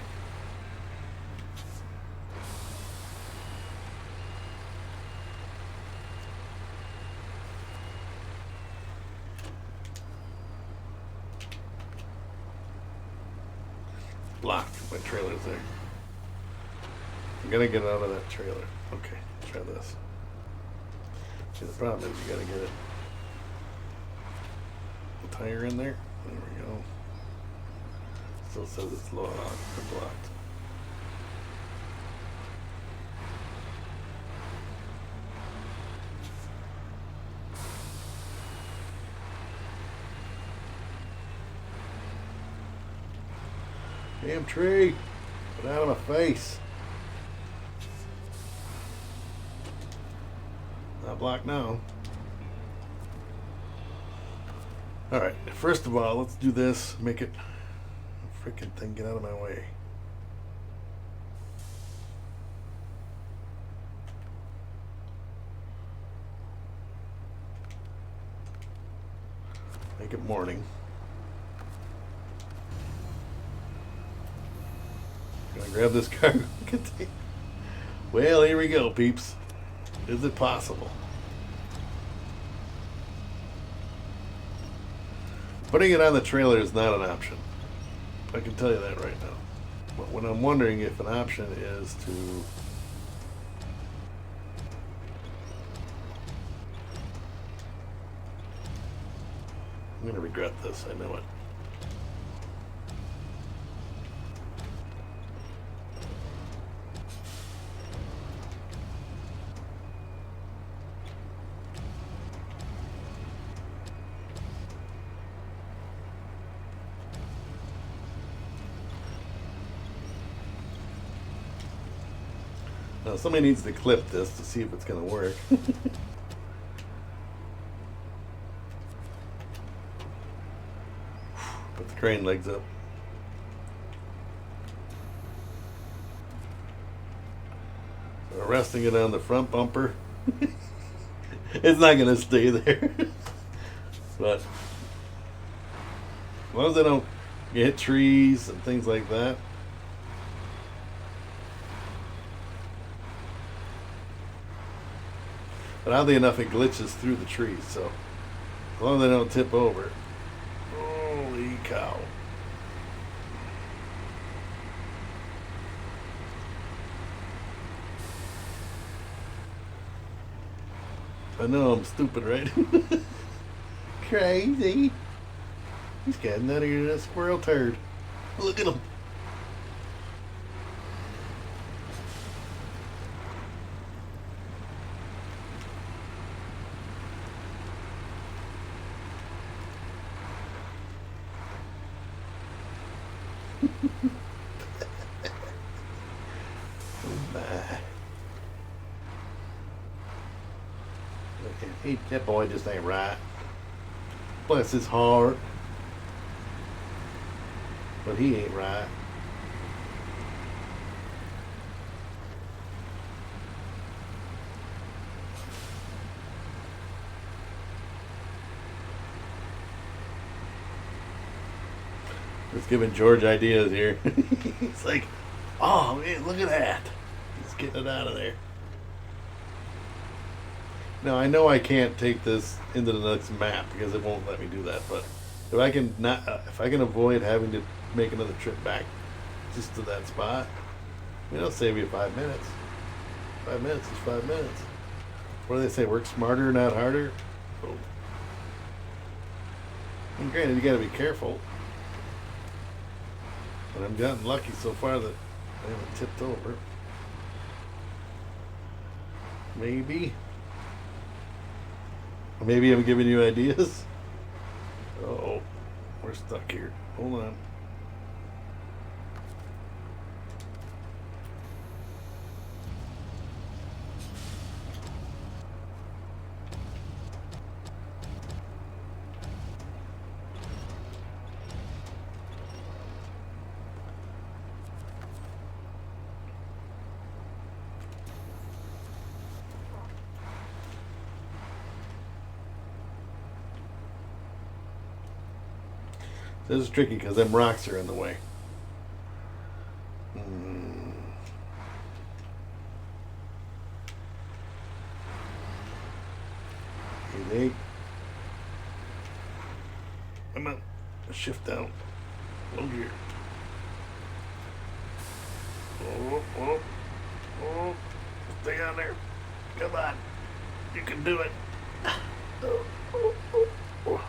Blocked. My trailer's there. I'm gonna get out of that trailer. Okay, try this. See, the problem is you gotta get it. The tire in there. There we go. Still says it's locked or blocked. Damn tree! Get out of my face! Not blocked now. Alright, first of all, let's do this. Make it a freaking thing get out of my way. Make it morning. Gonna grab this cargo container. Well, here we go, peeps. Is it possible? Putting it on the trailer is not an option. I can tell you that right now. But what I'm wondering if an option is to I'm gonna regret this, I know it. Now somebody needs to clip this to see if it's gonna work. Put the crane legs up. So resting it on the front bumper. It's not gonna stay there. But as long as I don't hit trees and things like that. But oddly enough, it glitches through the trees, so as long as they don't tip over. Holy cow. I know I'm stupid, right? Crazy. He's getting out of here, that squirrel turd. Look at him. That boy just ain't right. Bless his heart. But he ain't right. Just giving George ideas here. It's like, oh man, look at that. He's getting it out of there. Now I know I can't take this into the next map because it won't let me do that. But if I can if I can avoid having to make another trip back just to that spot, I mean, it'll save you 5 minutes. 5 minutes is 5 minutes. What do they say? Work smarter, not harder. So, and granted, you got to be careful. But I've gotten lucky so far that I haven't tipped over. Maybe. Maybe I'm giving you ideas. Oh, we're stuck here. Hold on. This is tricky because them rocks are in the way. Easy. Come on. Shift down. Low gear. Oh, oh, oh. Stay on there. Come on. You can do it. Oh, oh, oh, oh.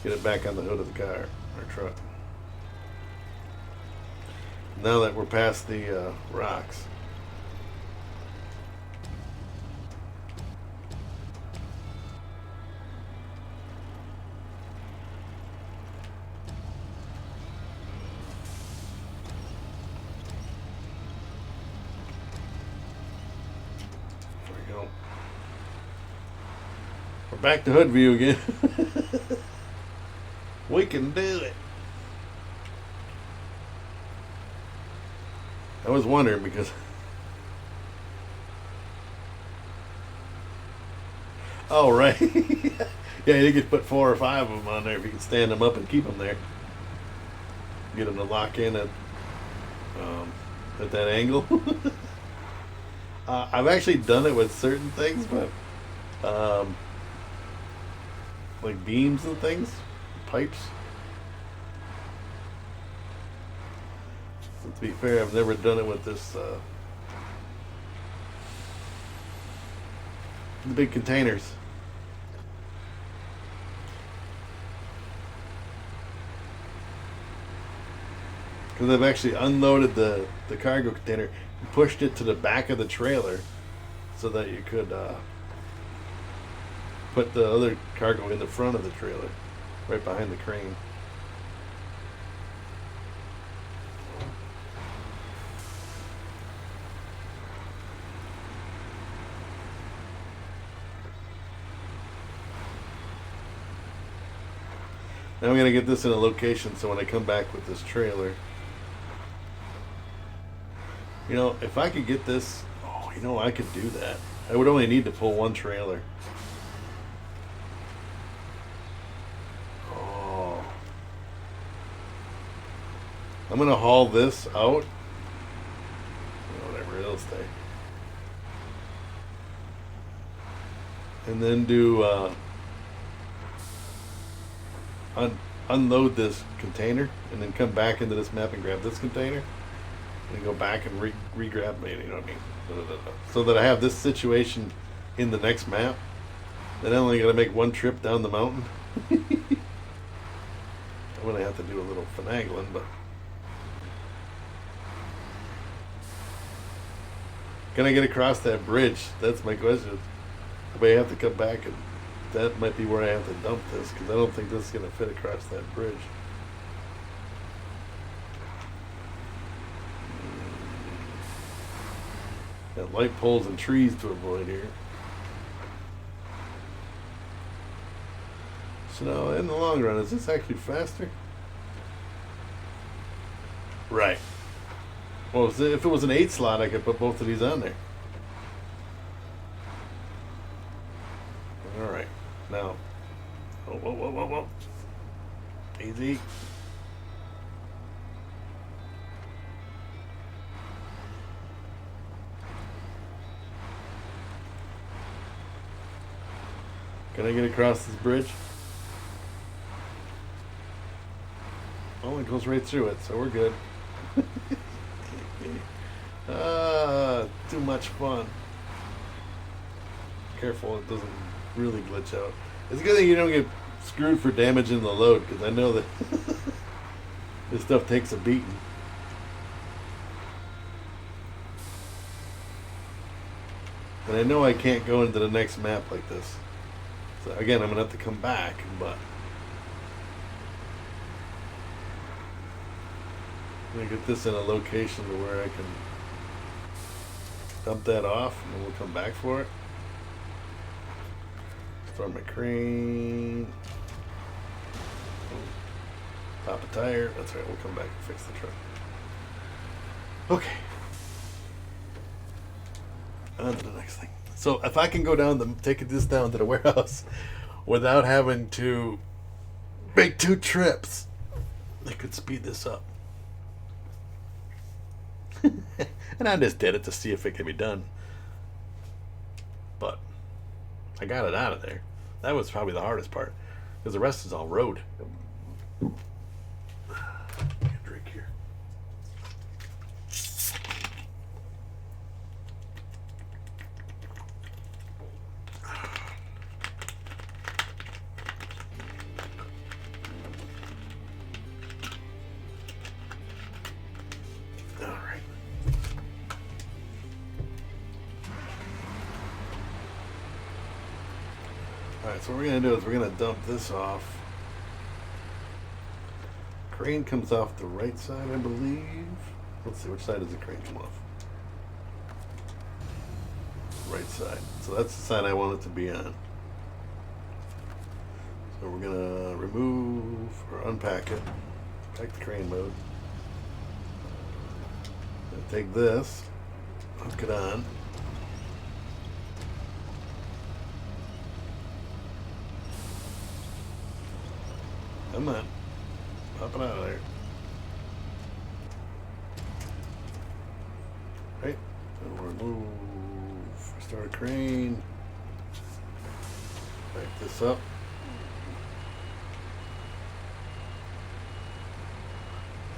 Get it back on the hood of the car or truck. Now that we're past the rocks. There we go. We're back to hood view again. We can do it. I was wondering because oh right. Yeah, you could put 4 or 5 of them on there if you can stand them up and keep them there. Get them to lock in at that angle. I've actually done it with certain things, but like beams and things, pipes. So to be fair, I've never done it with this the big containers. Because I've actually unloaded the cargo container and pushed it to the back of the trailer so that you could put the other cargo in the front of the trailer, right behind the crane. Now I'm going to get this in a location so when I come back with this trailer, you know, if I could get this, oh, you know, I could do that. I would only need to pull one trailer. Oh. I'm going to haul this out. Whatever, it'll stay. And then do, unload this container and then come back into this map and grab this container and go back and re-grab me, you know what I mean? So that I have this situation in the next map. Then I only got to make one trip down the mountain. I'm going to have to do a little finagling, but can I get across that bridge? That's my question. I may have to come back and that might be where I have to dump this because I don't think this is going to fit across that bridge. Got light poles and trees to avoid here. So now, in the long run, is this actually faster? Right. Well, if it was an 8 slot, I could put both of these on there. All right. Now, whoa, whoa, whoa, whoa, whoa. Easy. Can I get across this bridge? Oh, it goes right through it, so we're good. Too much fun. Careful, it doesn't really glitch out. It's a good thing you don't get screwed for damaging the load, because I know that this stuff takes a beating. And I know I can't go into the next map like this. So again, I'm going to have to come back, but I'm going to get this in a location to where I can dump that off, and then we'll come back for it. Start my crane. Pop a tire. That's right, we'll come back and fix the truck. Okay. On to the next thing. So if I can go down take this down to the warehouse without having to make 2 trips, I could speed this up. And I just did it to see if it could be done. But I got it out of there. That was probably the hardest part, because the rest is all road. Get a drink here. All right. Alright, so what we're going to do is we're going to dump this off. Crane comes off the right side, I believe. Let's see, which side does the crane come off? Right side. So that's the side I want it to be on. So we're going to remove or unpack it. Back to crane mode. Gonna take this, hook it on. Come on. Pop it out of there. Right. And we'll remove. Start a crane. Back this up.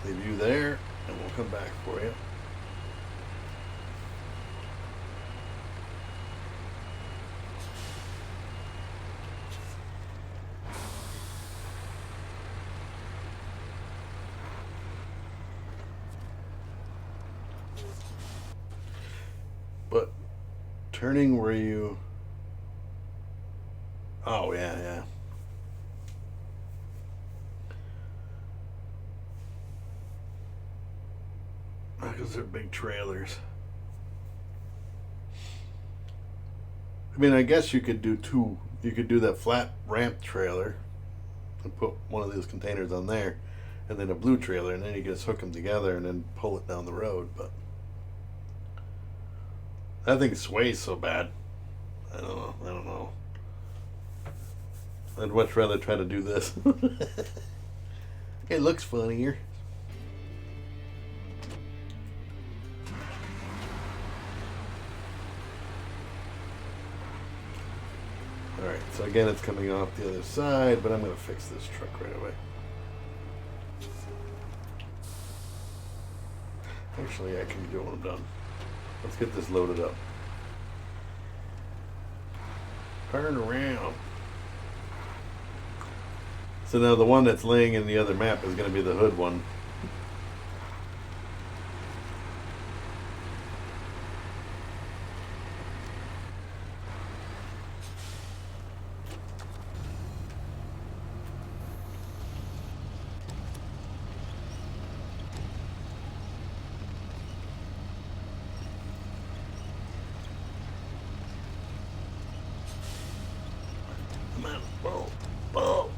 Leave you there, and we'll come back for you. But turning where you... Oh, yeah. Because they're big trailers. I mean, I guess you could do 2. You could do that flat ramp trailer and put one of these containers on there, and then a blue trailer, and then you just hook them together and then pull it down the road. But that thing sways so bad. I don't know. I'd much rather try to do this. It looks funnier. Alright, so again it's coming off the other side, but I'm going to fix this truck right away. Actually, I can do it when I'm done. Let's get this loaded up. Turn around. So now the one that's laying in the other map is going to be the hood one. Come on, boom.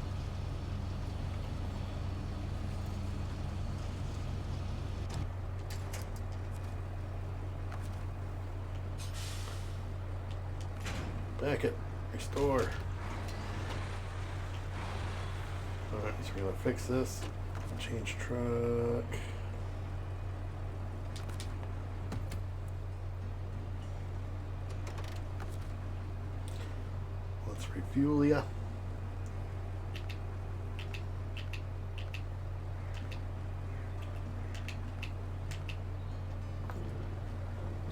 Back it. Restore. Alright, so we're going to fix this. Change truck. Let's refuel ya.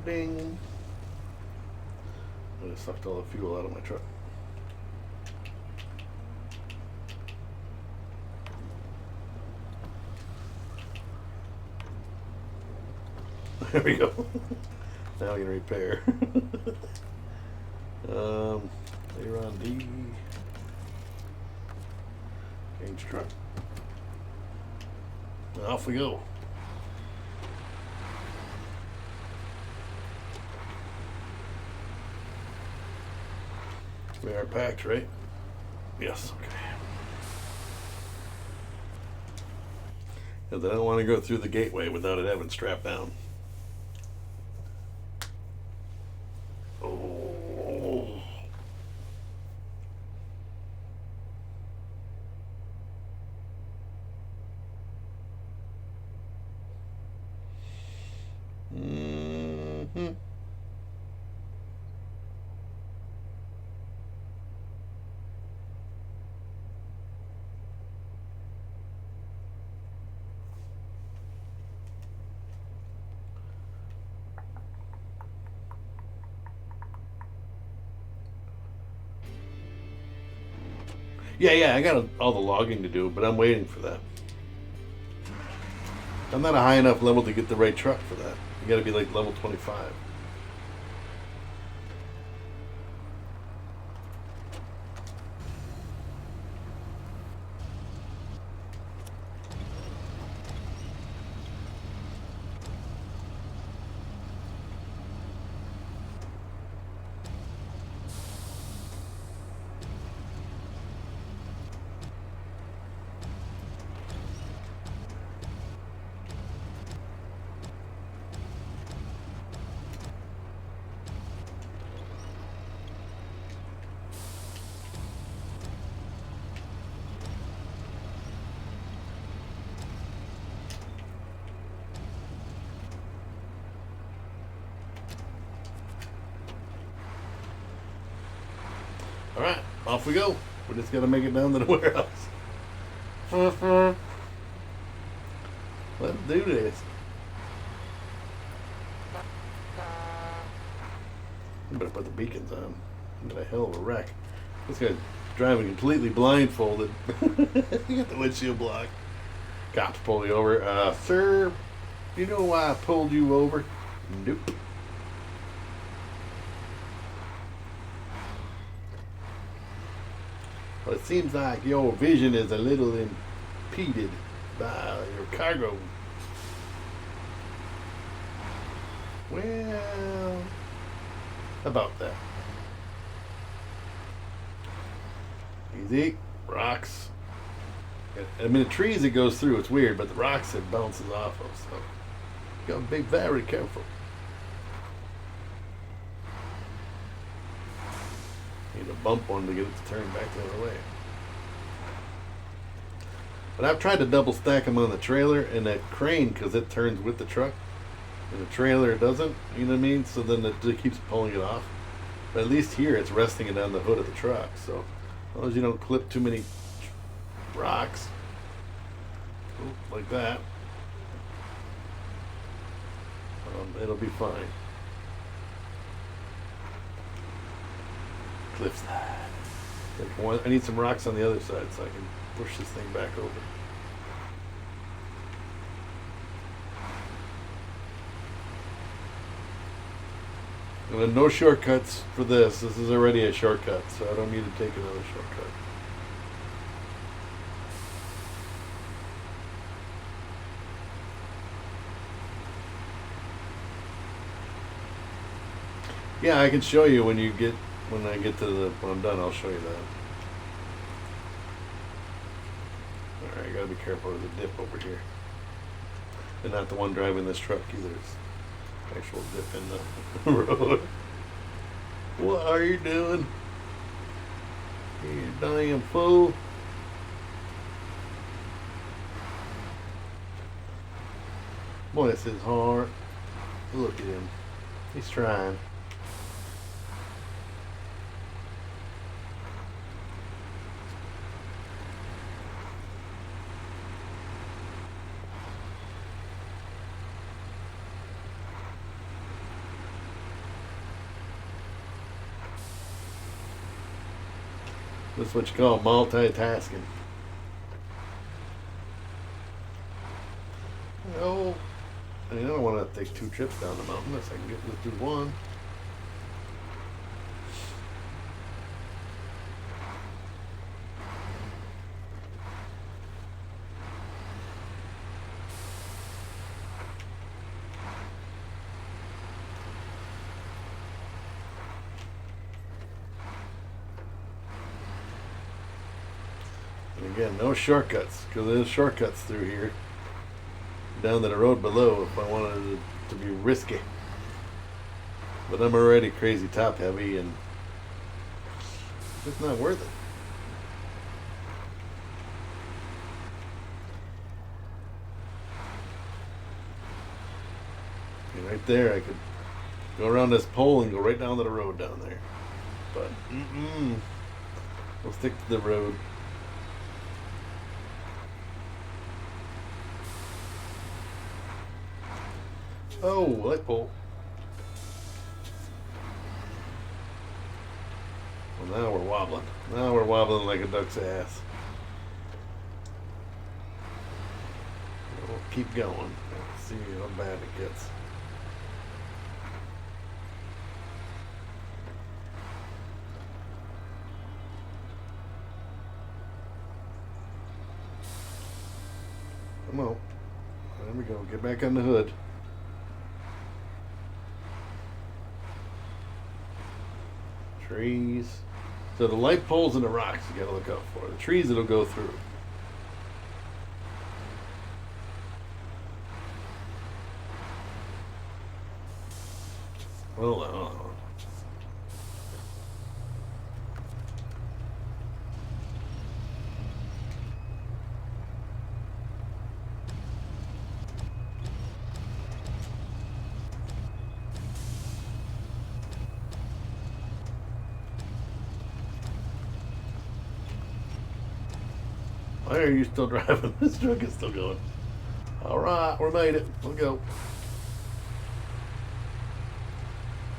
Ding. I just sucked all the fuel out of my truck. There we go. Now we can repair. Later on D. Change truck. And off we go. We are packed, right? Yes, okay. Because I don't want to go through the gateway without it having strapped down. Yeah, I got all the logging to do, but I'm waiting for that. I'm not a high enough level to get the right truck for that. You got to be like level 25. All right, off we go. We just got to make it down to the warehouse. Let's do this. I better put the beacons on. I'm in a hell of a wreck. This guy's driving completely blindfolded. You got the windshield block. Cops pull you over. Sir, do you know why I pulled you over? Nope. Well, it seems like your vision is a little impeded by your cargo. Well, about that. Easy. Rocks. I mean, the trees it goes through, it's weird, but the rocks it bounces off of, so you gotta be very careful. Need to bump one to get it to turn back the other way. But I've tried to double stack them on the trailer and that crane because it turns with the truck, and the trailer doesn't. You know what I mean? So then it keeps pulling it off. But at least here it's resting it on the hood of the truck. So as long as you don't clip too many rocks, like that, it'll be fine. Cliffside. I need some rocks on the other side so I can push this thing back over. And no shortcuts for this. This is already a shortcut, so I don't need to take another shortcut. Yeah, I can show you when I get to when I'm done, I'll show you that. Alright, I gotta be careful, there's a dip over here. And not the one driving this truck either, it's actual dip in the road. What are you doing? You damn fool. Bless his heart. Look at him. He's trying. That's what you call multitasking. Oh, I mean, I don't want to take 2 trips down the mountain unless I can just do one. Again, no shortcuts, because there's shortcuts through here down to the road below if I wanted it to be risky. But I'm already crazy top heavy and it's not worth it. And right there I could go around this pole and go right down to the road down there. But we'll stick to the road. Oh, light pole. Well, now we're wobbling. Now we're wobbling like a duck's ass. We'll keep going. See how bad it gets. Come on. There we go. Get back on the hood. Trees. So the light poles and the rocks you gotta look out for. The trees it'll go through. Hold on, hold on. Why are you still driving? This truck is still going. Alright, we made it. We'll go.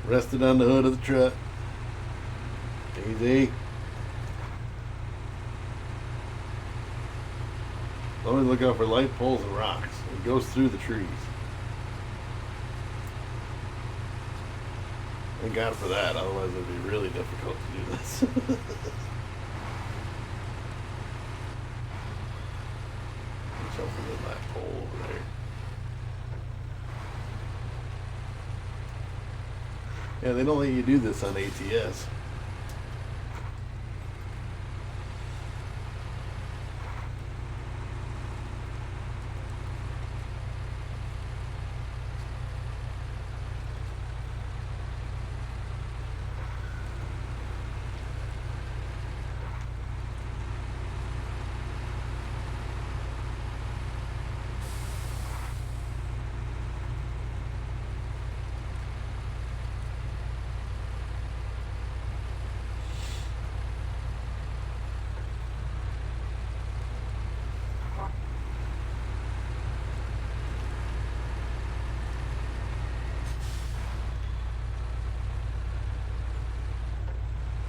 Rested on the hood of the truck. Easy. Always look out for light poles and rocks. It goes through the trees. Thank God for that, otherwise it would be really difficult to do this. Watch out for the light pole over there. Yeah, they don't let you do this on ATS.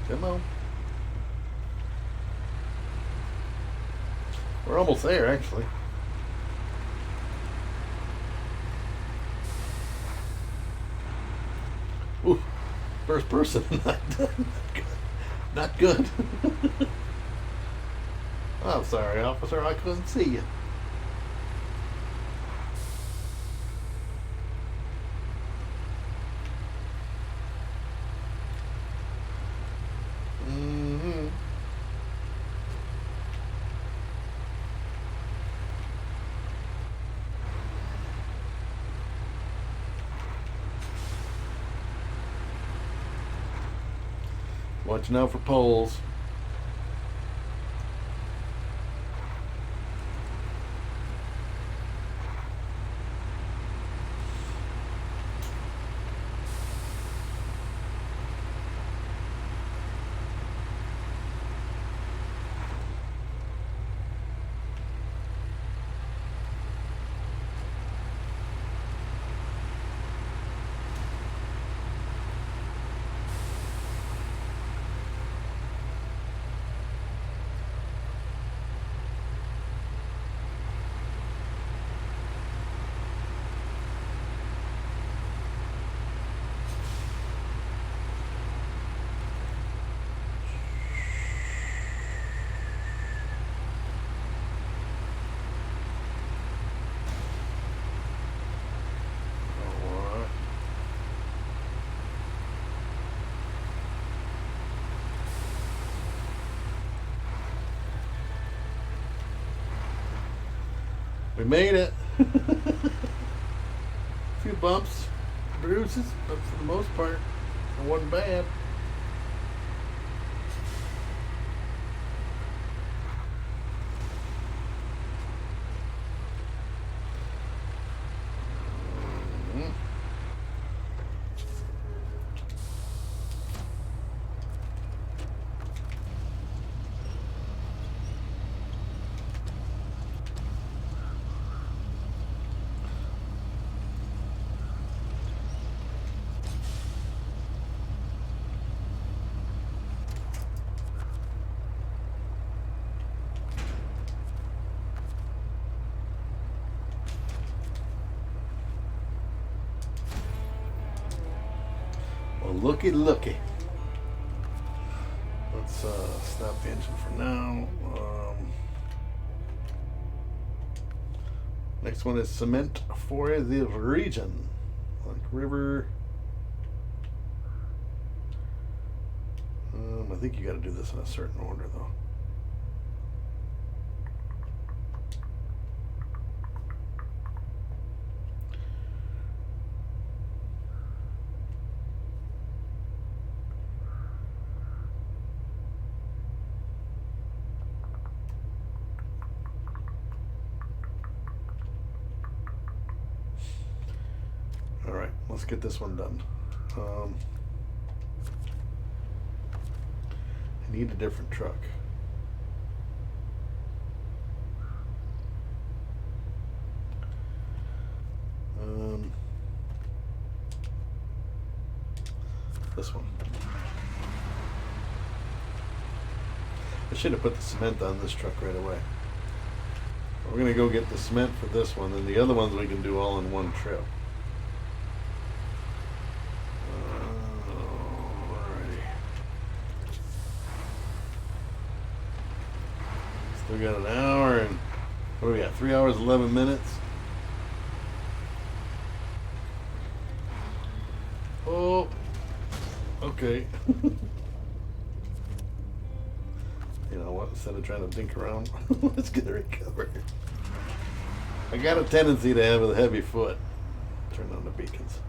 Come on. We're almost there, actually. Ooh, first person. Not good. I'm sorry, officer. I couldn't see you. Watching out for poles. We made it. A few bumps, bruises, but for the most part, it wasn't bad. looky, looky. Let's stop the engine for now. Next one is cement for the region. Black River. I think you got to do this in a certain order, though. All right, let's get this one done. I need a different truck. This one. I should have put the cement on this truck right away. We're going to go get the cement for this one, and the other ones we can do all in one trip. We got an hour and what do we got? 3 hours 11 minutes. Oh, okay. You know what? Instead of trying to dink around, let's get it recovered. I got a tendency to have a heavy foot. Turn on the beacons,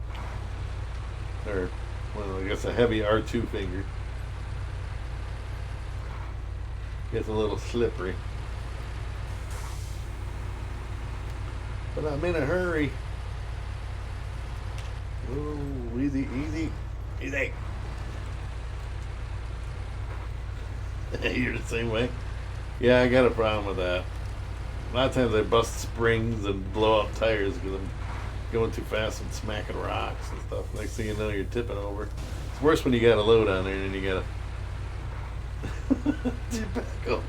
or well, I guess a heavy R2 finger. Gets a little slippery. But I'm in a hurry. Oh, easy, easy, easy. You're the same way? Yeah, I got a problem with that. A lot of times I bust springs and blow up tires because I'm going too fast and smacking rocks and stuff. Next thing you know, you're tipping over. It's worse when you got a load on there and then you gotta get back up.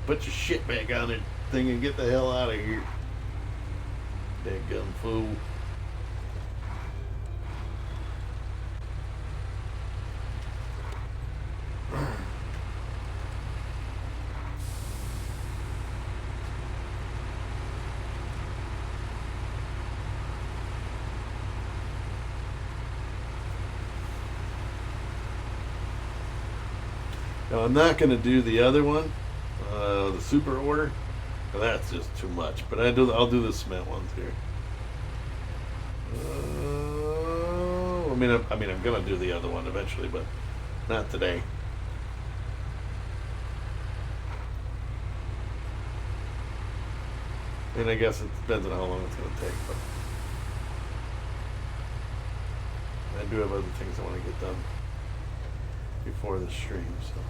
Put your shit back on it thing and get the hell out of here. Dadgum fool. Now I'm not going to do the other one, the super order. That's just too much. But I'll do the cement ones here. I'm going to do the other one eventually, but not today. And I guess it depends on how long it's going to take. But I do have other things I want to get done before the stream, so.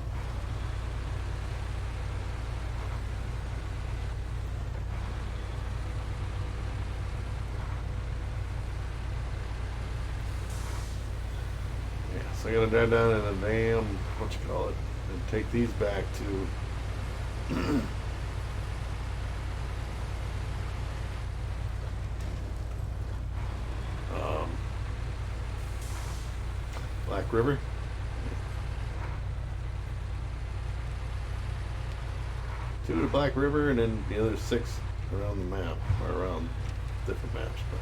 Yeah, so I gotta drive down in a damn, what you call it, and take these back to Black River. Two to Black River, and then the other 6 around the map, or around different maps. But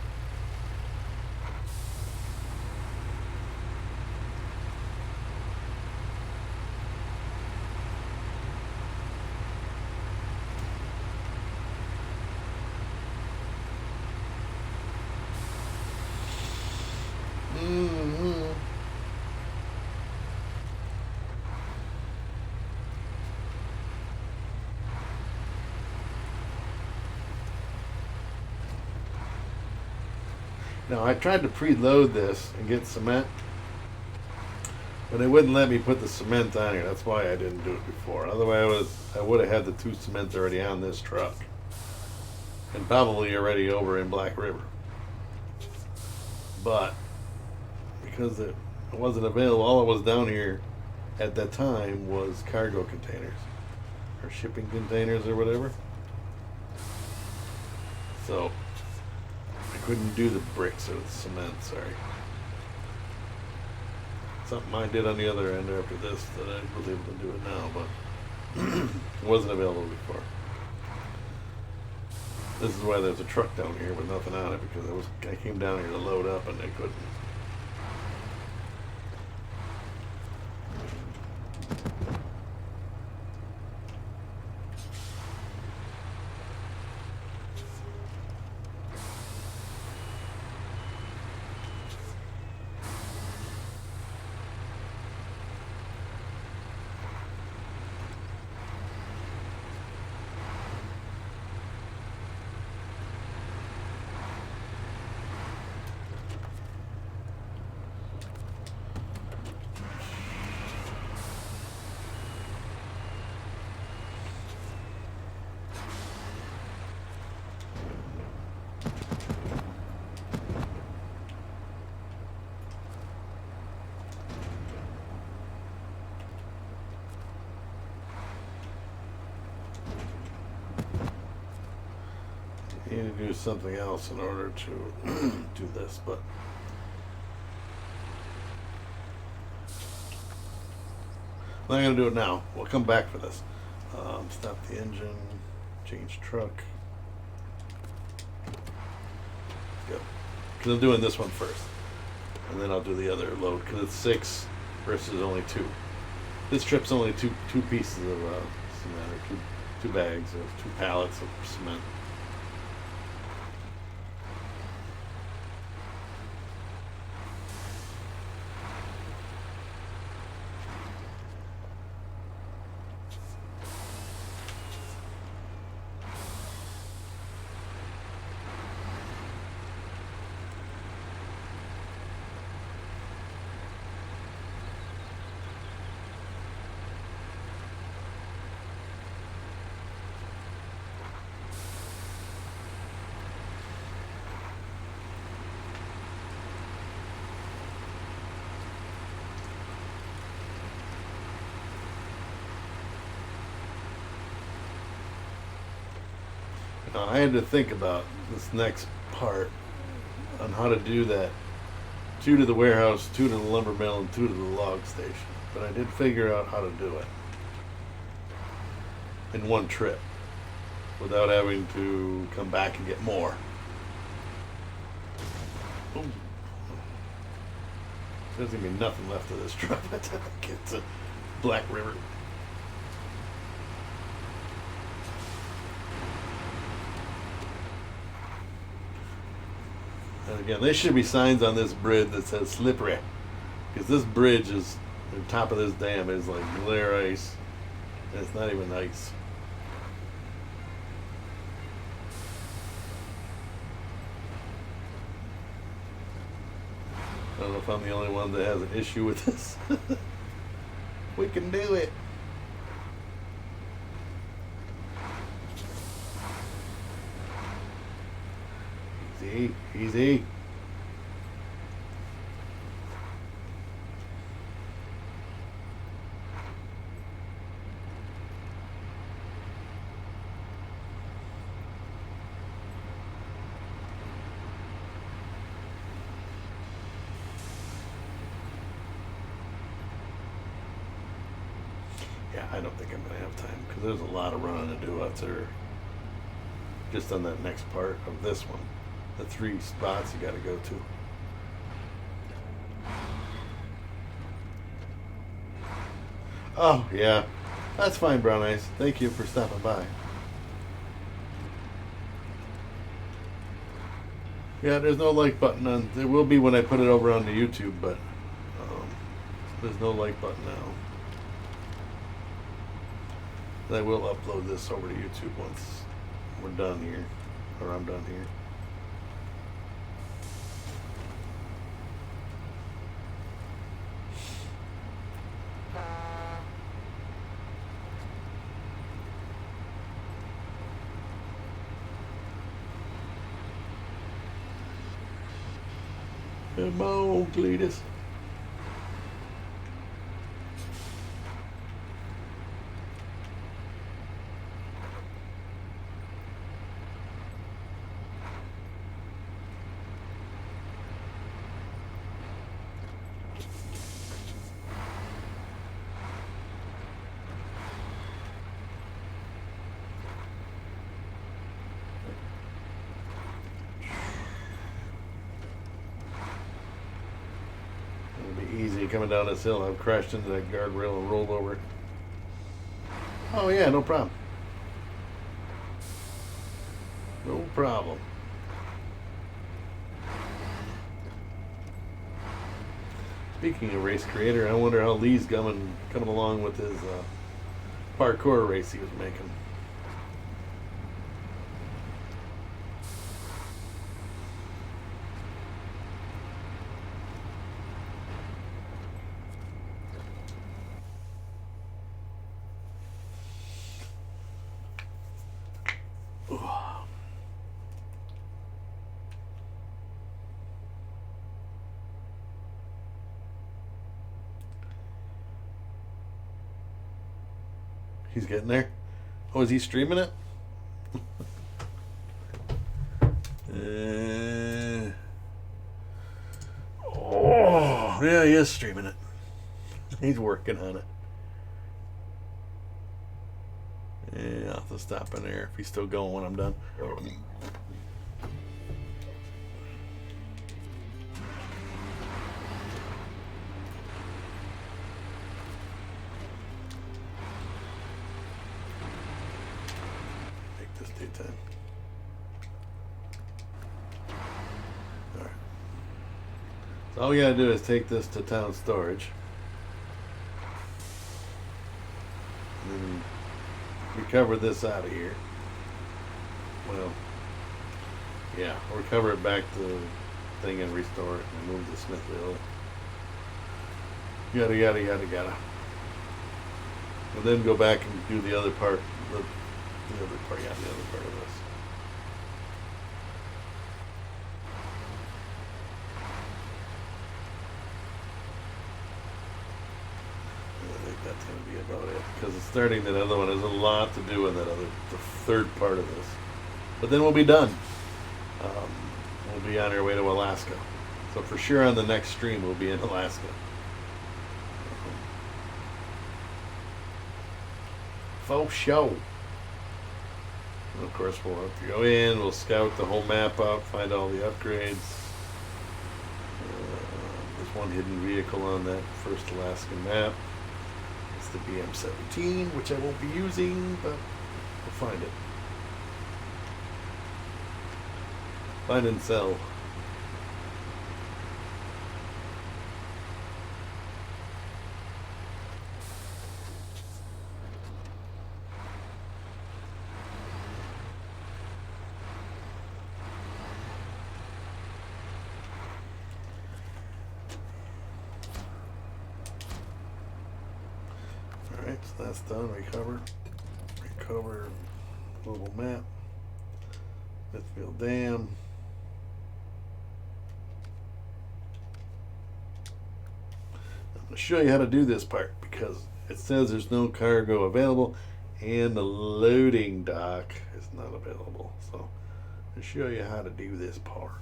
now I tried to preload this and get cement, but they wouldn't let me put the cement on here. That's why I didn't do it before. Otherwise, I would have had the 2 cements already on this truck, and probably already over in Black River. But because it wasn't available, all that was down here at that time was cargo containers or shipping containers or whatever. So I couldn't do the bricks or the cement, sorry. something I did on the other end after this that I was able to do it now, but it wasn't available before. This is why there's a truck down here with nothing on it, because I came down here to load up and they couldn't. I need to do something else in order to do this, but I'm not going to do it now. We'll come back for this. Stop the engine, change truck. Good. Because I'm doing this one first. And then I'll do the other load, because it's 6 versus only 2. This trip's only two pieces of cement, or two bags of 2 pallets of cement. I had to think about this next part on how to do that. 2 to the warehouse, 2 to the lumber mill, and 2 to the log station. But I did figure out how to do it in one trip without having to come back and get more. Ooh. There's gonna be nothing left of this truck by the time I get to Black River. And again, there should be signs on this bridge that says slippery, because this bridge is, the top of this dam is like glare ice, and it's not even ice. I don't know if I'm the only one that has an issue with this. We can do it. Easy, easy. Yeah, I don't think I'm going to have time, because there's a lot of running to do out there just on that next part of this one. The 3 spots you got to go to. Oh, yeah. That's fine, Brown Eyes. Thank you for stopping by. Yeah, there's no like button on. There will be when I put it over onto YouTube, but there's no like button now. And I will upload this over to YouTube once we're done here, or I'm done here. Come on, Cletus. coming down this hill. I've crashed into that guardrail and rolled over. Oh yeah, no problem. No problem. Speaking of race creator, I wonder how Lee's coming along with his parkour race he was making. He's getting there. Oh, is he streaming it? Oh, yeah, he is streaming it. He's working on it. Yeah, I'll have to stop in there if he's still going when I'm done. All we gotta do is take this to town storage. And then recover this out of here. Well, yeah, recover it back to the thing and restore it and move to Smithville. Yada yada yada yada. And then go back and do the other part, the other part of this. That's going to be about it, because it's starting that other one has a lot to do with the third part of this. But then we'll be done. We'll be on our way to Alaska. So for sure on the next stream we'll be in Alaska. Faux show. And of course we'll have to go in, we'll scout the whole map out, find all the upgrades. There's one hidden vehicle on that first Alaskan map. The BM-17, which I won't be using, but we'll find it. Find and sell. So that's done. Recover global map. Smithfield Dam. I'm going to show you how to do this part because it says there's no cargo available and the loading dock is not available. So I'll show you how to do this part.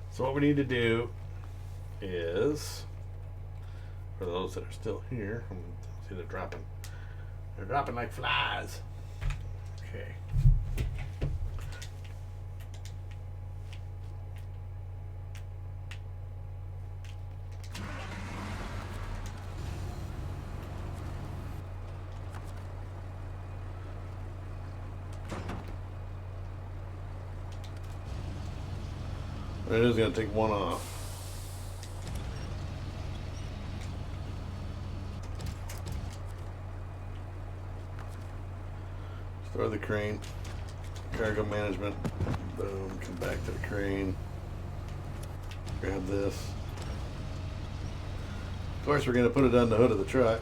So what we need to do is, for those that are still here, see they're dropping like flies. Okay. It is going to take one off. Start the crane. Cargo management. Boom. Come back to the crane. Grab this. Of course, we're going to put it on the hood of the truck.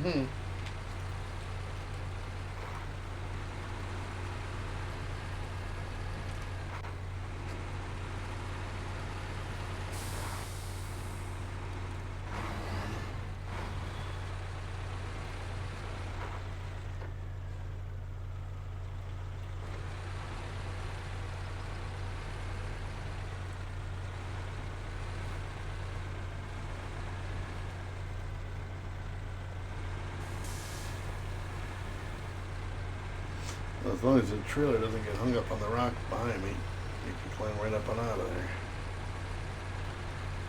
Mm-hmm. As long as the trailer doesn't get hung up on the rock behind me, you can climb right up and out of there.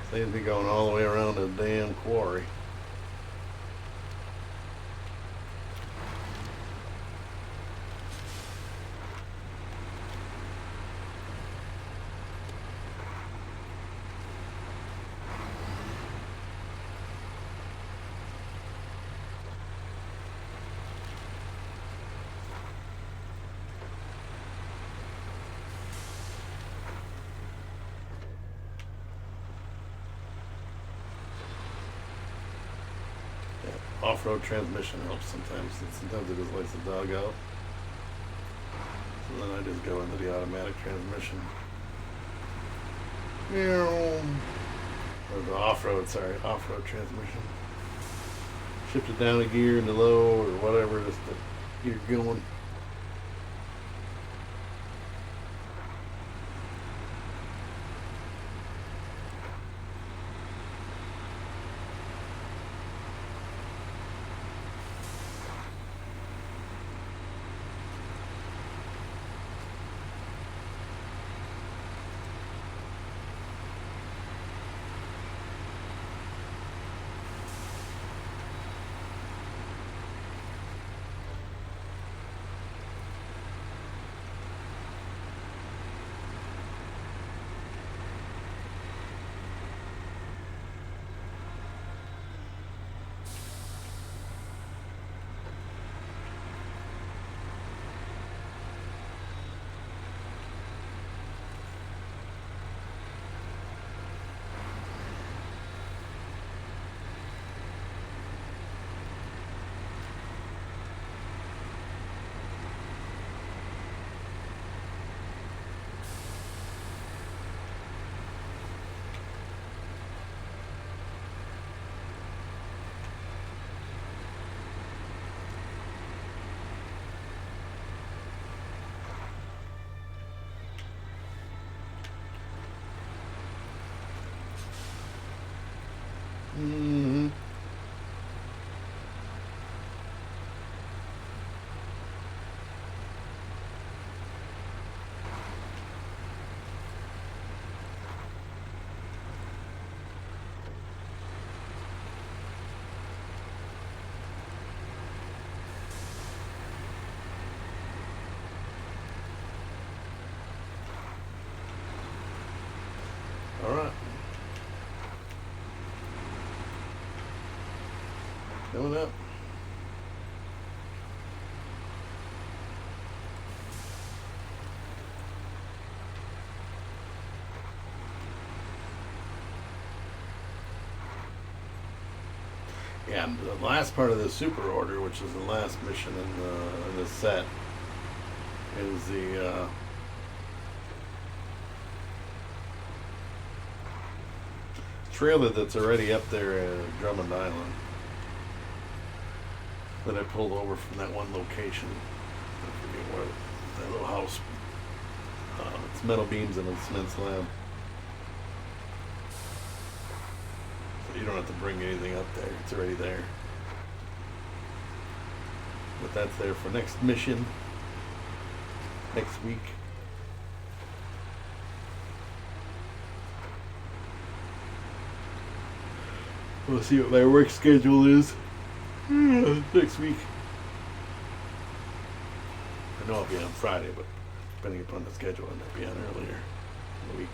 Saves me going all the way around the damn quarry. Off-road transmission helps sometimes. Sometimes it just lets the dog out. So then I just go into the automatic transmission. Or the off-road transmission. Shift it down a gear into low or whatever, just to get it going. Mm-hmm. All right. Coming up. Yeah, the last part of the super order, which is the last mission in the set, is the trailer that's already up there at Drummond Island that I pulled over from that one location. I forget where, that little house. It's metal beams and a cement slab. So you don't have to bring anything up there. It's already there. But that's there for next mission. Next week. We'll see what my work schedule is next week. I know I'll be on Friday, but depending upon the schedule, I might be on earlier in the week.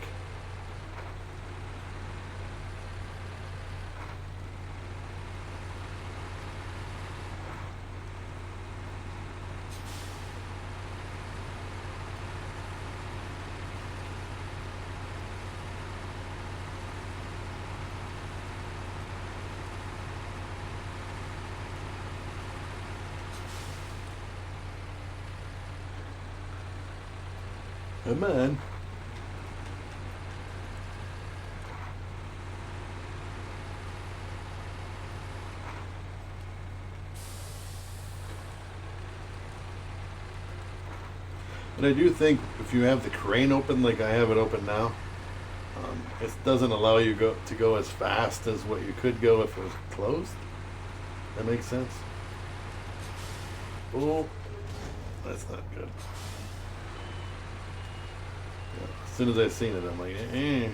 Come on. And I do think if you have the crane open like I have it open now, it doesn't allow you to go as fast as what you could go if it was closed. That makes sense. Oh, that's not good. Yeah, as soon as I seen it, I'm like, I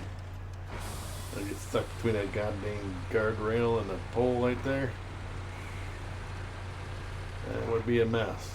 get stuck between that goddamn guardrail and the pole right there. That would be a mess.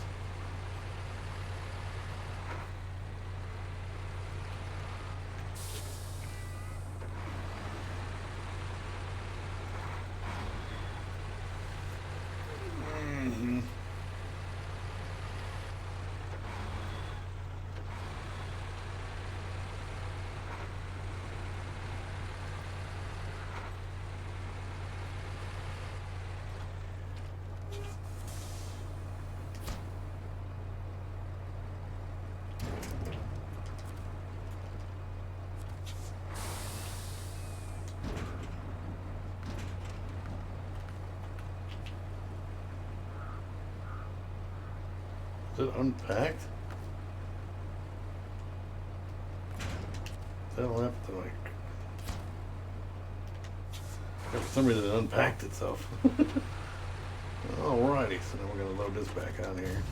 Is it unpacked? That'll have to like. For some reason it unpacked itself. Alrighty, so now we're gonna load this back on here.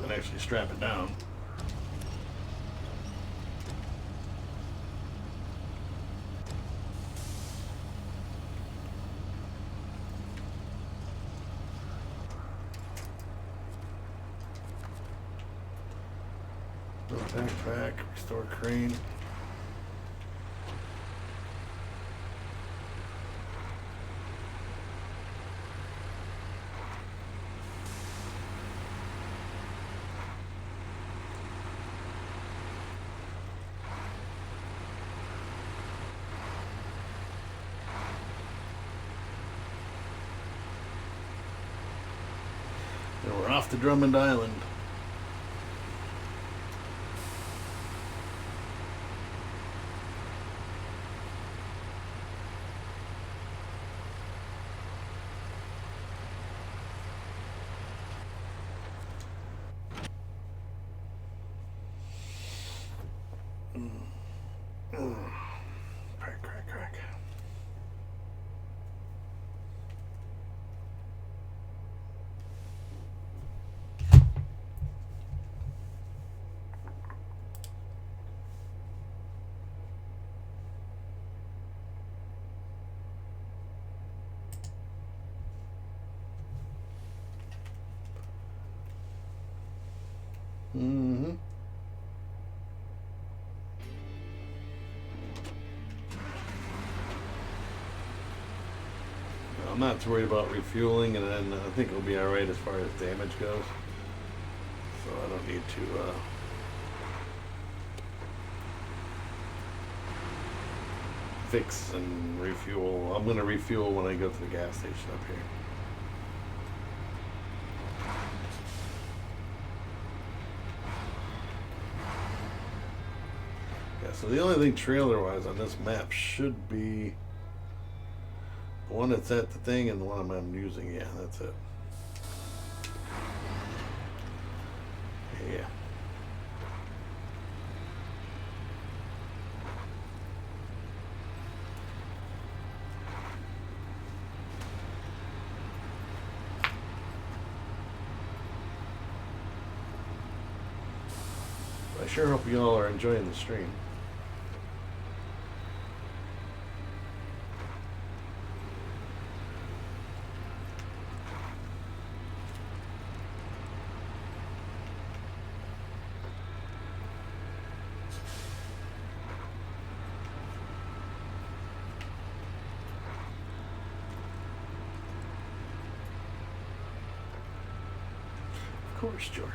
And actually strap it down. Backpack, restore crane. And we're off to Drummond Island. Crack, crack, crack. Mm-hmm. I'm not too worried about refueling, and then I think it'll be alright as far as damage goes. So I don't need to fix and refuel. I'm going to refuel when I go to the gas station up here. Yeah, so the only thing trailer-wise on this map should be the one that's at the thing and the one I'm using. Yeah, that's it. Yeah. I sure hope you all are enjoying the stream. Of course, George.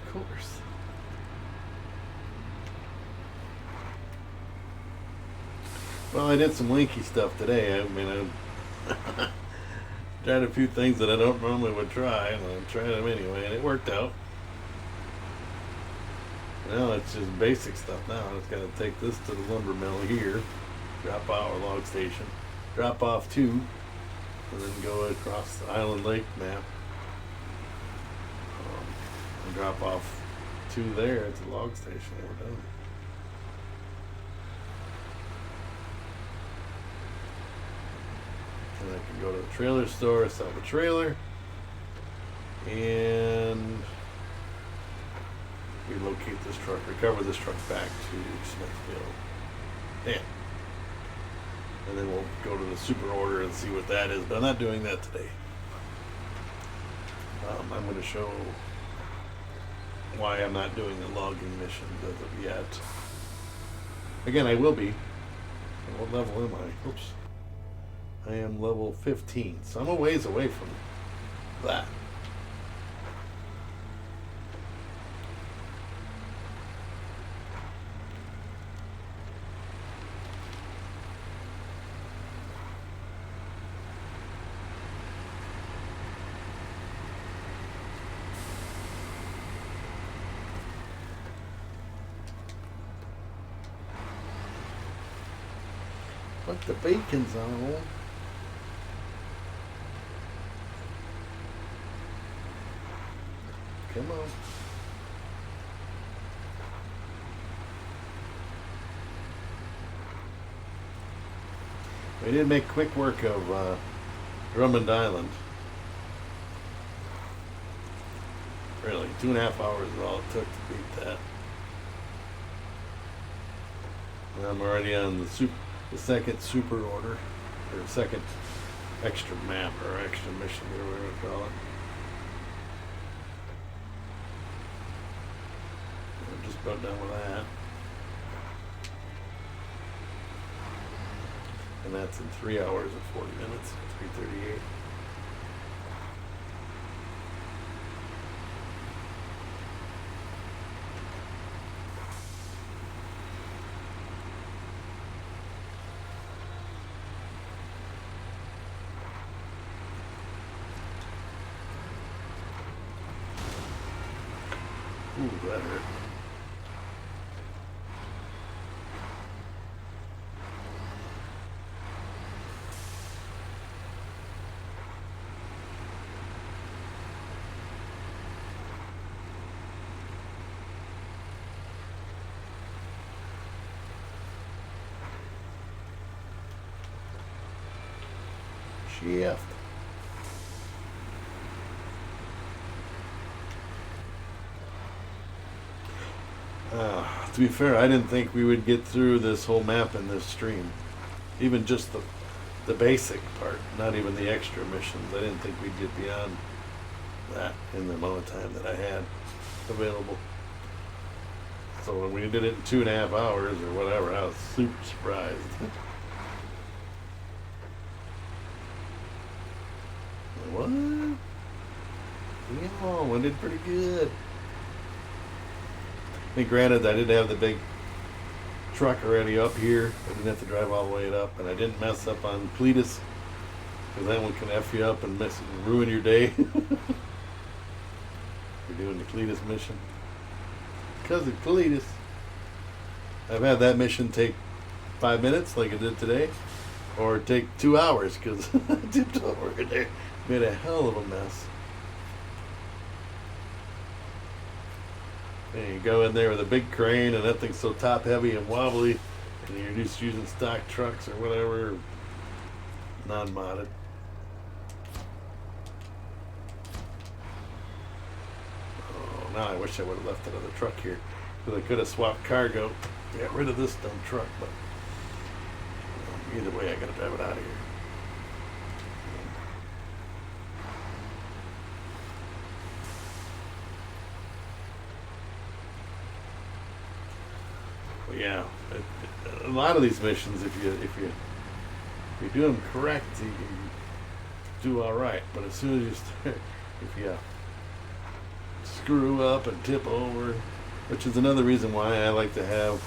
Of course. Well, I did some linky stuff today. I mean, Tried a few things that I don't normally would try, and I tried them anyway, and it worked out. Now it's just basic stuff now. I just got to take this to the lumber mill here, drop out, or log station, drop off 2, and then go across the Island Lake map, and drop off 2 there at the log station, and we're done. And I can go to the trailer store, sell the trailer, and relocate this truck, recover this truck back to Smithfield. Yeah. And then we'll go to the super order and see what that is, but I'm not doing that today. I'm going to show why I'm not doing the logging missions as of yet. Again, I will be. What level am I? Oops. I am level 15, so I'm a ways away from that. But the bacon's on. Come on. We did make quick work of Drummond Island. Really, 2.5 hours is all it took to beat that. And I'm already on the second super order, or second extra map, or extra mission, whatever you call it. I'm just about done with that. And that's in 3 hours and 40 minutes, 3:38. Ooh, that hurt. Shift. To be fair, I didn't think we would get through this whole map in this stream. Even just the basic part, not even the extra missions. I didn't think we'd get beyond that in the amount of time that I had available. So when we did it in 2.5 hours or whatever, I was super surprised. What? Yeah, I did pretty good. I mean, granted, I didn't have the big truck already up here. I didn't have to drive all the way up, and I didn't mess up on Cletus, because that one can F you up and ruin your day. You're doing the Cletus mission. Because of Cletus. I've had that mission take 5 minutes, like it did today, or take 2 hours, because I tipped over there. Made a hell of a mess. And you go in there with a big crane, and that thing's so top heavy and wobbly, and you're just using stock trucks or whatever, non-modded. Oh, now I wish I would have left another truck here, because I could have swapped cargo, got rid of this dumb truck, but either way I gotta drive it out of here. Yeah, a lot of these missions, if you do them correct, you can do all right. But as soon as you start, if you screw up and tip over, which is another reason why I like to have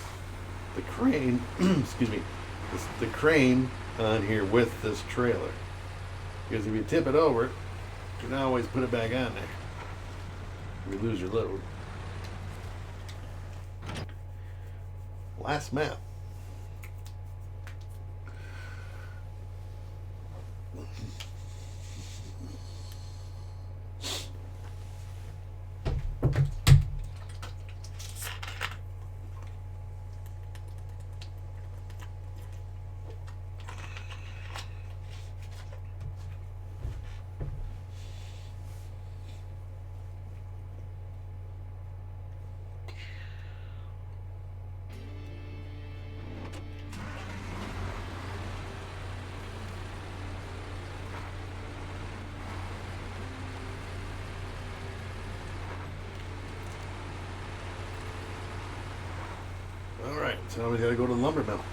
the crane, excuse me, the crane on here with this trailer. Because if you tip it over, you can always put it back on there. You lose your load. Last map. Alright, so now we gotta go to the lumber mill.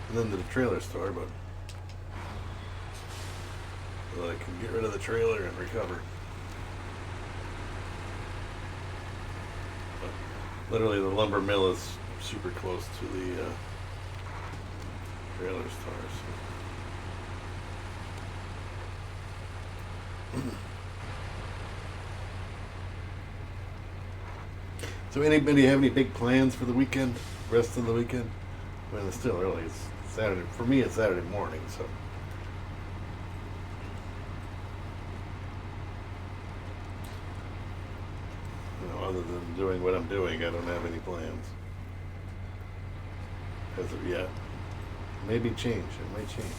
And then to the trailer store, but so I can get rid of the trailer and recover. But literally the lumber mill is super close to the trailer store. So anybody have any big plans for the weekend? Rest of the weekend? I mean, it's still early. It's Saturday. For me, it's Saturday morning, so. You know, other than doing what I'm doing, I don't have any plans. As of yet. Maybe change. It might change.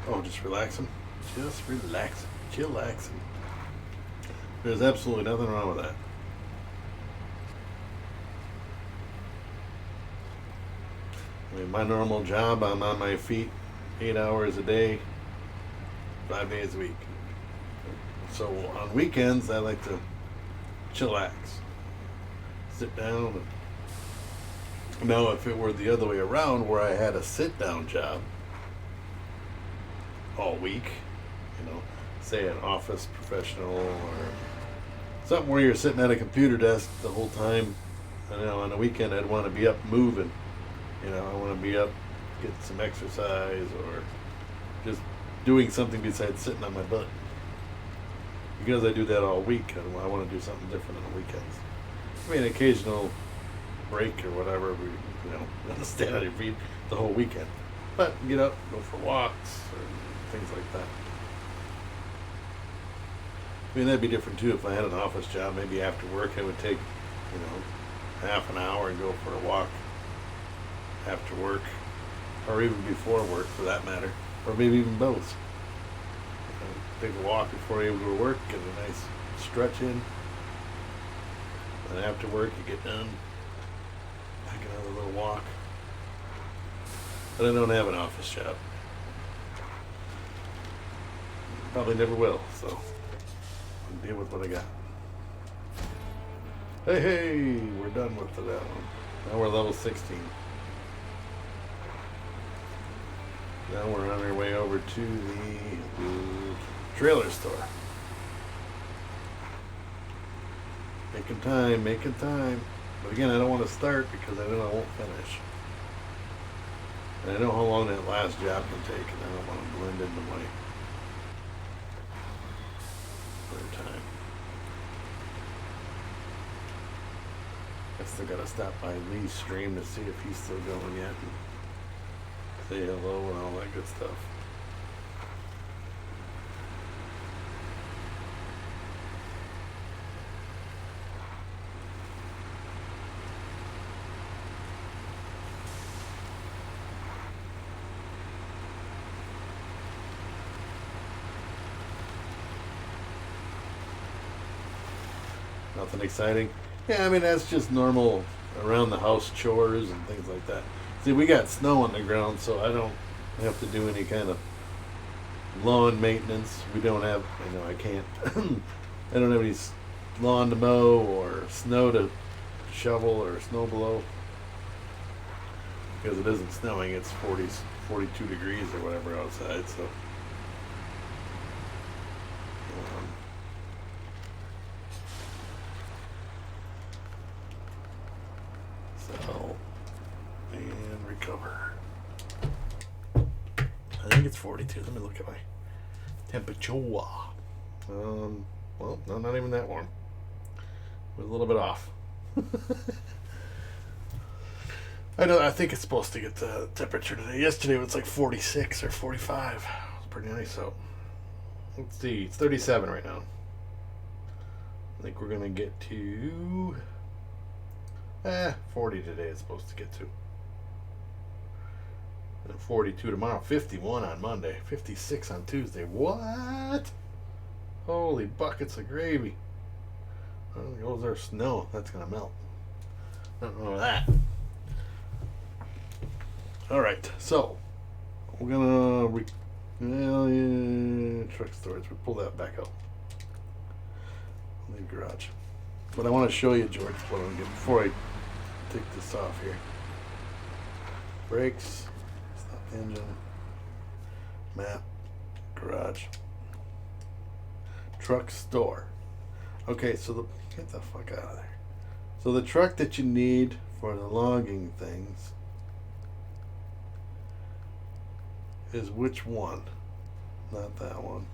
Oh, just relaxing? Just relaxing. Chillaxing. There's absolutely nothing wrong with that. I mean, my normal job, I'm on my feet 8 hours a day, 5 days a week. So on weekends, I like to chillax. Sit down. Now, if it were the other way around, where I had a sit-down job all week, you know, say an office professional or something where you're sitting at a computer desk the whole time, I know on the weekend I'd want to be up moving, you know, I want to be up getting some exercise or just doing something besides sitting on my butt. Because I do that all week, I want to do something different on the weekends. I mean, an occasional break or whatever, you know, not stand on your feet the whole weekend, but get up, go for walks or things like that. I mean, that'd be different too if I had an office job. Maybe after work I would take, you know, half an hour and go for a walk after work, or even before work for that matter, or maybe even both. You know, take a walk before you go to work, get a nice stretch in, and after work you get done, take another little walk. But I don't have an office job. Probably never will, so I'll deal with what I got. Hey, we're done with that one. Now we're level 16. Now we're on our way over to the trailer store. Making time, making time. But again, I don't want to start because I know I won't finish. And I know how long that last job can take, and I don't want to blend into my time. I still gotta stop by Lee's stream to see if he's still going yet and say hello and all that good stuff. Nothing exciting. Yeah, I mean that's just normal around the house chores and things like that. See, we got snow on the ground, so I don't have to do any kind of lawn maintenance. We don't have. I know I can't. I don't have any lawn to mow or snow to shovel or snow blow because it isn't snowing. It's 42 degrees or whatever outside. So. So, and recover. I think it's 42. Let me look at my temperature. Well, no, not even that warm. It was a little bit off. I think it's supposed to get the temperature today. Yesterday it was like 46 or 45. It was pretty nice. So, let's see. It's 37 right now. I think we're gonna get to 40 today. It's supposed to get to. And 42 tomorrow. 51 on Monday. 56 on Tuesday. What? Holy buckets of gravy. Oh, goes our snow. That's gonna melt. Nothing wrong with that. Alright, so we're gonna truck storage. We pull that back out. Leave garage. But I want to show you, George, what I'm gonna get before I take this off here. Brakes, stop engine, map, garage, truck store. Okay, so get the fuck out of there. So the truck that you need for the logging things is which one? Not that one.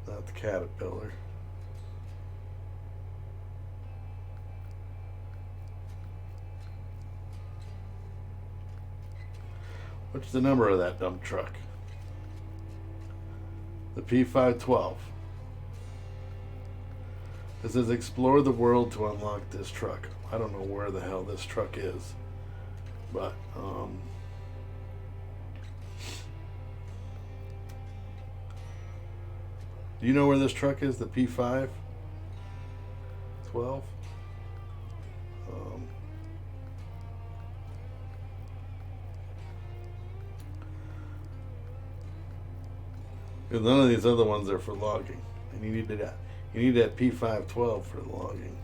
Not the Caterpillar. What's the number of that dump truck? The P512. It says explore the world to unlock this truck. I don't know where the hell this truck is, but do you know where this truck is? The P512. Because none of these other ones are for logging, and you need that. You need that P512 for logging.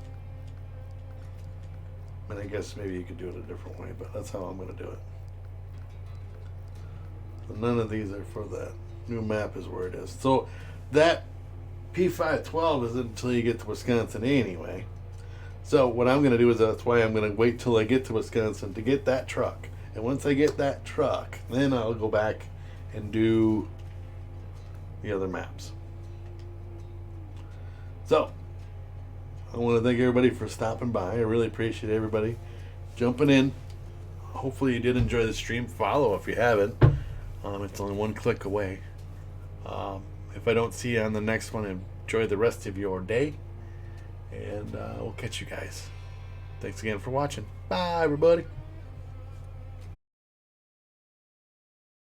I mean, I guess maybe you could do it a different way, but that's how I'm going to do it. So none of these are for that. New map is where it is. So that P512 is until you get to Wisconsin anyway. So what I'm going to do is that's why I'm going to wait till I get to Wisconsin to get that truck. And once I get that truck, then I'll go back and do the other maps. So, I want to thank everybody for stopping by. I really appreciate everybody jumping in. Hopefully you did enjoy the stream. Follow if you haven't. It's only one click away. If I don't see you on the next one, enjoy the rest of your day. And we'll catch you guys. Thanks again for watching. Bye, everybody.